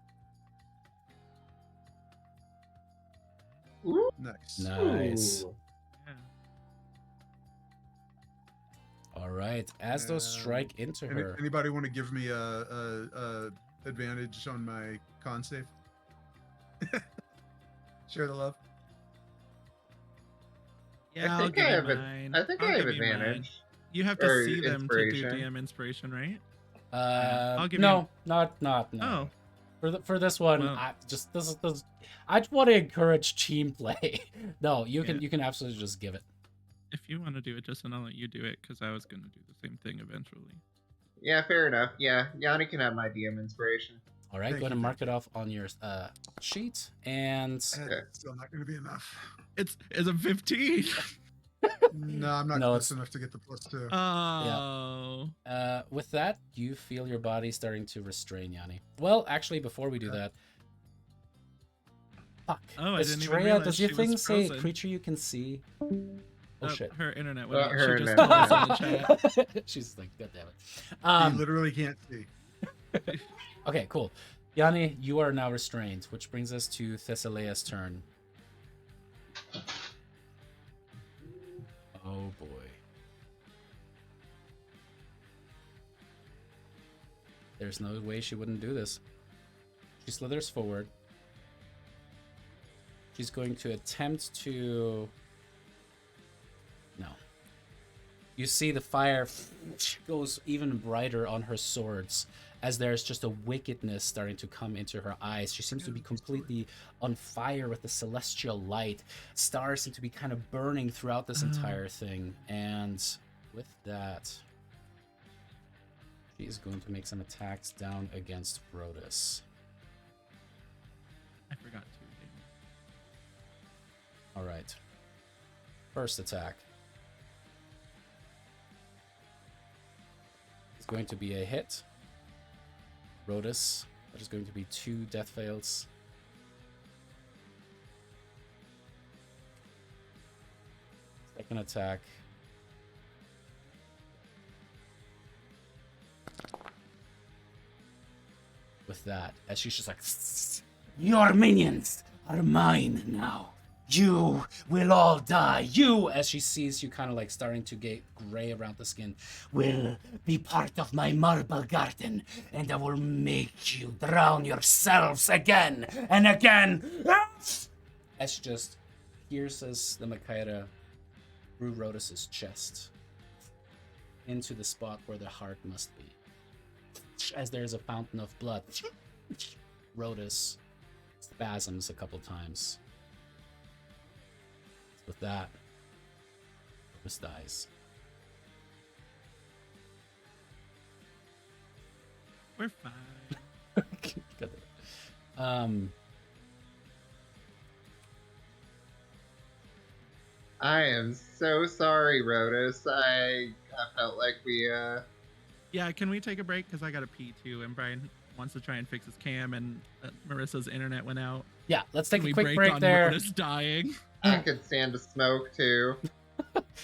Ooh. Nice. Nice. Ooh. Yeah. All right. As those strike into her. Anybody want to give me a advantage on my con save? Share the love. Yeah, I I'll think give I you have mine. I think I'll I have give you mine. advantage. You have to Or see them to do inspiration. DM inspiration, right? I'll give no, you- not. Oh. For this one, Well. this is I just want to encourage team play. No, you can absolutely just give it. If you want to do it, Justin, I'll let you do it because I was going to do the same thing eventually. Yeah, fair enough. Yeah, Yanni can have my DM inspiration. All right, Thank go ahead you, and thank mark it off on your sheet. And Okay. Still not going to be enough. It's a 15. No, I'm not No, close it's- enough to get the +2. Oh. with that, you feel your body starting to restrain, Yanni. Well, actually, before we do that, fuck. Oh, I didn't even Estrella, realize does your she was thing say frozen. creature you can see? Oh shit. Her internet went out. her She just internet told us in the chat. She's like, God damn You it. literally can't see. Okay, cool. Yanni, you are now restrained, which brings us to Thessalia's turn. Oh boy. There's no way she wouldn't do this. She slithers forward. She's going to attempt to... No. You see the fire goes even brighter on her swords as there's just a wickedness starting to come into her eyes. She seems to be completely on fire with the celestial light. Stars seem to be kind of burning throughout this entire thing. And with that, she is going to make some attacks down against Brodus. I forgot to. All right. First attack is going to be a hit. Brodus, that is going to be 2 death fails. Second attack. With that, as she's just like, your minions are mine now. You will all die. You, as she sees you kind of like starting to get gray around the skin, will be part of my marble garden, and I will make you drown yourselves again and again. As she just pierces the Makaira through Rhodus' chest into the spot where the heart must be. As there's a fountain of blood, Rhodus spasms a couple times. With that, Rhodus dies. We're fine. Good. I am so sorry, Rhodus. I felt like we Yeah, can we take a break? Because I got to pee too, and Brian wants to try and fix his cam, and Marissa's internet went out. Yeah, let's take Can a we quick break on there. Rhodus dying. I could stand to smoke too.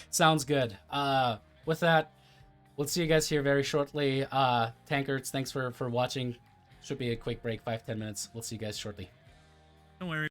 Sounds good. With that, we'll see you guys here very shortly. Tankards, thanks for watching. Should be a quick break, 5-10 minutes. We'll see you guys shortly. Don't worry.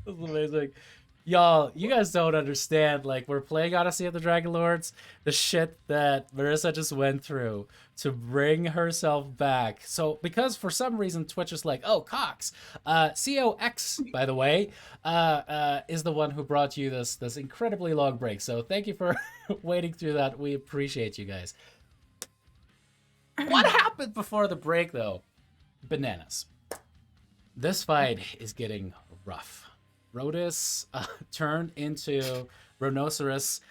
That's amazing. Y'all, you guys don't understand. Like, we're playing Odyssey of the Dragonlords. The shit that Marissa just went through to bring herself back. So, because for some reason Twitch is like, oh, Cox, COX, by the way, is the one who brought you this incredibly long break. So, thank you for waiting through that. We appreciate you guys. What happened before the break, though? Bananas. This fight is getting rough. Rodus turned into Rhinoceros,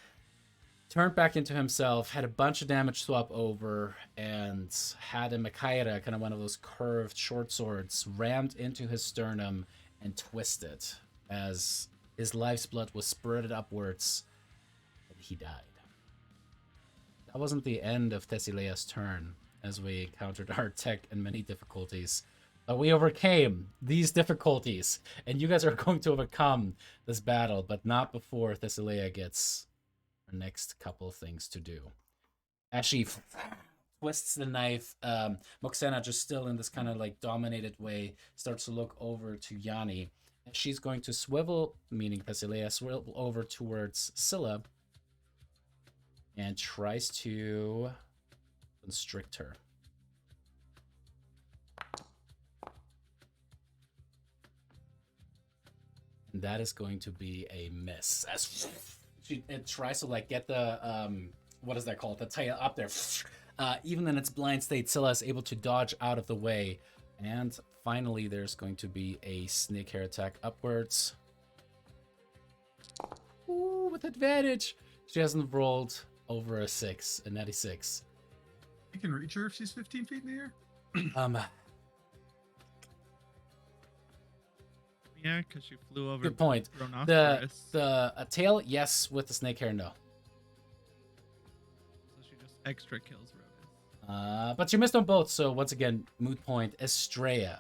turned back into himself, had a bunch of damage swap over, and had a Makaira, kind of one of those curved short swords, rammed into his sternum and twisted as his life's blood was spurted upwards, and he died. That wasn't the end of Thylea's turn, as we encountered our tech and many difficulties. But we overcame these difficulties, and you guys are going to overcome this battle, but not before Thylea gets her next couple of things to do. As she twists the knife, Moxena, just still in this kind of like dominated way, starts to look over to Yanni. And she's going to swivel, meaning Thylea, swivel over towards Scylla and tries to constrict her. That is going to be a miss. As it tries to like get the what is that called? The tail up there. Even in its blind state, Scylla is able to dodge out of the way. And finally, there's going to be a snake hair attack upwards. Ooh, with advantage. She hasn't rolled over a 6, a natty 6. You can reach her if she's 15 feet in the air. Yeah, because she flew over. Good point. The tail, yes. With the snake hair, no. So she just extra kills Rodus. But you missed on both, so once again, moot point. Estrella,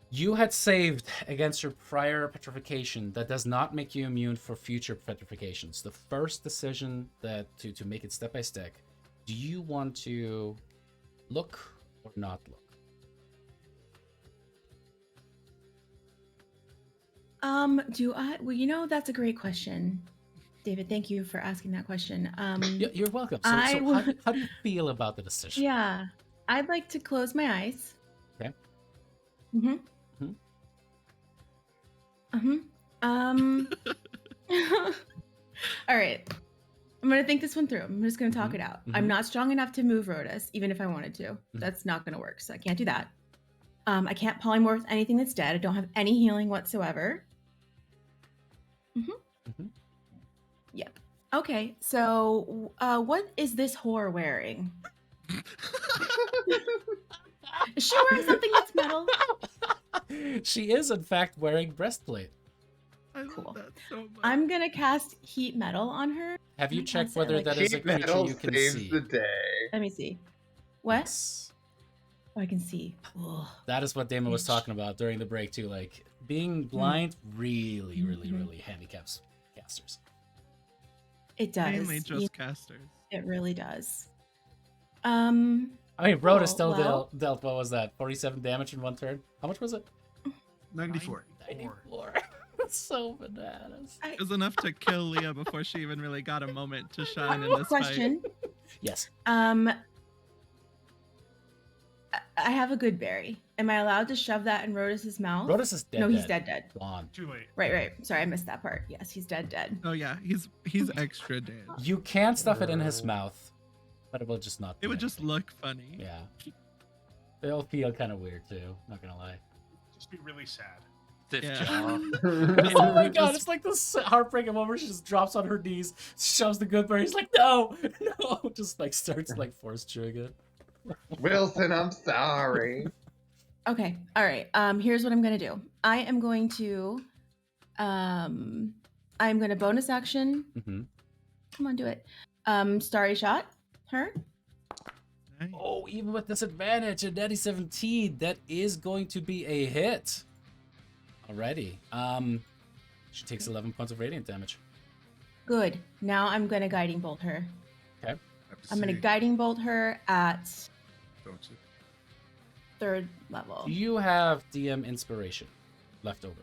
you had saved against your prior petrification. That does not make you immune for future petrifications. The first decision that to make it step by step. Do you want to look or not look? Do I? Well, you know, that's a great question, David. Thank you for asking that question. You're welcome. So how do you feel about the decision? Yeah, I'd like to close my eyes. Okay. All right. I'm gonna think this one through. I'm just gonna talk it out. I'm not strong enough to move Rodus, even if I wanted to. That's not gonna work, so I can't do that. I can't polymorph anything that's dead. I don't have any healing whatsoever. Yep. Okay, so what is this whore wearing? Is she wearing something that's metal? She is, in fact, wearing breastplate. I love that so much. I'm gonna cast heat metal on her. Have you checked whether that is a creature you can see? The day. Let me see. What? Yes. Oh, I can see. Ugh. That is what Damon was talking about during the break too. Like being blind really handicaps casters. It does. Mainly just casters. It really does. I mean, Rodus still dealt what was that? 47 damage in one turn. How much was it? 94. 94. That's so bananas. It was enough to kill Leah before she even really got a moment to shine in One this question. fight. Yes. I have a good berry. Am I allowed to shove that in Rodus's mouth? Rodus is dead. No, he's dead. Gone. Too late. Right. Sorry, I missed that part. Yes, he's dead. Oh yeah, he's extra dead. You can stuff it in his mouth, but it will just not. It would just look funny. Yeah. It'll feel kind of weird too. Not gonna lie. Just be really sad. Stiff Yeah. jaw. Oh my god, it's like this heartbreaking moment where she just drops on her knees, shoves the good berry, he's like, no, just like starts like force chewing it. Wilson, I'm sorry. Okay. All right. Here's what I'm gonna do. I am going to bonus action. Come on, do it. Starry shot her. Nice. Oh, even with disadvantage, a natty 17, that is going to be a hit. Alrighty. She takes 11 points of radiant damage. Good. Now I'm gonna guiding bolt her. Okay. I'm gonna guiding bolt her at Don't you? 3rd level. Do you have DM inspiration left over?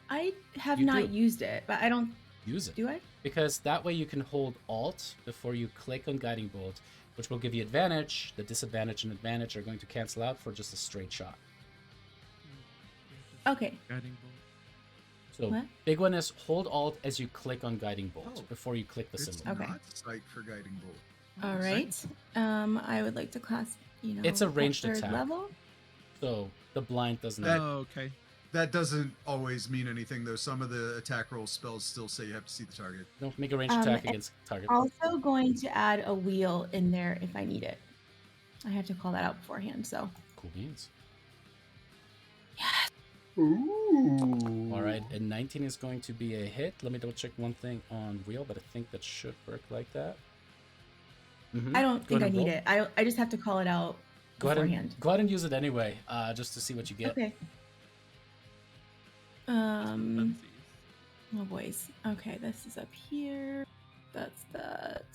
I have You not do. used it, but I don't. Use it. Do I? Because that way you can hold Alt before you click on Guiding Bolt, which will give you advantage. The disadvantage and advantage are going to cancel out for just a straight shot. Okay. Guiding bolt. So What? big one is hold Alt as you click on Guiding Bolt Oh, before you click the It's symbol. Okay. not sight for guiding bolt. All right. I would like to class. It's a at ranged third attack. level. So the blind doesn't. That- Oh, okay. That doesn't always mean anything, though. Some of the attack roll spells still say you have to see the target. Don't make a ranged Um, attack and against target. Also going to add a wheel in there if I need it. I have to call that out beforehand. So. Cool beans. Ooh. All right, and 19 is going to be a hit. Let me double check one thing on wheel, but I think that should work like that. Mhm. I don't Go think I ahead and need roll. it. I just have to call it out Go ahead beforehand. and use it anyway, just to see what you get. Okay. Funsies. Oh boys. Okay, this is up here. That's that.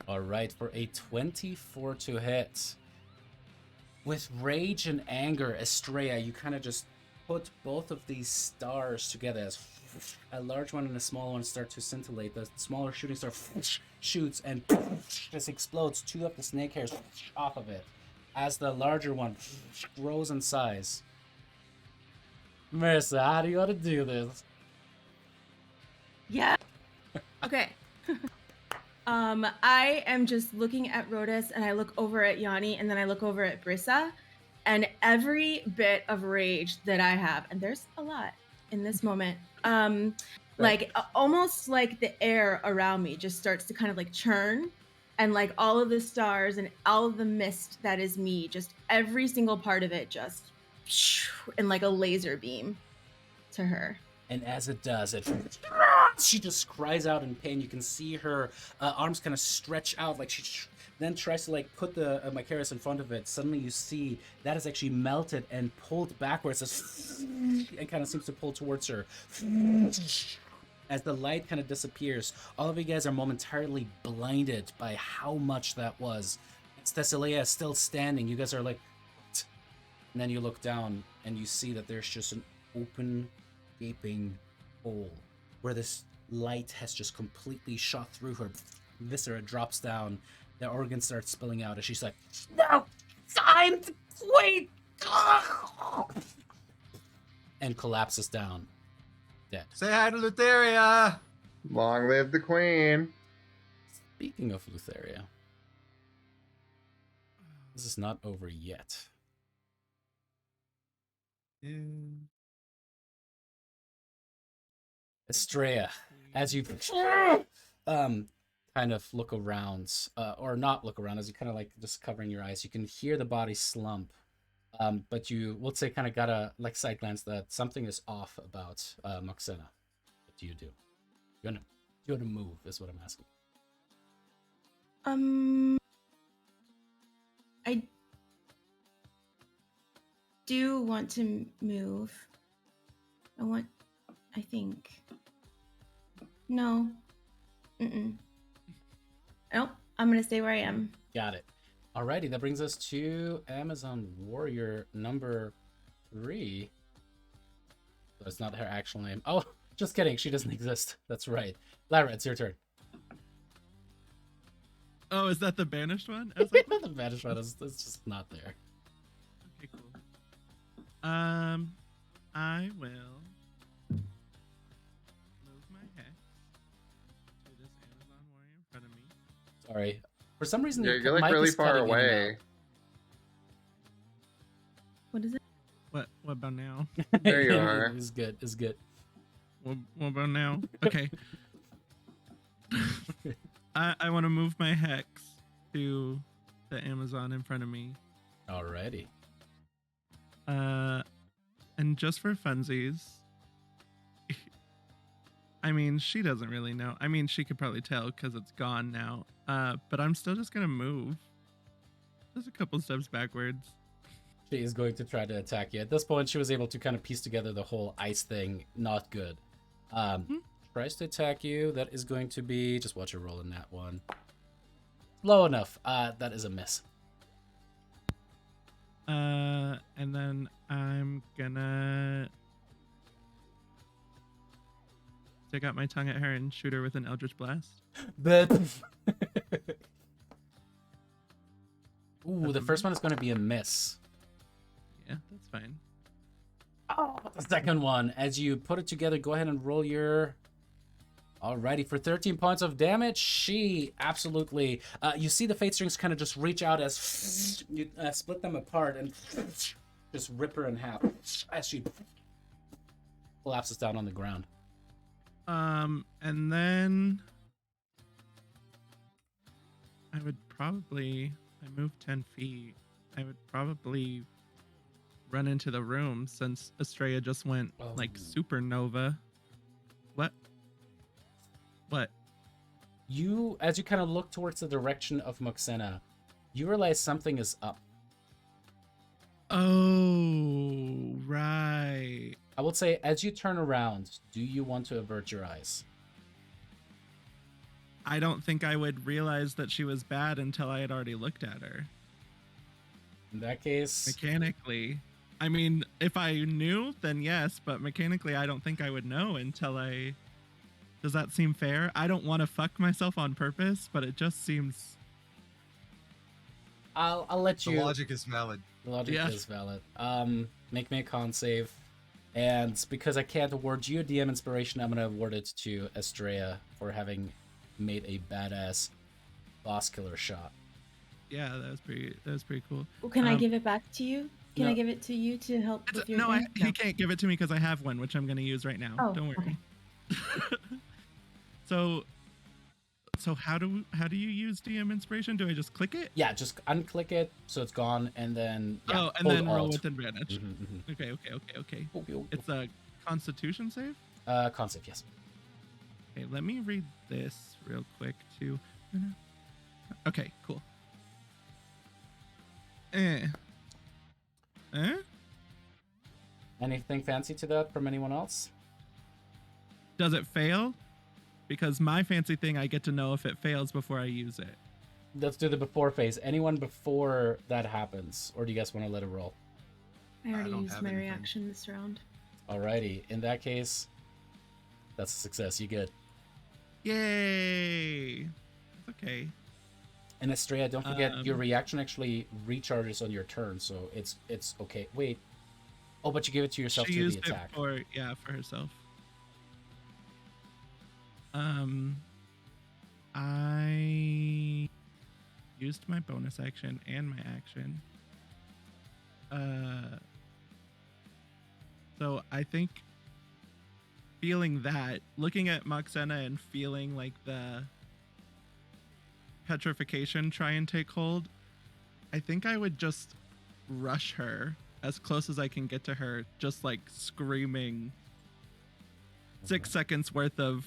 All right, for a 24 to hit. With rage and anger, Estrella, you kind of just put both of these stars together as a large one and a small one start to scintillate. The smaller shooting star shoots and just explodes. Two of the snake hairs off of it as the larger one grows in size. Marissa, how do you want to do this? Yeah. Okay. I am just looking at Rhodas and I look over at Yanni and then I look over at Brissa and every bit of rage that I have, and there's a lot in this moment, almost like the air around me just starts to kind of like churn and like all of the stars and all of the mist that is me, just every single part of it just in like a laser beam to her. And as it does, she just cries out in pain. You can see her arms kind of stretch out, like she then tries to like put the Macaris in front of it. Suddenly you see that is actually melted and pulled backwards and kind of seems to pull towards her. As the light kind of disappears, all of you guys are momentarily blinded by how much that was. Thylea is still standing. You guys are like, what? And then you look down and you see that there's just an open, gaping hole where this light has just completely shot through her. Viscera drops down. The organs start spilling out as she's like, "No, time to quit!" and collapses down, dead. Say hi to Lutheria. Long live the queen. Speaking of Lutheria, this is not over yet. Estrella, as you kind of look around, or not look around, as you kind of like just covering your eyes, you can hear the body slump. But you would say kind of got a like side glance that something is off about Moxena. What do you do? Do you want to move? Is what I'm asking. I do want to move. I think. No. Nope. I'm gonna stay where I am. Got it. Alrighty, that brings us to Amazon Warrior number 3. So it's not her actual name. Oh, just kidding. She doesn't exist. That's right. Lara, it's your turn. Oh, is that the banished one? I was like, The banished one is just not there. okay, cool. I will move my hex to this Amazon Warrior in front of me. Sorry. For some reason, You're your like mic really is far cutting in and away. What is it? What about now? out. There you are. It's good. It's good. What about now? Okay. I want to move my hex to the Amazon in front of me. Alrighty. And just for funsies, I mean, she doesn't really know. I mean, she could probably tell because it's gone now. But I'm still just gonna move. Just a couple steps backwards. She is going to try to attack you. At this point, she was able to kind of piece together the whole ice thing. Not good. Tries to attack you. That is going to be... Just watch her roll in that one. Low enough. That is a miss. And then I'm gonna stick out my tongue at her and shoot her with an Eldritch Blast. But ooh, the first one is going to be a miss. Yeah, that's fine. Oh, the second one, as you put it together, go ahead and roll your... Alrighty, for 13 points of damage, she absolutely... you see the Fate Strings kind of just reach out as you split them apart and just rip her in half as she collapses down on the ground. And then I would probably... I moved 10 feet. I would probably run into the room since Estrella just went like supernova. What? You, as you kind of look towards the direction of Moxena, you realize something is up. Oh, right. I would say, as you turn around, do you want to avert your eyes? I don't think I would realize that she was bad until I had already looked at her. In that case... Mechanically. I mean, if I knew, then yes, but mechanically I don't think I would know until I... Does that seem fair? I don't want to fuck myself on purpose, but it just seems... I'll let you... The logic is valid. The logic is valid. Make me a con save. And because I can't award you a DM inspiration, I'm going to award it to Estrella for having made a badass boss killer shot. Yeah, that was pretty cool. Well, can I give it back to you? Can I give it to you to help with your thing? He can't give it to me because I have one, which I'm going to use right now. Oh, don't worry. Okay. So how do you use DM inspiration? Do I just click it? Yeah, just unclick it so it's gone, and then and then roll Alt. with advantage. Okay. Okay. It's a Constitution save. Con save, yes. Okay, let me read this real quick too. Okay, cool. Anything fancy to that from anyone else? Does it fail? Because my fancy thing, I get to know if it fails before I use it. Let's do the before phase. Anyone before that happens, or do you guys want to let it roll? I already used my reaction this round. Alrighty, in that case, that's a success. You good? Yay! Okay. And Estrella, don't forget your reaction actually recharges on your turn, so it's okay. Wait. Oh, but you give it to yourself She through used the attack. For herself. I used my bonus action and my action. So I think feeling that, looking at Moxena and feeling like the petrification try and take hold, I think I would just rush her as close as I can get to her, just like screaming 6 seconds worth of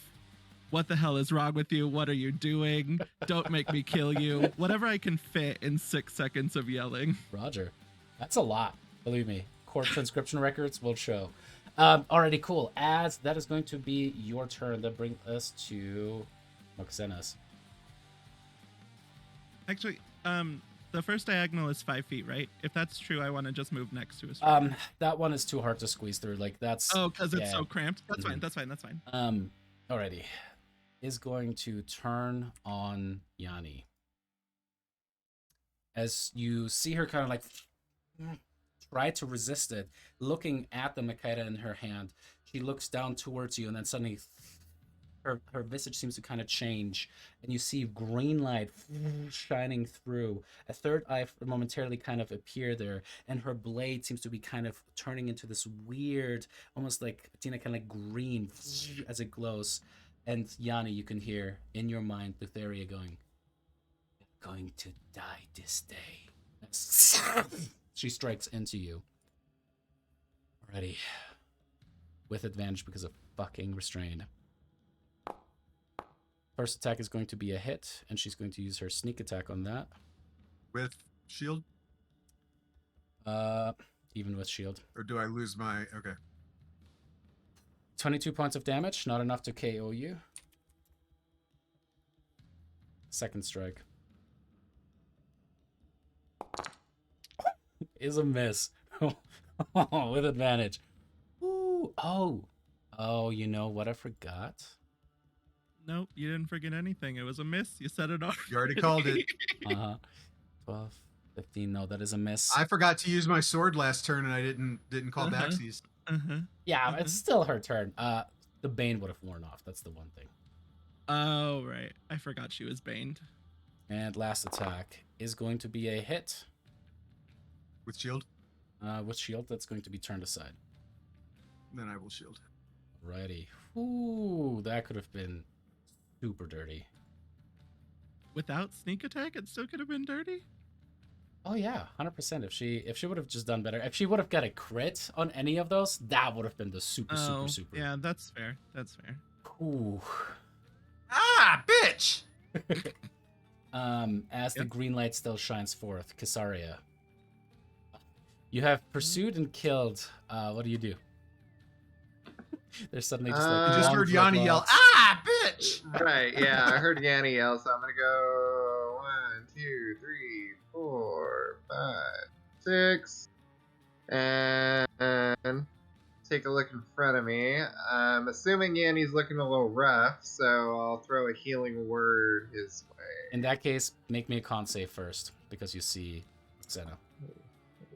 "What the hell is wrong with you? What are you doing? Don't make me kill you." Whatever I can fit in 6 seconds of yelling. Roger. That's a lot. Believe me. Court transcription records will show. Alrighty, cool. As that is going to be your turn, that brings us to Moxena's. Actually, the first diagonal is 5 feet, right? If that's true, I want to just move next to a That one is too hard to squeeze through. Like that's because it's so cramped. That's fine. That's fine. Alrighty. Is going to turn on Yanni. As you see her kind of like try to resist it, looking at the Makeda in her hand, she looks down towards you, and then suddenly her visage seems to kind of change, and you see green light shining through. A third eye momentarily kind of appear there, and her blade seems to be kind of turning into this weird, almost like Tina, kind of like green as it glows. And Yanni, you can hear in your mind Thylea going, "You're going to die this day." She strikes into you. Alrighty. With advantage because of fucking restrained. First attack is going to be a hit, and she's going to use her sneak attack on that. With shield? Even with shield. Or do I lose my... Okay. 22 points of damage, not enough to KO you. Second strike. is a miss. With advantage. Ooh, oh, you know what I forgot? Nope, you didn't forget anything. It was a miss. You said it off. You already called it. 12, 15. No, that is a miss. I forgot to use my sword last turn, and I didn't call backsies. Yeah, it's still her turn. The Bane would have worn off. That's the one thing. Oh, right. I forgot she was baned. And last attack is going to be a hit. With shield? With shield, that's going to be turned aside. Then I will shield. Alrighty. Ooh, that could have been super dirty. Without sneak attack, it still could have been dirty? Oh yeah, 100%. If she would have just done better, if she would have got a crit on any of those, that would have been the super. Yeah, that's fair. That's fair. Ooh. Ah, bitch! As the green light still shines forth, Casaria, you have pursued and killed. What do you do? There's suddenly just like You just long heard Yanni yell, dreadlocks. "Ah, bitch!" Right, yeah, I heard Yanni yell, so I'm gonna go 1, 2, 3, 4, 5, 6, and take a look in front of me. I'm assuming Yanni's looking a little rough, so I'll throw a healing word his way. In that case, make me a con save first because you see Xena.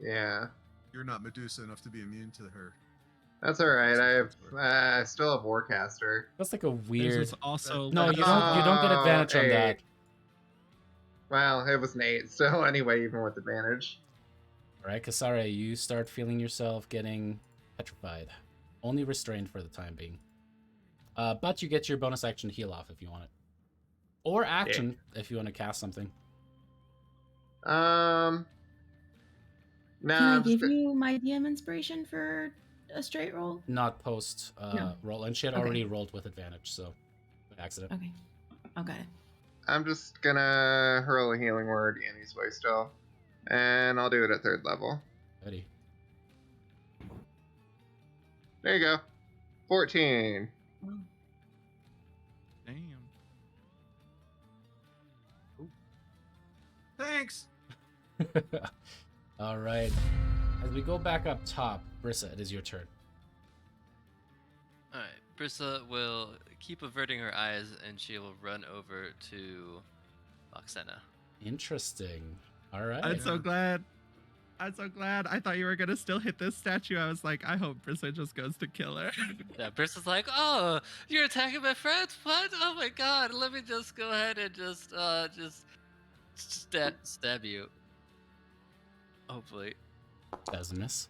Yeah, You're not Medusa enough to be immune to her. that's all right. I still have Warcaster. That's like a This weird. was also No, you don't get advantage on that. Well, it was an 8, so anyway, even with advantage. All right, Casaria, you start feeling yourself getting petrified. Only restrained for the time being. But you get your bonus action heal off if you want it. Or action if you want to cast something. No, Can I give you my DM inspiration for a straight roll? Not post No. roll. And she had already rolled with advantage, so by accident. Okay. Oh, got it. I'm just gonna hurl a healing word Yanni's way still. And I'll do it at 3rd level. Ready. There you go. 14. Damn. Thanks. All right. As we go back up top, Brissa, it is your turn. Alright, Brissa will keep averting her eyes and she will run over to Moxena. Interesting. All right. I'm so glad. I'm so glad. I thought you were gonna still hit this statue. I was like, I hope Brissa just goes to kill her. Yeah, Brissa's like, oh, you're attacking my friends? What? Oh my god, let me just go ahead and just stab you. Hopefully. Does miss.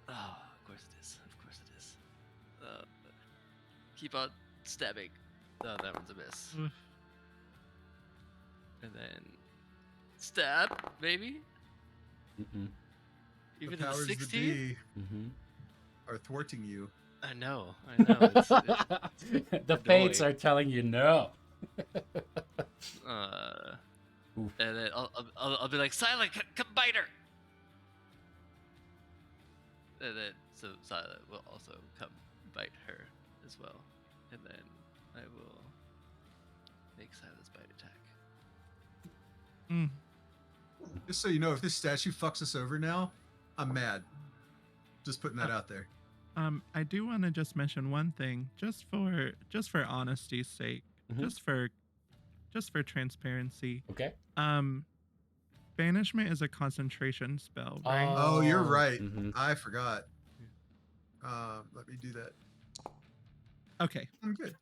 Oh, of course it is. Of course it is. Keep on stabbing. Oh, that one's a miss. And then stab, maybe? Mm-mm. Even the in powers 16? that be Mm-hmm. are thwarting you. I know. It's The fates are telling you no. and then I'll be like, Silent, come bite her. And then so Silent will also come bite her as well. And then I will make Silent's bite attack. Mm. Just so you know, if this statue fucks us over now, I'm mad. Just putting that out there. I do want to just mention one thing, just for honesty's sake, Mhm. just for transparency. Okay. Banishment is a concentration spell, right? Oh, you're right. Mhm. I forgot. Let me do that. Okay. I'm good.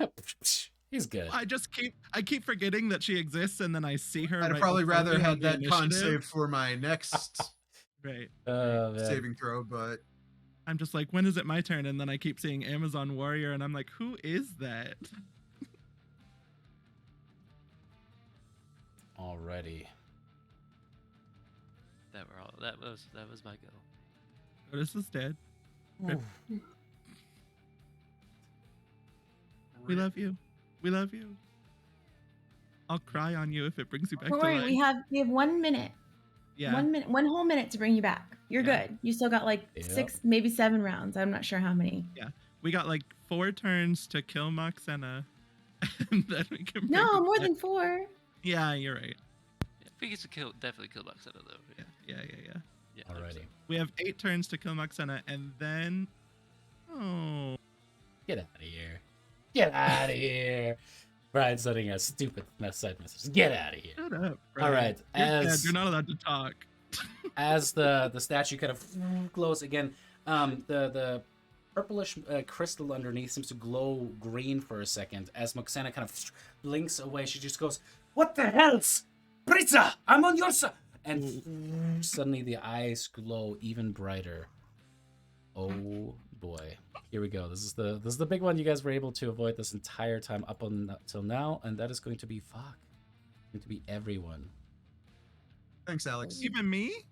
He's good. I keep forgetting that she exists, and then I see her. I'd right probably before rather me had on the that con initiative. save for my next Right. Man. saving throw, but I'm just like, when is it my turn? And then I keep seeing Amazon Warrior, and I'm like, who is that? Alrighty. That was my go. Otis is dead. Rip. Ooh. We love you. We love you. I'll cry on you if it brings you back Don't to worry, life. we have 1 minute. Yeah. 1 minute, one whole minute to bring you back. You're Yeah. good. You still got like Yep. 6, maybe 7 rounds. I'm not sure how many. We got like 4 turns to kill Moxena. And then we can bring No, you more back. than 4. Yeah, you're right. Yeah, we get to definitely kill Moxena though. Yeah. All Alrighty. We have 8 turns to kill Moxena, and then... Oh... Get out of here. Get out of here. Brian's sending a stupid side message. Get out of here. Shut up, Brian. All right. You're not allowed to talk. As the statue kind of glows again, the purplish crystal underneath seems to glow green for a second. As Moxena kind of blinks away, she just goes, "What the hell's? Britza, I'm on your side!" And suddenly the eyes glow even brighter. Oh boy. Here we go. This is the big one you guys were able to avoid this entire time up until now, and that is going to be going to be everyone. Thanks, Alex. Even me?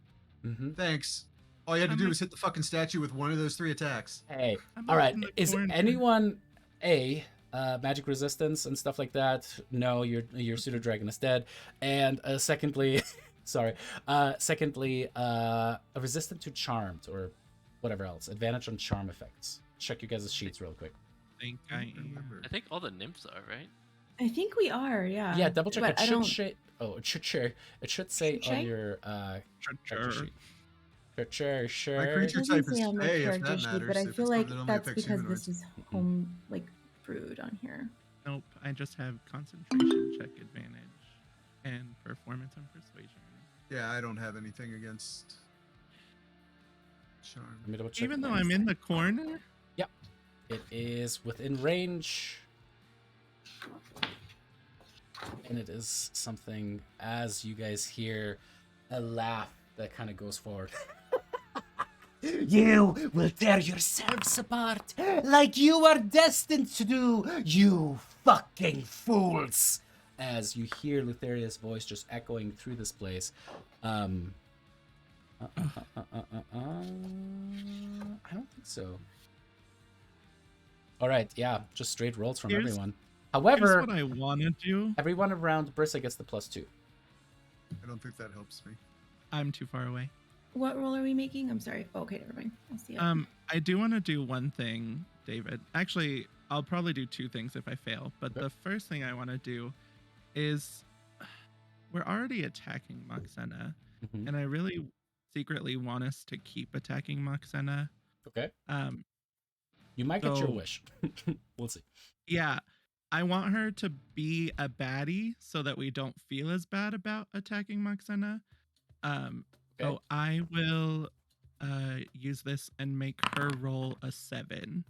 Mm-hmm. Thanks. All you had to do was hit the fucking statue with one of those 3 attacks. Hey, all right. Is anyone magic resistance and stuff like that? No, your pseudo dragon is dead. And secondly, resistant to charmed or whatever else. Advantage on charm effects. Check you guys' sheets real quick. I remember. I think all the nymphs are, right? I think we are, yeah. Yeah, double check. But It should say Should on I? your character sheet. Sure. My creature It type doesn't is say on my Fey, if character that sheet, matters. but I if feel it's like one that only that's affects because humanoids. this is home brewed on here. Nope, I just have concentration check advantage and performance and persuasion. Yeah, I don't have anything against charm. Let me double check. Even though I'm in the corner? It is within range. And it is something, as you guys hear a laugh that kind of goes forward. You will tear yourselves apart like you are destined to do, you fucking fools! As you hear Lutheria's voice just echoing through this place. I don't think so. All right, yeah, just straight rolls from everyone. However, here's what I want to do. Everyone around Brissa gets the +2. I don't think that helps me. I'm too far away. What roll are we making? I'm sorry. Oh, okay, never mind. I'll see it. I do want to do one thing, David. Actually, I'll probably do 2 things if I fail. But the first thing I want to do is we're already attacking Moxena, and I really secretly want us to keep attacking Moxena. Okay. You might get your wish. We'll see. Yeah. I want her to be a baddie so that we don't feel as bad about attacking Moxena. So I will use this and make her roll a 7.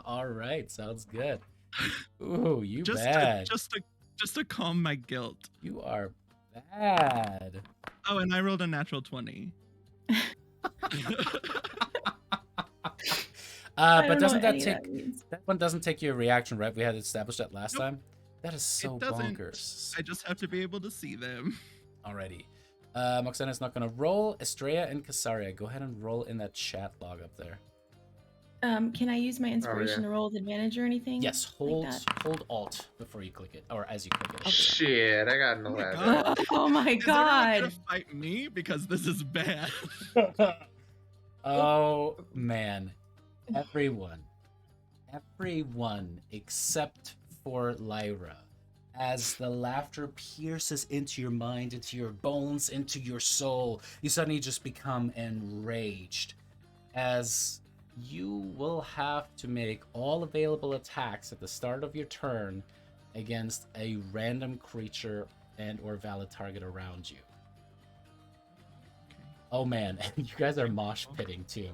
All right, sounds good. Ooh, you just bad. Just to calm my guilt. You are bad. Oh, and I rolled a natural 20. But doesn't that take that one doesn't take your reaction, right? We had established that last time. That is so bonkers. I just have to be able to see them. Alrighty. Moxena's not gonna roll. Estrella and Casaria, go ahead and roll in that chat log up there. Can I use my inspiration to roll with advantage or anything? Yes, hold Alt before you click it, or as you click it. Oh, shit, I got an 11. Oh my god! Is everyone gonna fight me because this is bad? Oh man, everyone except for Lyra, as the laughter pierces into your mind, into your bones, into your soul, you suddenly just become enraged, as you will have to make all available attacks at the start of your turn against a random creature and or valid target around you. Oh man, and you guys are mosh pitting too.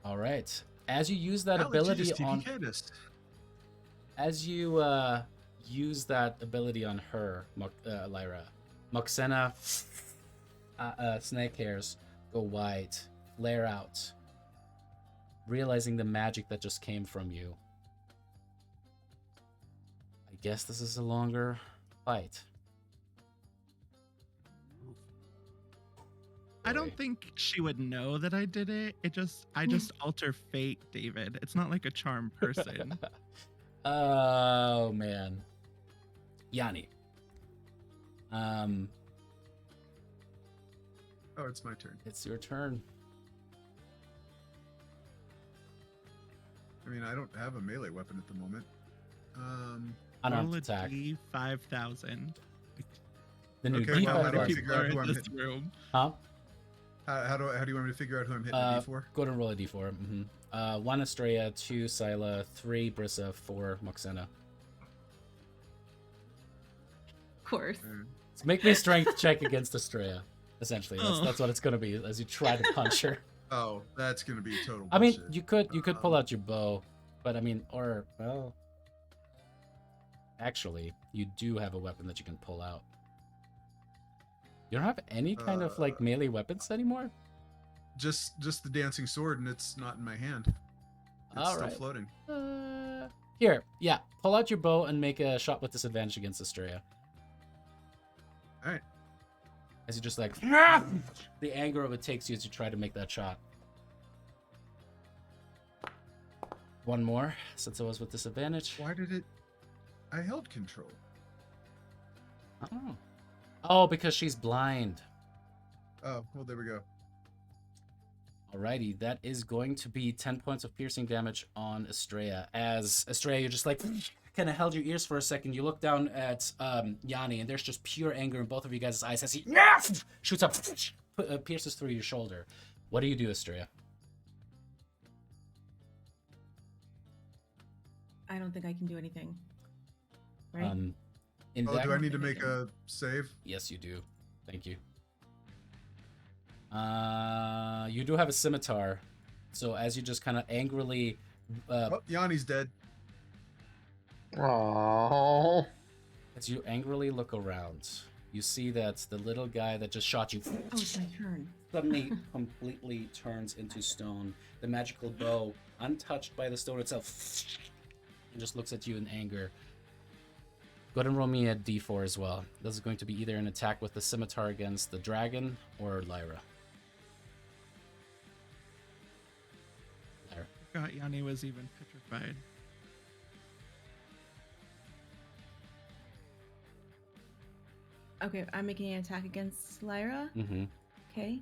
All right. As you use that ability on, as you use that ability on her, Lyra, Moxena, snake hairs go white, flare out, realizing the magic that just came from you. I guess this is a longer fight. I don't think she would know that I did it. I just alter fate, David. It's not like a charm person. Oh man. Yanni. Oh, it's my turn. It's your turn. I mean, I don't have a melee weapon at the moment. unarmed Roll a attack. D5000. The new Okay, well, how do I D5. figure out who I'm this hitting? room. Huh? How do you want me to figure out who I'm hitting? A D4? Go ahead and roll a D4. 1 Estrella, 2 Scylla, 3 Brissa, 4 Moxena. Of course. So make me a strength check against Estrella. Essentially, that's what it's gonna be as you try to punch her. Oh, that's gonna be total bullshit. I mean, you could pull out your bow, but I mean, actually, you do have a weapon that you can pull out. You don't have any kind of like melee weapons anymore? Just the dancing sword, and it's not in my hand. It's still floating. Here, yeah, pull out your bow and make a shot with disadvantage against Estrella. All right. As you just like the anger of it takes you as you try to make that shot. One more, since it was with disadvantage. Why did it? I held control. Oh, because she's blind. Oh, well, there we go. Alrighty, that is going to be 10 points of piercing damage on Estrella. As Estrella, you're just like kind of held your ears for a second. You look down at Yanni, and there's just pure anger in both of you guys' eyes as he shoots up, pierces through your shoulder. What do you do, Estrella? I don't think I can do anything. Right? In Oh, that, do I need to make a save? Yes, you do. Thank you. You do have a scimitar, so as you just kind of angrily, Oh, Yanni's dead. Aww. as you angrily look around, you see that the little guy that just shot you Oh, it's my turn. suddenly completely turns into stone. The magical bow, untouched by the stone itself, and just looks at you in anger. Go ahead and roll me a d4 as well. This is going to be either an attack with the scimitar against the dragon or Lyra. Lyra. I forgot Yanni was even petrified. Okay, I'm making an attack against Lyra. Mm-hmm. Okay.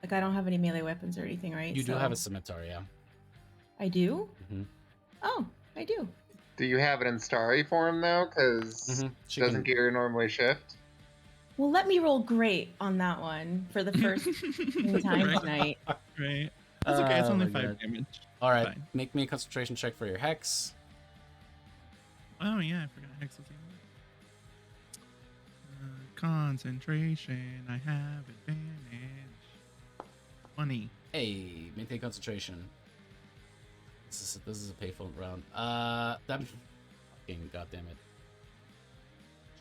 Like I don't have any melee weapons or anything, right? You do have a scimitar, yeah. I do? Mm-hmm. Oh, I do. Do you have it in starry form though? Because doesn't gear normally shift? Well, let me roll great on that one for the first time Right. tonight. Right. That's okay. It's Oh only my 5 God. damage. All right, Fine. make me a concentration check for your hex. Oh yeah, I forgot Hex was even. Concentration. I have advantage. 20. Hey, maintain concentration. This is a payphone round. That fucking goddamn it.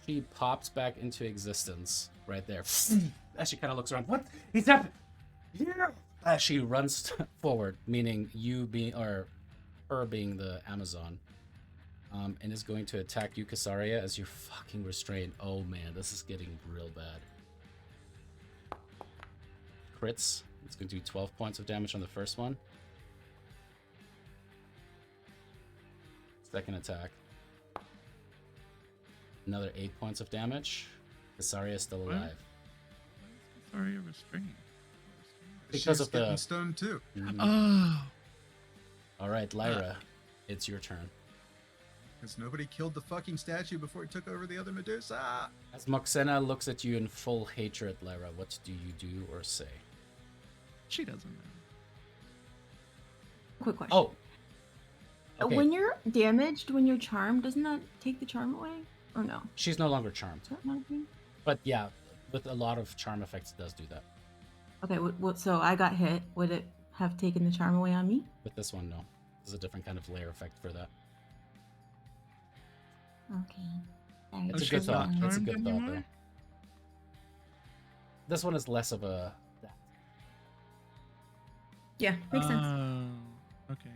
She pops back into existence right there. As she kind of looks around, what? He's happened. Yeah. As she runs forward, meaning you being or her being the Amazon, and is going to attack you, Casaria, as you're fucking restrained. Oh man, this is getting real bad. Crits. It's going to do 12 points of damage on the first one. Second attack. Another 8 points of damage. Casaria is still What? alive. Sorry, restrained. Because She's of the- getting stoned too. Mhm. Oh. All right, Lyra, it's your turn. Because nobody killed the fucking statue before he took over the other Medusa. As Moxena looks at you in full hatred, Lyra, what do you do or say? She doesn't know. Quick question. Oh. Okay. When you're damaged, when you're charmed, doesn't that take the charm away? Or no? She's no longer charmed. Is that not a thing? But yeah, with a lot of charm effects, it does do that. Okay, so I got hit. Would it have taken the charm away on me? With this one, no. There's a different kind of layer effect for that. Okay. It's a she's good thought. not It's a charmed good thought, anymore? though. This one is less of a... Yeah, makes sense. Oh, okay.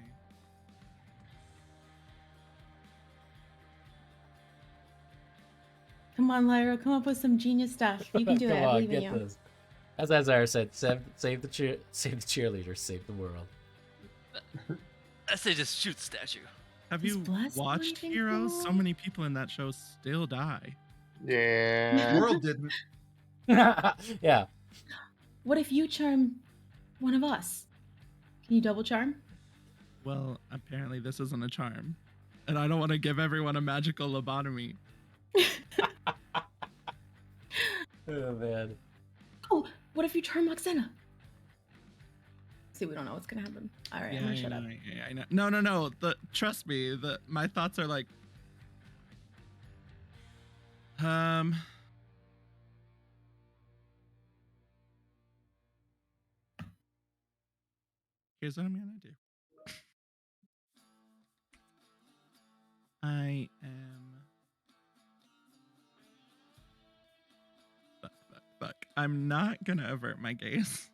Come on, Lyra, come up with some genius stuff. You can do it. Come I on, believe in get you. this. As Azar said, save the cheerleaders, save the world. I say just shoot the statue. Have Is you Bless do watched anything Heroes? cool? So many people in that show still die. Yeah. The world didn't. Yeah. What if you charm one of us? Can you double charm? Well, apparently this isn't a charm. And I don't want to give everyone a magical lobotomy. Oh, man. Oh, what if you turn Moxena? See, we don't know what's gonna happen. All right, I'm gonna shut up. Yeah, I know. No. Trust me. My thoughts are like. Here's what I'm gonna do. I am. Fuck. I'm not gonna avert my gaze.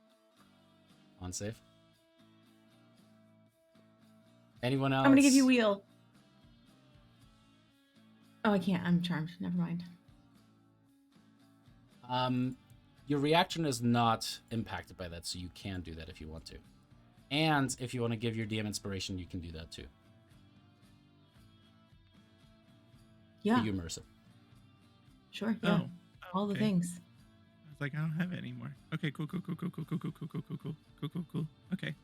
On safe. Anyone else? I'm gonna give you wheel. Oh, I can't. I'm charmed. Never mind. Your reaction is not impacted by that, so you can do that if you want to. And if you want to give your DM inspiration, you can do that too. Yeah. Be immersive. Sure. Yeah. Oh, All the okay. things. I was like, I don't have it anymore. Okay, cool. Okay.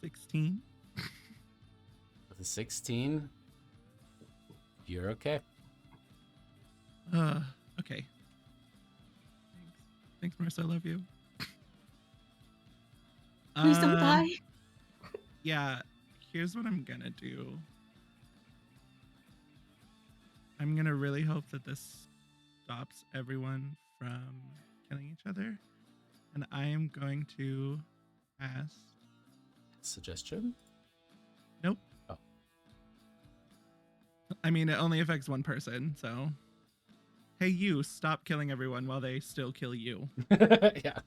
16. With a 16, you're okay. Okay. Thanks, Marissa. I love you. Please don't die. Yeah, here's what I'm gonna do. I'm gonna really hope that this stops everyone from killing each other. And I am going to ask. Suggestion? Nope. Oh. I mean, it only affects one person, so. Hey, you, stop killing everyone while they still kill you. Yeah.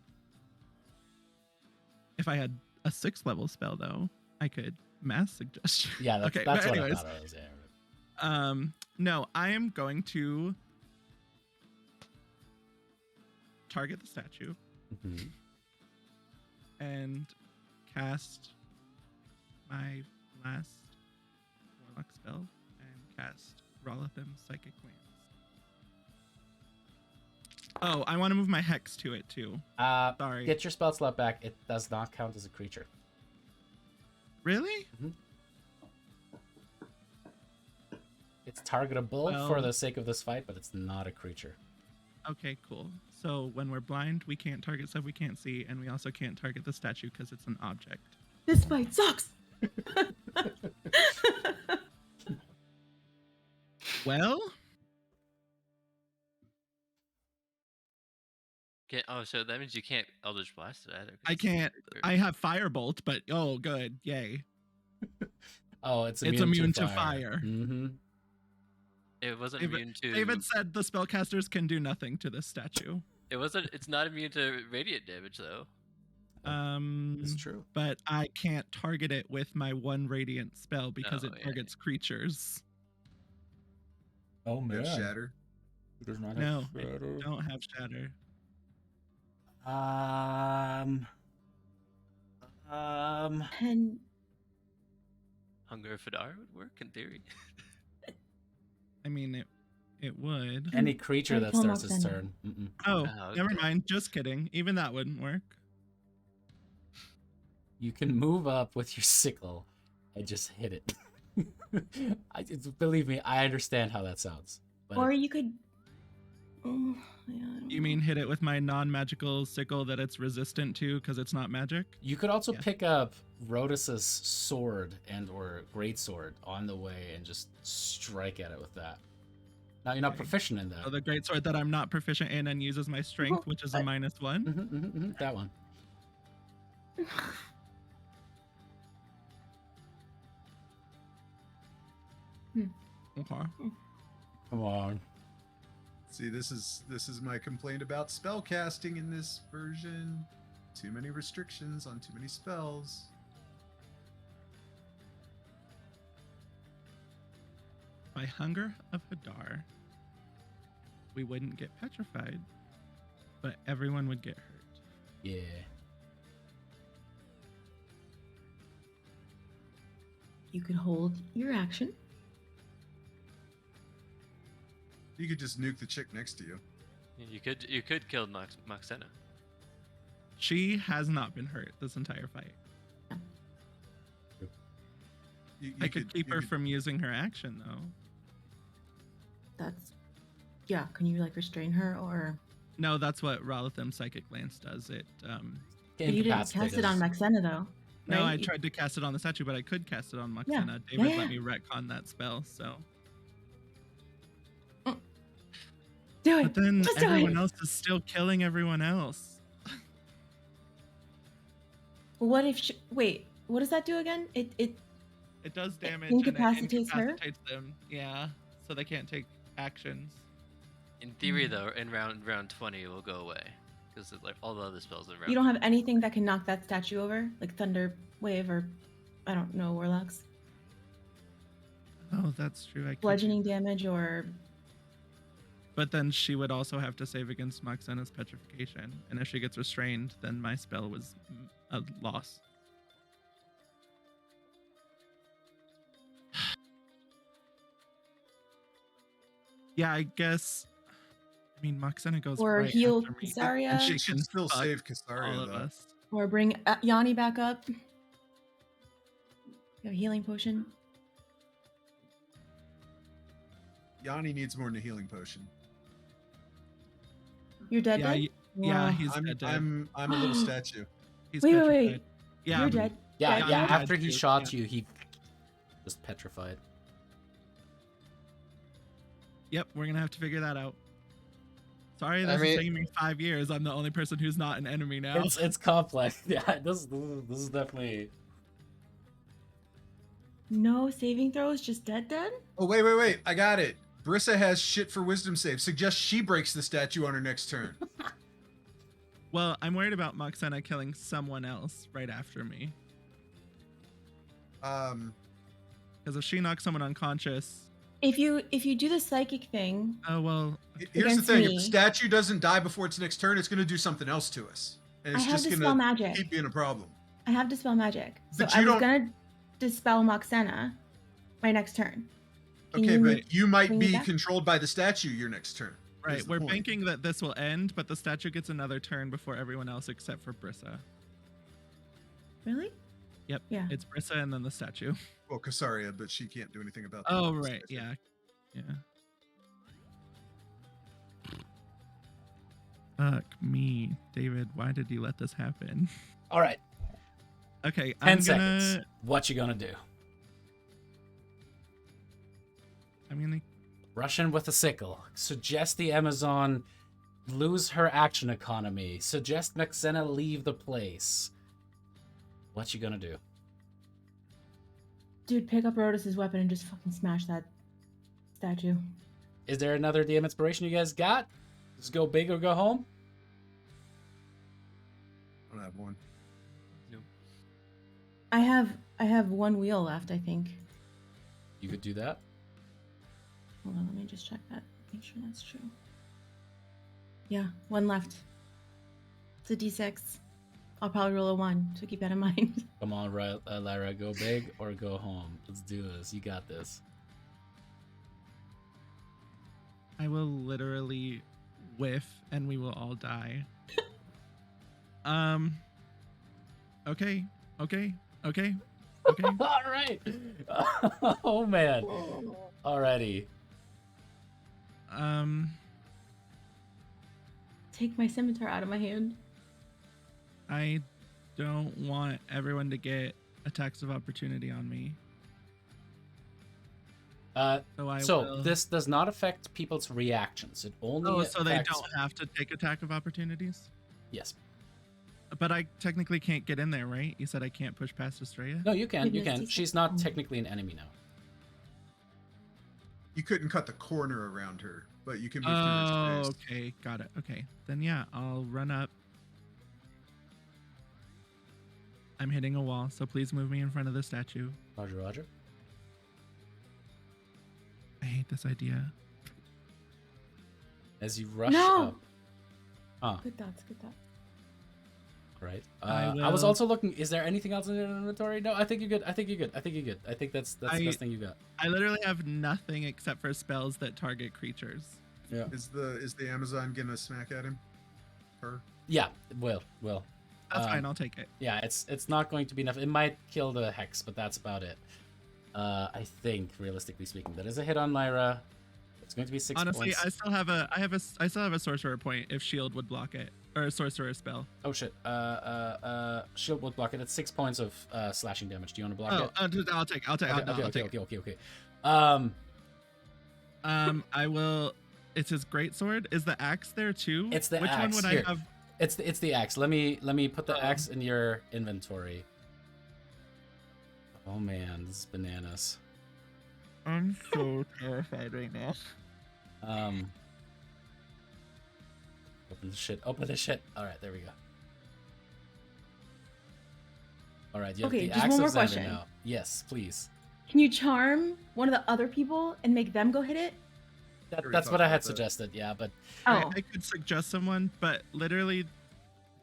If I had a 6th level spell, though, I could mass suggestion. Yeah, that's, okay, that's but what anyways, I thought I was. Yeah. no, I am going to target the statue Mm-hmm. and cast my last warlock spell and cast Rolatham Psychic Wings. Oh, I want to move my hex to it too. Sorry. Get your spell slot back. It does not count as a creature. Really? Mm-hmm. It's targetable for the sake of this fight, but it's not a creature. Okay, cool. So when we're blind, we can't target stuff we can't see, and we also can't target the statue because it's an object. This fight sucks. Well, so that means you can't Eldritch Blast it either. 'cause I it's can't. creature. I have Firebolt, but oh, good, yay! Oh, it's It's immune to fire. fire. Mm-hmm. It wasn't David, immune to. David said the spellcasters can do nothing to this statue. It wasn't. It's not immune to radiant damage though. It's true. But I can't target it with my 1 radiant spell because Oh, it yeah. targets creatures. Oh No shatter. It does not No, I don't have shatter. And Hunger Fadar would work in theory. I mean, it would. any creature that Kill starts its Moxena. turn. Mm-mm. Oh, Oh, never okay. mind. Just kidding. Even that wouldn't work. You can move up with your sickle and just hit it. Believe me, I understand how that sounds. But or you could. Oh, yeah, I don't You know. mean hit it with my non-magical sickle that it's resistant to because it's not magic? you could also Yeah. pick up Rhodus's sword and or greatsword on the way and just strike at it with that. Now you're not Okay. proficient in that. Oh, the great sword that I'm not proficient in and uses my strength, which is a -1. That one. Okay. Come on. See, this is my complaint about spell casting in this version. Too many restrictions on too many spells. By Hunger of Hadar, we wouldn't get petrified, but everyone would get hurt. Yeah. You could hold your action. You could just nuke the chick next to you. You could kill Moxena. She has not been hurt this entire fight. I could keep her from using her action though. That's yeah. Can you like restrain her or? No, that's what Rolathim's Psychic Lance does. It But you didn't cast it on Maxena though. No, right? I tried to cast it on the statue, but I could cast it on Maxena. Yeah. David Yeah. let me retcon that spell, so. Do it. But then Just do everyone it. else is still killing everyone else. What if? Wait. What does that do again? It does damage. incapacitates and it her? incapacitates them. Yeah, so they can't take actions. In theory, though, in round 20, it will go away because like all the other spells in round. You don't have anything that can knock that statue over, like Thunder Wave or I don't know, Warlocks. Oh, that's true. I could do Bludgeoning damage or But then she would also have to save against Moxena's petrification, and if she gets restrained, then my spell was a loss. Yeah, I guess. I mean, Moxena goes or right heal after me, Kasaria and she She can should still fuck save all Kasaria of though. us. or bring Yanni back up. You have a healing potion. Yanni needs more than a healing potion. You're dead. Yeah, dead? yeah, Wow. he's I'm dead. I'm a little statue. He's Wait, wait, petrified. wait. Yeah, You're dead. Yeah, Dead, yeah. dead? After he Yeah. shot you, he just petrified. Yep, we're gonna have to figure that out. Sorry, this I mean- is taking me 5 years. I'm the only person who's not an enemy now. It's complex. Yeah, this is definitely. No saving throws, just dead. Oh wait! I got it. Brissa has shit for wisdom save. Suggest she breaks the statue on her next turn. Well, I'm worried about Moxena killing someone else right after me. Because if she knocks someone unconscious, If you do the psychic thing, oh well. Here's the Against thing: if me. the statue doesn't die before its next turn, it's going to do something else to us, and I it's have just dispel going to magic. keep being a problem. I have dispel magic, so But I you was don't- gonna dispel Moxena my next turn. Can Okay, you but you might bring me be back? controlled by the statue your next turn. Right, is the we're point. banking that this will end, but the statue gets another turn before everyone else except for Brissa. Really? Yep. Yeah. It's Brissa and then the statue. Well, Kasaria, but she can't do anything about that. Oh right, yeah. Yeah. Fuck me, David. Why did you let this happen? All right, Okay, 10 I'm seconds. gonna. What you gonna do? I'm gonna. Rush in with a sickle. Suggest the Amazon lose her action economy. Suggest Maxena leave the place. What you gonna do? Dude, pick up Rodus's weapon and just fucking smash that statue. Is there another DM inspiration you guys got? Just go big or go home? I don't have one. I have one wheel left, I think. You could do that. Hold on, let me just check that. Make sure that's true. Yeah, one left. It's a d6. I'll probably roll a 1, so keep that in mind. Come on, Lyra, go big or go home. Let's do this. You got this. I will literally whiff, and we will all die. Okay. All right. Oh man. Alrighty. Take my scimitar out of my hand. I don't want everyone to get attacks of opportunity on me. So will... this does not affect people's reactions. It only so they don't have to take attack of opportunities? Yes. But I technically can't get in there, right? You said I can't push past Estrella? No, you can. You Goodness, can. She's not technically an enemy now. You couldn't cut the corner around her, but you can move Oh, through her space. okay. Got it. Okay. Then yeah, I'll run up. I'm hitting a wall, so please move me in front of the statue. Roger, roger. I hate this idea. As you rush No! up. Ah, Good thoughts, good thoughts. right. I I was will- also looking. Is there anything else in your inventory? No, I think you're good. I think you're good. I think that's the best thing you got. I literally have nothing except for spells that target creatures. Yeah. Is the Amazon gonna smack at him? Her? Yeah. Will. That's fine. I'll take it. Yeah, it's not going to be enough. It might kill the Hex, but that's about it. I think, realistically speaking, that is a hit on Lyra. It's going to be 6 Honestly, points. I still have a sorcerer point if shield would block it, or a sorcerer spell. Oh shit. Shield would block it. It's 6 points of slashing damage. Do you want to block it? I'll take. Okay. I will. It's his great sword. Is the axe there too? It's the Which axe. one would Here. I have? It's the axe. Let me put the axe in your inventory. Oh man, this is bananas. I'm so terrified right now. Open the shit. Open the shit. All right, there we go. All right, you have Okay, the just axe one more of Xander question. now. Yes, please. Can you charm one of the other people and make them go hit it? That's what I had suggested. Yeah, but Oh, I could suggest someone, but literally,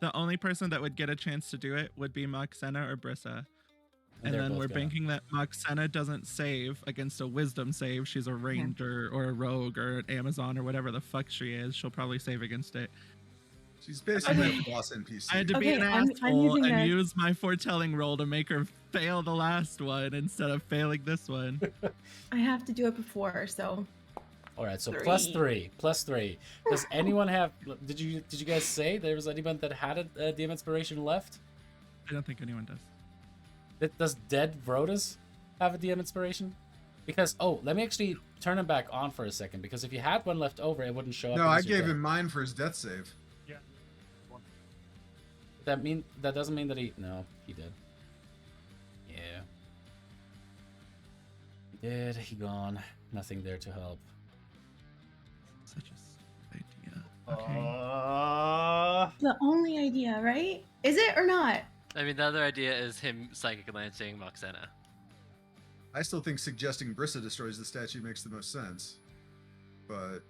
the only person that would get a chance to do it would be Moxena or Brissa. And they're then both we're gonna- banking that Moxena doesn't save against a wisdom save. She's a ranger or a rogue or an Amazon or whatever the fuck she is. She'll probably save against it. She's basically Okay. a boss NPC. I had to be Okay, an I'm asshole using and that. use my foretelling roll to make her fail the last one instead of failing this one. I have to do it before, so all right, so 3. plus 3. Does anyone have? Did you guys say there was anyone that had a DM inspiration left? I don't think anyone does. Does Dead Vrodas have a DM inspiration? Because let me actually turn him back on for a second. Because if you had one left over, it wouldn't show up. No, I as your gave dead. him mine for his death save. Yeah. That doesn't mean that he. No, he did. Yeah. He did. He gone. Nothing there to help. Such a idea. Okay. the only idea, right? Is it or not? I mean, the other idea is him psychic lancing Moxena. I still think suggesting Brissa destroys the statue makes the most sense. But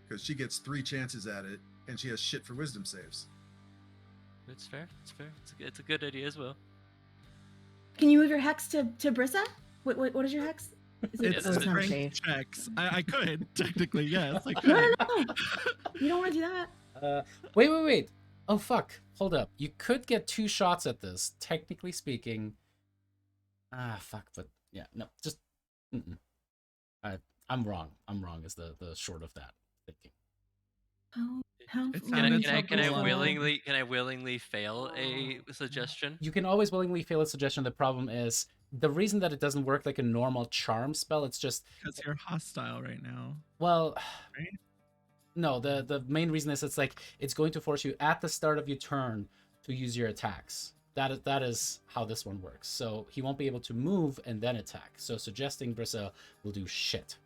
because she gets 3 chances at it and she has shit for wisdom saves. It's fair. It's fair. It's a good idea as well. Can you move your hex to Brissa? What is your hex? Is it, It's oh, it's not a strength save. checks. I could, technically, yes. I could. No. You don't want to do that. Wait. Oh fuck. Hold up. You could get 2 shots at this, technically speaking. Fuck. But yeah, no. Just. I'm wrong. I'm wrong. Is the short of that thinking. How It far sounded Can I trouble. willingly fail a suggestion? You can always willingly fail a suggestion. The problem is the reason that it doesn't work like a normal charm spell. It's just Because you're hostile right now. well. Right? No, the main reason is it's going to force you at the start of your turn to use your attacks. That is how this one works. So he won't be able to move and then attack. So suggesting Brissa will do shit.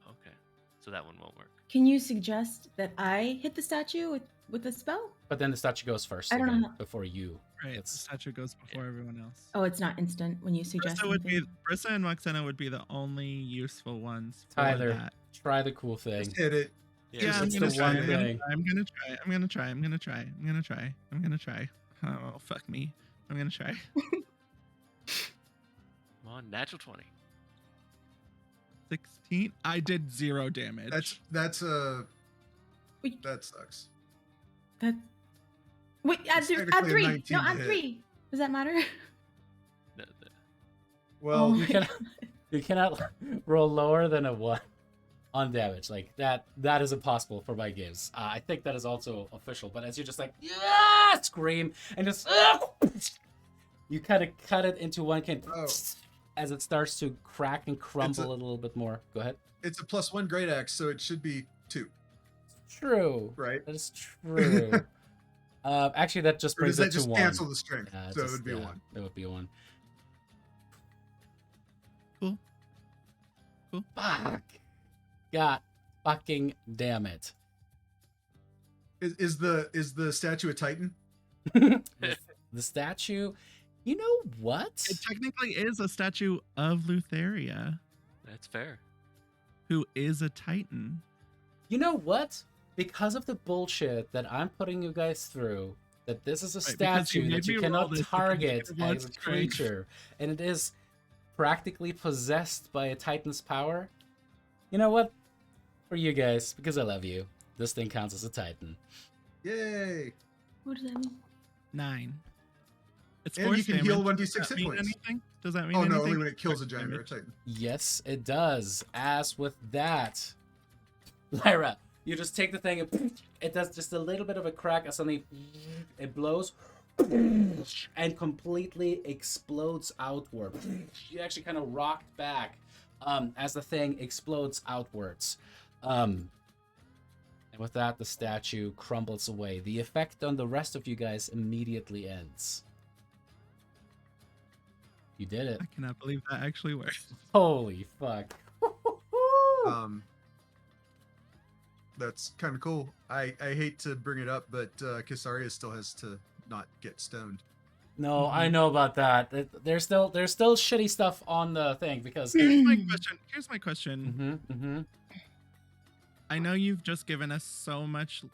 Okay, so that one won't work. Can you suggest that I hit the statue with the spell? But then the statue goes first I don't know again how- before you. Right. It's- The statue goes before everyone else. Oh, it's not instant when you suggest something. Brissa and Moxena would be the only useful ones for Tyler, that. try the cool thing. Just hit it. Yeah, Just I'm it's gonna the try. one thing. I'm gonna try. Oh, fuck me. I'm gonna try. Come on, natural 20. 16. I did 0 damage. Wait, That sucks. that. Wait, add It's 3. technically Add a 3. 19 No, to add hit. 3. Does that matter? Well, Oh You my cannot, you cannot roll lower than a 1 on damage. Like that is impossible for my games. I think that is also official. But as you just like scream and just you kind of cut it into one can Oh. as it starts to crack and crumble a little bit more. Go ahead. it's a +1 great axe, so it should be 2, True. right? That is true. Actually, that just Or does brings that it to just 1. cancel the strength? Yeah, So it would be a 1. It would be a 1. Cool. Fuck. God fucking damn it. Is the statue a Titan? The statue. You know what? It technically is a statue of Lutheria, That's fair. who is a Titan. You know what? Because of the bullshit that I'm putting you guys through, that this is a Right, because you statue made that you me roll cannot this because target it wants as a strength. creature, and it is practically possessed by a Titan's power. You know what? For you guys, because I love you, this thing counts as a Titan. Yay! What does that mean? 9. It's And force you can damage. heal Does 1d6 that hit mean points. anything? Does that mean Oh anything? no, only when it kills a Force giant or a damage. titan. Yes, it does. As with that, Lyra, you just take the thing and it does just a little bit of a crack and suddenly it blows and completely explodes outward. You actually kind of rocked back as the thing explodes outwards. And with that, the statue crumbles away. The effect on the rest of you guys immediately ends. You did it. I cannot believe that actually worked. Holy fuck. That's kind of cool. I hate to bring it up, but Kisaria still has to not get stoned. No, I know about that. There's still shitty stuff on the thing because Here's my question. I know you've just given us so much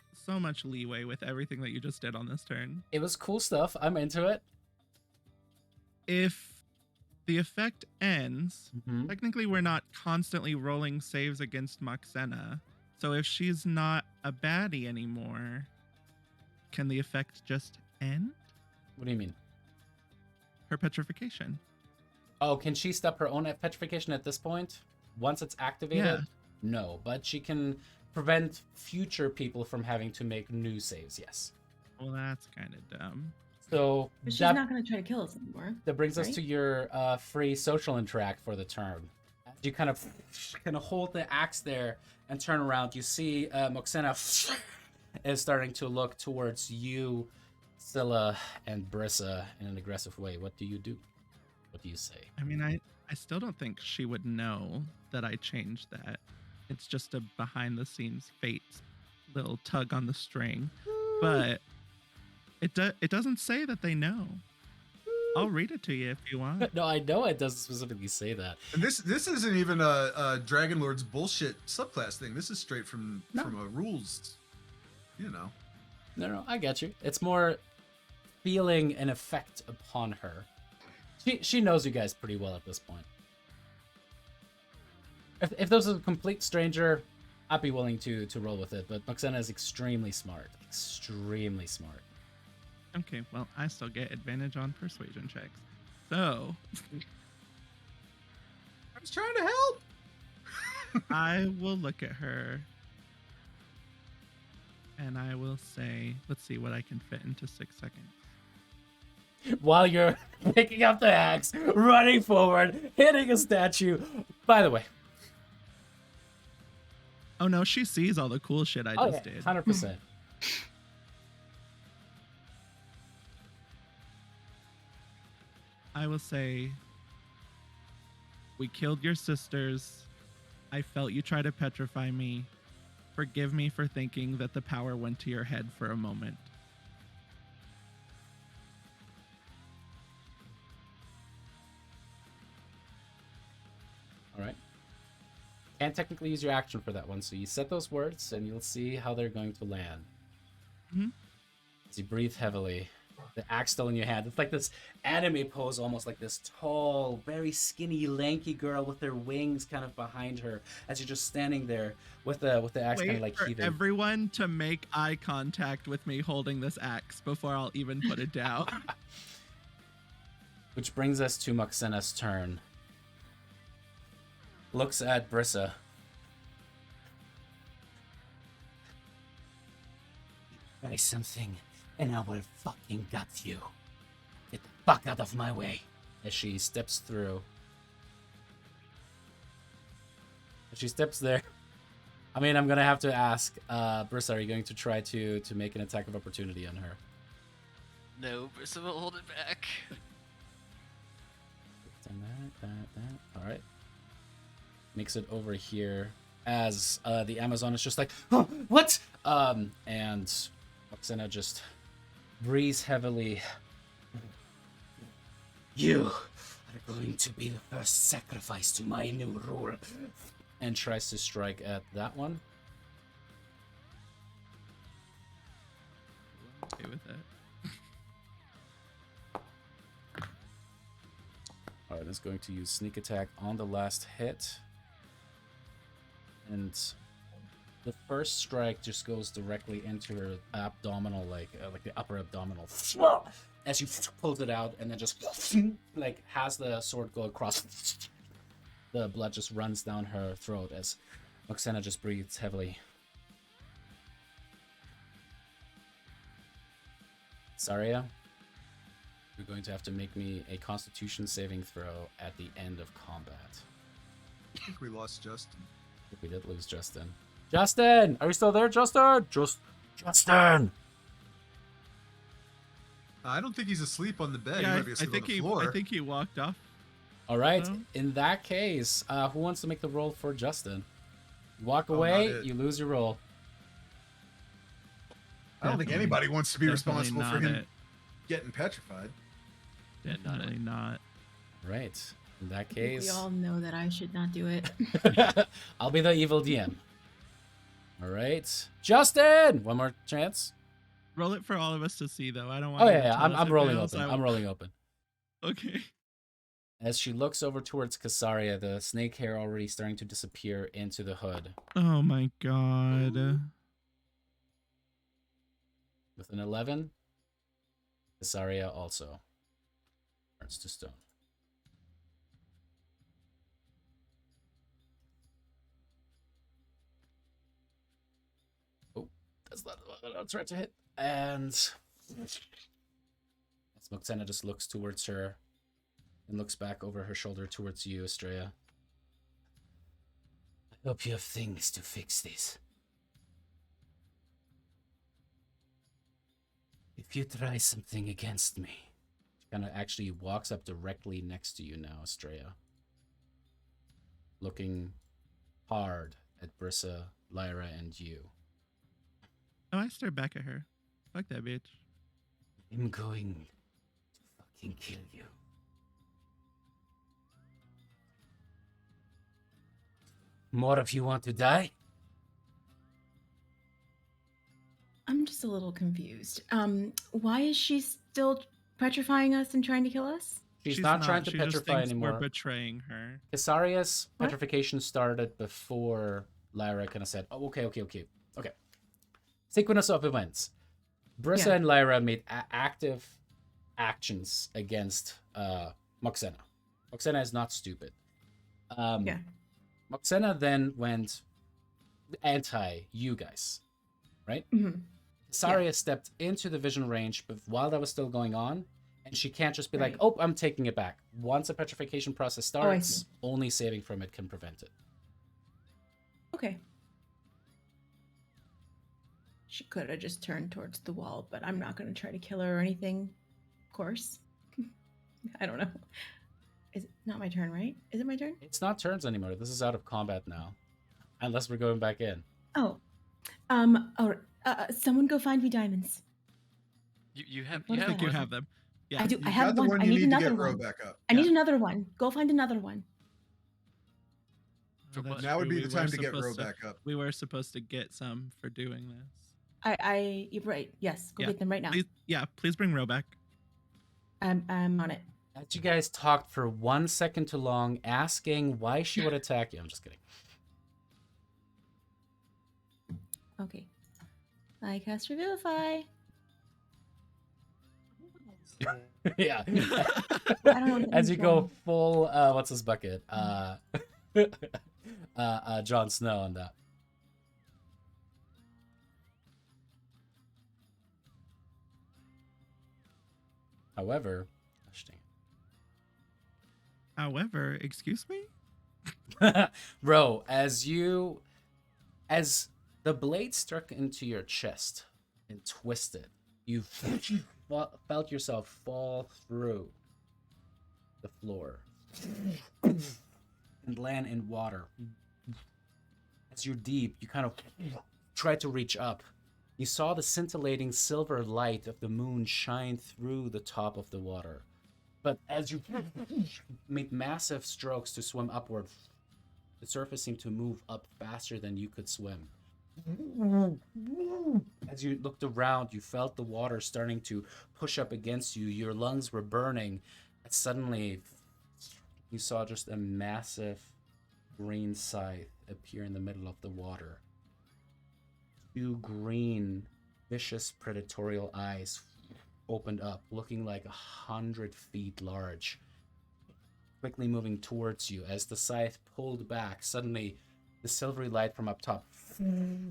leeway with everything that you just did on this turn. It was cool stuff. I'm into it. If the effect ends, technically we're not constantly rolling saves against Moxena. So if she's not a baddie anymore, can the effect just end? What do you mean? Her petrification. Oh, can she stop her own petrification at this point? Once it's activated? Yeah. No, but she can prevent future people from having to make new saves, yes. Well, that's kind of dumb. So But she's not going to try to kill us anymore. That brings us right? to your free social interact for the turn. As you kind of hold the axe there and turn around, you see Moxena is starting to look towards you, Scylla, and Brissa in an aggressive way. What do you do? What do you say? I mean, I still don't think she would know that I changed that. It's just a behind-the-scenes fate little tug on the string. But it doesn't say that they know. I'll read it to you if you want. No, I know it doesn't specifically say that. And this isn't even a Dragonlords bullshit subclass thing. This is straight from a rules, No, I get you. It's more feeling an effect upon her. She knows you guys pretty well at this point. If this was a complete stranger, I'd be willing to roll with it, but Moxena is extremely smart. Extremely smart. Okay, well, I still get advantage on persuasion checks. So I was trying to help. I will look at her and I will say, let's see what I can fit into 6 seconds. While you're picking up the axe, running forward, hitting a statue. By the way. Oh no, she sees all the cool shit I just did. 100%. I will say, we killed your sisters. I felt you try to petrify me. Forgive me for thinking that the power went to your head for a moment. All right. Can't technically use your action for that one, so you set those words, and you'll see how they're going to land. As you breathe heavily, the axe still in your hand. It's like this anime pose, almost like this tall, very skinny, lanky girl with her wings kind of behind her, as you're just standing there with the axe kind of like for heaving. everyone to make eye contact with me holding this axe before I'll even put it down. Which brings us to Moxena's turn. Looks at Brissa. Try something, and I will fucking gut you. Get the fuck out of my way. As she steps through. As she steps there. I mean, I'm gonna have to ask, Brissa, are you going to try to make an attack of opportunity on her? No, Brissa will hold it back. All right. Makes it over here as the Amazon is just like, oh, what? And Moxena just breathes heavily. You are going to be the first sacrifice to my new rule. And tries to strike at that one. Okay with that. Alright, it's going to use sneak attack on the last hit. And The first strike just goes directly into her abdominal, like the upper abdominal. As she pulls it out, and then just like has the sword go across. The blood just runs down her throat as Moxena just breathes heavily. Saria, you're going to have to make me a Constitution saving throw at the end of combat. I think we lost Justin. We did lose Justin. Justin! Are you still there, Justin? Justin! I don't think he's asleep on the bed. Yeah, he might be asleep on the floor. I think he walked off. All right. No? In that case, who wants to make the roll for Justin? You walk away, you lose your roll. I don't think anybody wants to be responsible for him it. getting petrified. Definitely not. Right. In that I think case, we all know that I should not do it. I'll be the evil DM. All right, Justin. One more chance. Roll it for all of us to see, though. I don't want. Oh yeah, I'm rolling open. I'm rolling open. Okay. As she looks over towards Casaria, the snake hair already starting to disappear into the hood. Oh my god. With an 11, Casaria also turns to stone. Oh, that's not what I was trying to hit. And as Moxena just looks towards her and looks back over her shoulder towards you, Estrella. I hope you have things to fix this. If you try something against me. She kind of actually walks up directly next to you now, Estrella. Looking hard at Brissa, Lyra, and you. Oh, I stare back at her. Fuck that bitch. I'm going to fucking kill you. More if you want to die? I'm just a little confused. Why is she still petrifying us and trying to kill us? She's not trying to she just petrify thinks anymore. We're betraying her. Casaria's What? petrification started before Lyra kind of said, oh, okay. Sequence of events. Brissa Yeah. and Lyra made active actions against Moxena. Moxena is not stupid. Yeah. Moxena then went anti you guys, right? Mm-hmm. Casaria stepped into the vision range, but while that was still going on, and she can't just be like, Right. oh, I'm taking it back. Once a petrification process Oh, I starts, see. only saving from it can prevent it. Okay. She could have just turned towards the wall, but I'm not going to try to kill her or anything. Of course. I don't know. Is it not my turn, right? Is it my turn? It's not turns anymore. This is out of combat now. Unless we're going back in. Oh. Someone go find me diamonds. You have. What You if have. I You one? have them. Yeah. I do. You I have got the one. I you need to another get Ro one. back up. I need another one. Go find another one. For what? Now would be We the were time to get supposed Ro to- back up. We were supposed to get some for doing this. You're right. Yes. Go Yeah. get them right now. Please bring Ro back. I'm on it. As you guys talked for 1 second too long, asking why she would attack you. I'm just kidding. Okay. I cast Revivify. Yeah. I don't know what As that you go means. full, what's his bucket? Jon Snow on that. However, gosh dang However, excuse me? it. Ro, as the blade struck into your chest and twisted, you felt yourself fall through the floor and land in water. As you're deep, you kind of try to reach up. You saw the scintillating silver light of the moon shine through the top of the water. But as you made massive strokes to swim upward, the surface seemed to move up faster than you could swim. As you looked around, you felt the water starting to push up against you. Your lungs were burning. And suddenly, you saw just a massive green scythe appear in the middle of the water. two green, vicious, predatorial eyes opened up, looking like 100 feet large, quickly moving towards you. As the scythe pulled back, suddenly the silvery light from up top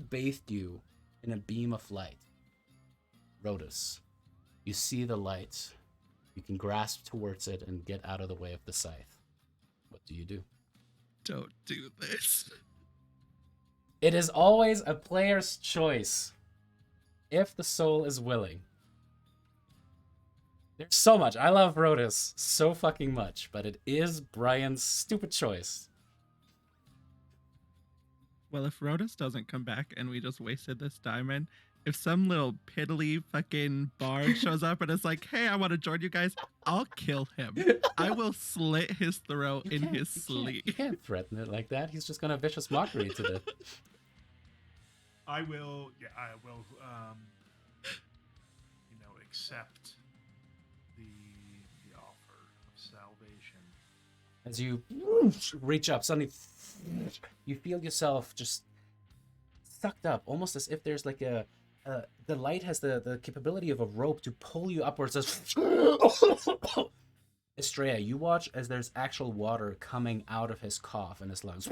bathed you in a beam of light. Rhodas, you see the light. You can grasp towards it and get out of the way of the scythe. What do you do? Don't do this. It is always a player's choice, if the soul is willing. There's so much. I love Rhodas so fucking much, but it is Brian's stupid choice. Well, if Rhodas doesn't come back and we just wasted this diamond, if some little piddly fucking bard shows up and is like, hey, I want to join you guys, I'll kill him. I will slit his throat in his sleep. You can't threaten it like that. He's just gonna vicious mockery to the... I will, accept the offer of salvation. As you reach up, suddenly you feel yourself just sucked up, almost as if there's like a... the light has the capability of a rope to pull you upwards. Estrella, you watch as there's actual water coming out of his cough and his lungs.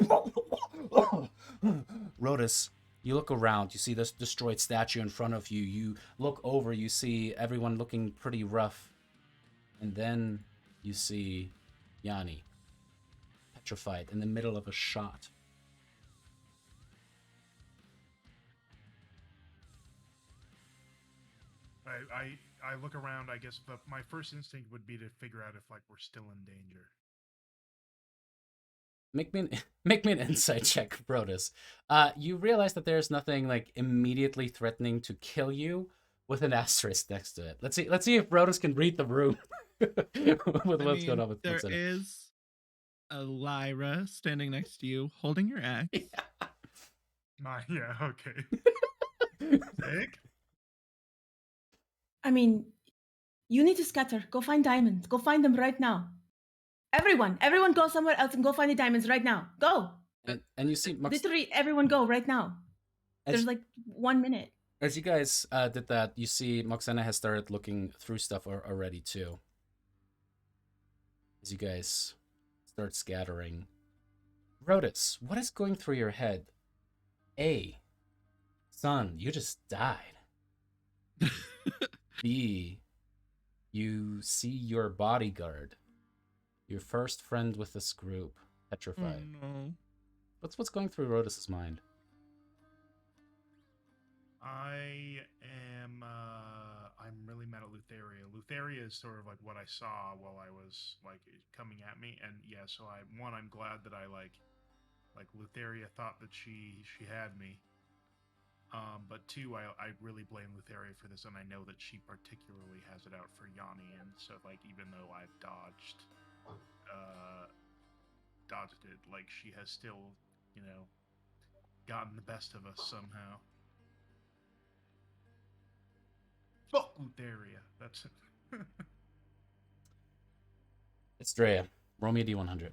Rhodas, you look around, you see this destroyed statue in front of you. You look over, you see everyone looking pretty rough. And then you see Yanni, petrified, in the middle of a shot. I look around, I guess, but my first instinct would be to figure out if, like, we're still in danger. Make me an insight check, Brodus. You realize that there's nothing like immediately threatening to kill you with an asterisk next to it. Let's see if Brodus can read the room with what's going on with there is a Lyra standing next to you, holding your axe. Yeah, okay. Sick. I mean, you need to scatter. Go find diamonds. Go find them right now. Everyone go somewhere else and go find the diamonds right now. Go. And you see, literally everyone go right now. There's like 1 minute. As you guys did that, you see Moxena has started looking through stuff already too. As you guys start scattering. Rhodas, what is going through your head? A, son, you just died. B, you see your bodyguard, your first friend with this group, petrified. Oh, no. What's going through Rhodas's mind? I'm really mad at Lutheria. Lutheria is sort of like what I saw while I was like coming at me, and yeah, so I'm glad that I like Lutheria thought that she had me. But two, I really blame Lutheria for this, and I know that she particularly has it out for Yanni, and so like even though I've dodged it, like she has still, gotten the best of us somehow. Fuck Lutheria. That's it. Estrella, roll me a D100.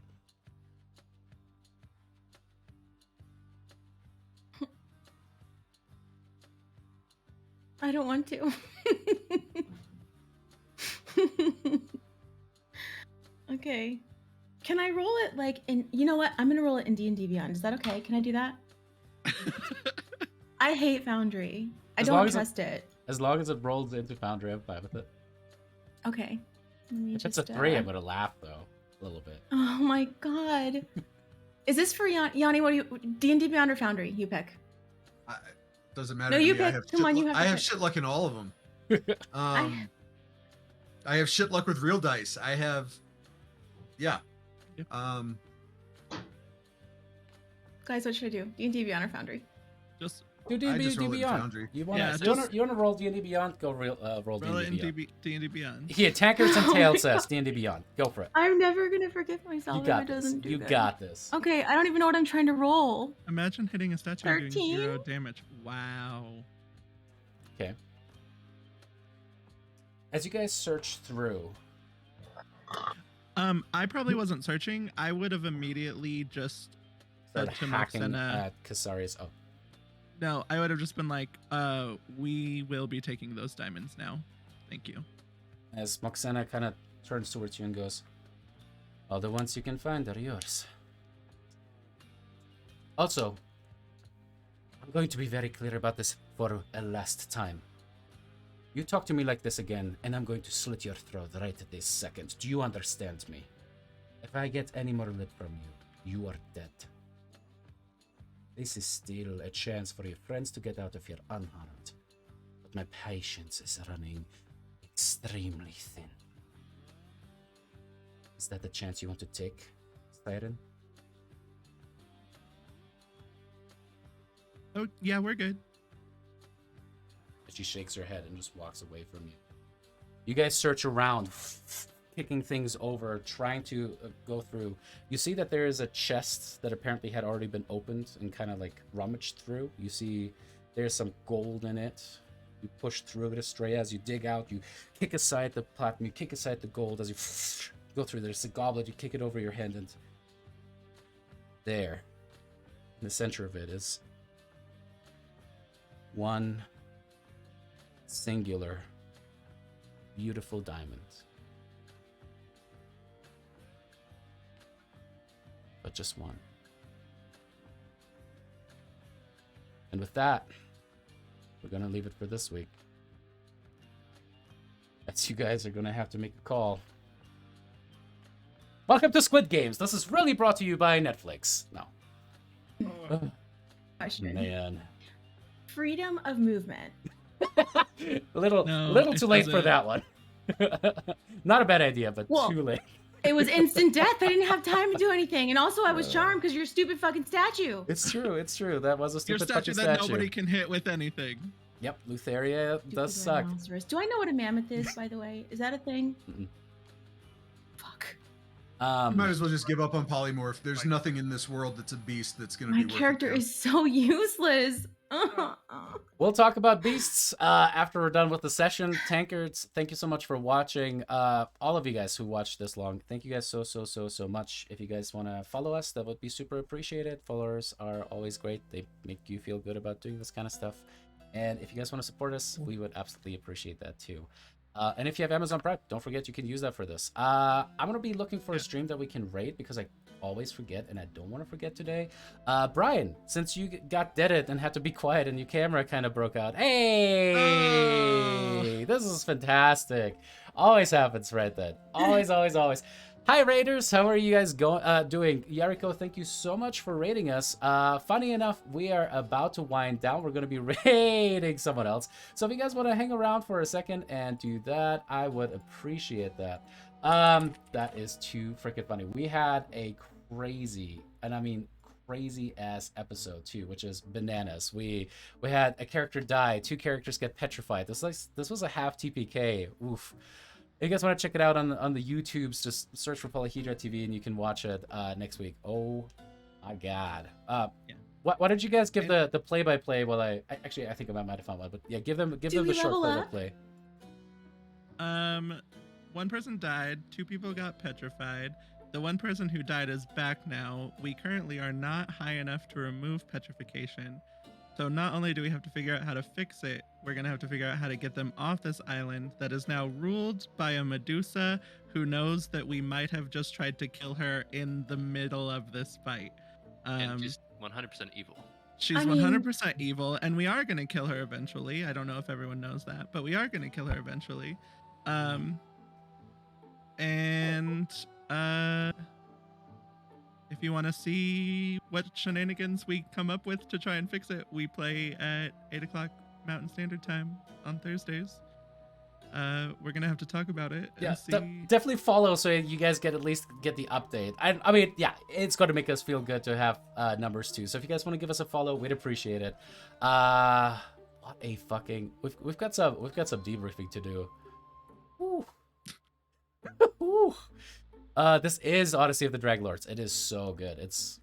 I don't want to. Okay. Can I roll it like in... You know what? I'm going to roll it in D&D Beyond. Is that okay? Can I do that? I hate Foundry. I don't trust it. As long as it rolls into Foundry, I'm fine with it. Okay. If it's a 3, I'm going to laugh, though. A little bit. Oh my god. Is this for Yanni? What do you... D&D Beyond or Foundry? You pick. Doesn't matter. No, you pick. Come on, you have to I have pick. shit luck in all of them. I have shit luck with real dice. I have... Yeah. Yep. Guys, what should I do? D&D Beyond or Foundry? Just do D&D Beyond. You want to roll D&D Beyond? Go roll D&D Beyond. D&D Beyond. Yeah, Tankers and Tail says D&D Beyond. Go for it. I'm never gonna forgive myself if it doesn't do You good. got this. Okay, I don't even know what I'm trying to roll. Imagine hitting a statue and doing 0 damage. Wow. Okay. As you guys search through... I probably wasn't searching. I would have immediately just started to hacking Moxena. at Caesarius. Oh. No, I would have just been like, we will be taking those diamonds now. Thank you. As Moxena kind of turns towards you and goes, all the ones you can find are yours. Also, I'm going to be very clear about this for a last time. You talk to me like this again, and I'm going to slit your throat right this second. Do you understand me? If I get any more lip from you, you are dead. This is still a chance for your friends to get out of here unharmed. But my patience is running extremely thin. Is that the chance you want to take, Siren? Oh, yeah, we're good. She shakes her head and just walks away from you. You guys search around, kicking things over, trying to go through. You see that there is a chest that apparently had already been opened and kind of like rummaged through. You see there's some gold in it. You push through it, Estrella. As you dig out, you kick aside the platinum, you kick aside the gold. As you go through, there's a goblet. You kick it over your head, and there, in the center of it, is one singular, beautiful diamond. But just one. And with that, we're gonna leave it for this week. As you guys are gonna have to make a call. Welcome to Squid Games. This is really brought to you by Netflix. No. Question. Man. Freedom of movement. little too late for that one. Not a bad idea, but too late. It was instant death. I didn't have time to do anything. And also I was charmed because you're a stupid fucking statue. It's true. That was a stupid fucking statue. That nobody can hit with anything. Yep, Lutheria does suck. Do I know what a mammoth is, by the way? Is that a thing? Fuck. You might as well just give up on polymorph. There's nothing in this world that's a beast that's going to be worth it. My character is so useless. We'll talk about beasts after we're done with the session. Tankards, thank you so much for watching. All of you guys who watched this long, thank you guys so much. If you guys want to follow us, that would be super appreciated. Followers are always great. They make you feel good about doing this kind of stuff. And if you guys want to support us, we would absolutely appreciate that too. And if you have Amazon Prime, don't forget you can use that for this. I'm going to be looking for a stream that we can rate because I always forget, and I don't want to forget today. Brian, since you got deaded and had to be quiet and your camera kind of broke out. Hey! This is fantastic. Always happens right then. Always. Hi, Raiders. How are you guys doing? Yariko, thank you so much for raiding us. Funny enough, we are about to wind down. We're going to be raiding someone else. So if you guys want to hang around for a second and do that, I would appreciate that. That is too freaking funny. We had a crazy, and I mean crazy ass episode too, which is bananas. We had a character die, 2 characters get petrified. This was a half TPK. Oof. If you guys want to check it out on the YouTubes, just search for Polyhedra TV and you can watch it next week. Oh my god. Why did you guys give the play-by-play while I think I might have found one, but yeah, give them the short play-by-play. One person died, 2 people got petrified. The one person who died is back now. We currently are not high enough to remove petrification. So not only do we have to figure out how to fix it, we're going to have to figure out how to get them off this island that is now ruled by a Medusa who knows that we might have just tried to kill her in the middle of this fight. And she's 100% evil. She's 100% evil, and we are going to kill her eventually. I don't know if everyone knows that, but we are going to kill her eventually. If you want to see what shenanigans we come up with to try and fix it, we play at 8 o'clock Mountain Standard Time on Thursdays. We're going to have to talk about it. Yeah, see... definitely follow so you guys at least get the update. I mean, yeah, it's going to make us feel good to have numbers too. So if you guys want to give us a follow, we'd appreciate it. What a fucking... We've got some debriefing to do. Woo. Woo. This is Odyssey of the Dragonlords. It is so good. It's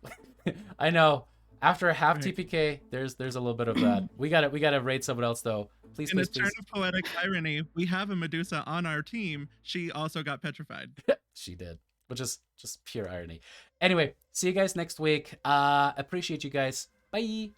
I know after a half TPK, there's a little bit of that. We gotta raid someone else though. Please, in a turn of poetic irony, we have a Medusa on our team. She also got petrified. She did, which is just pure irony. Anyway, see you guys next week. Appreciate you guys. Bye.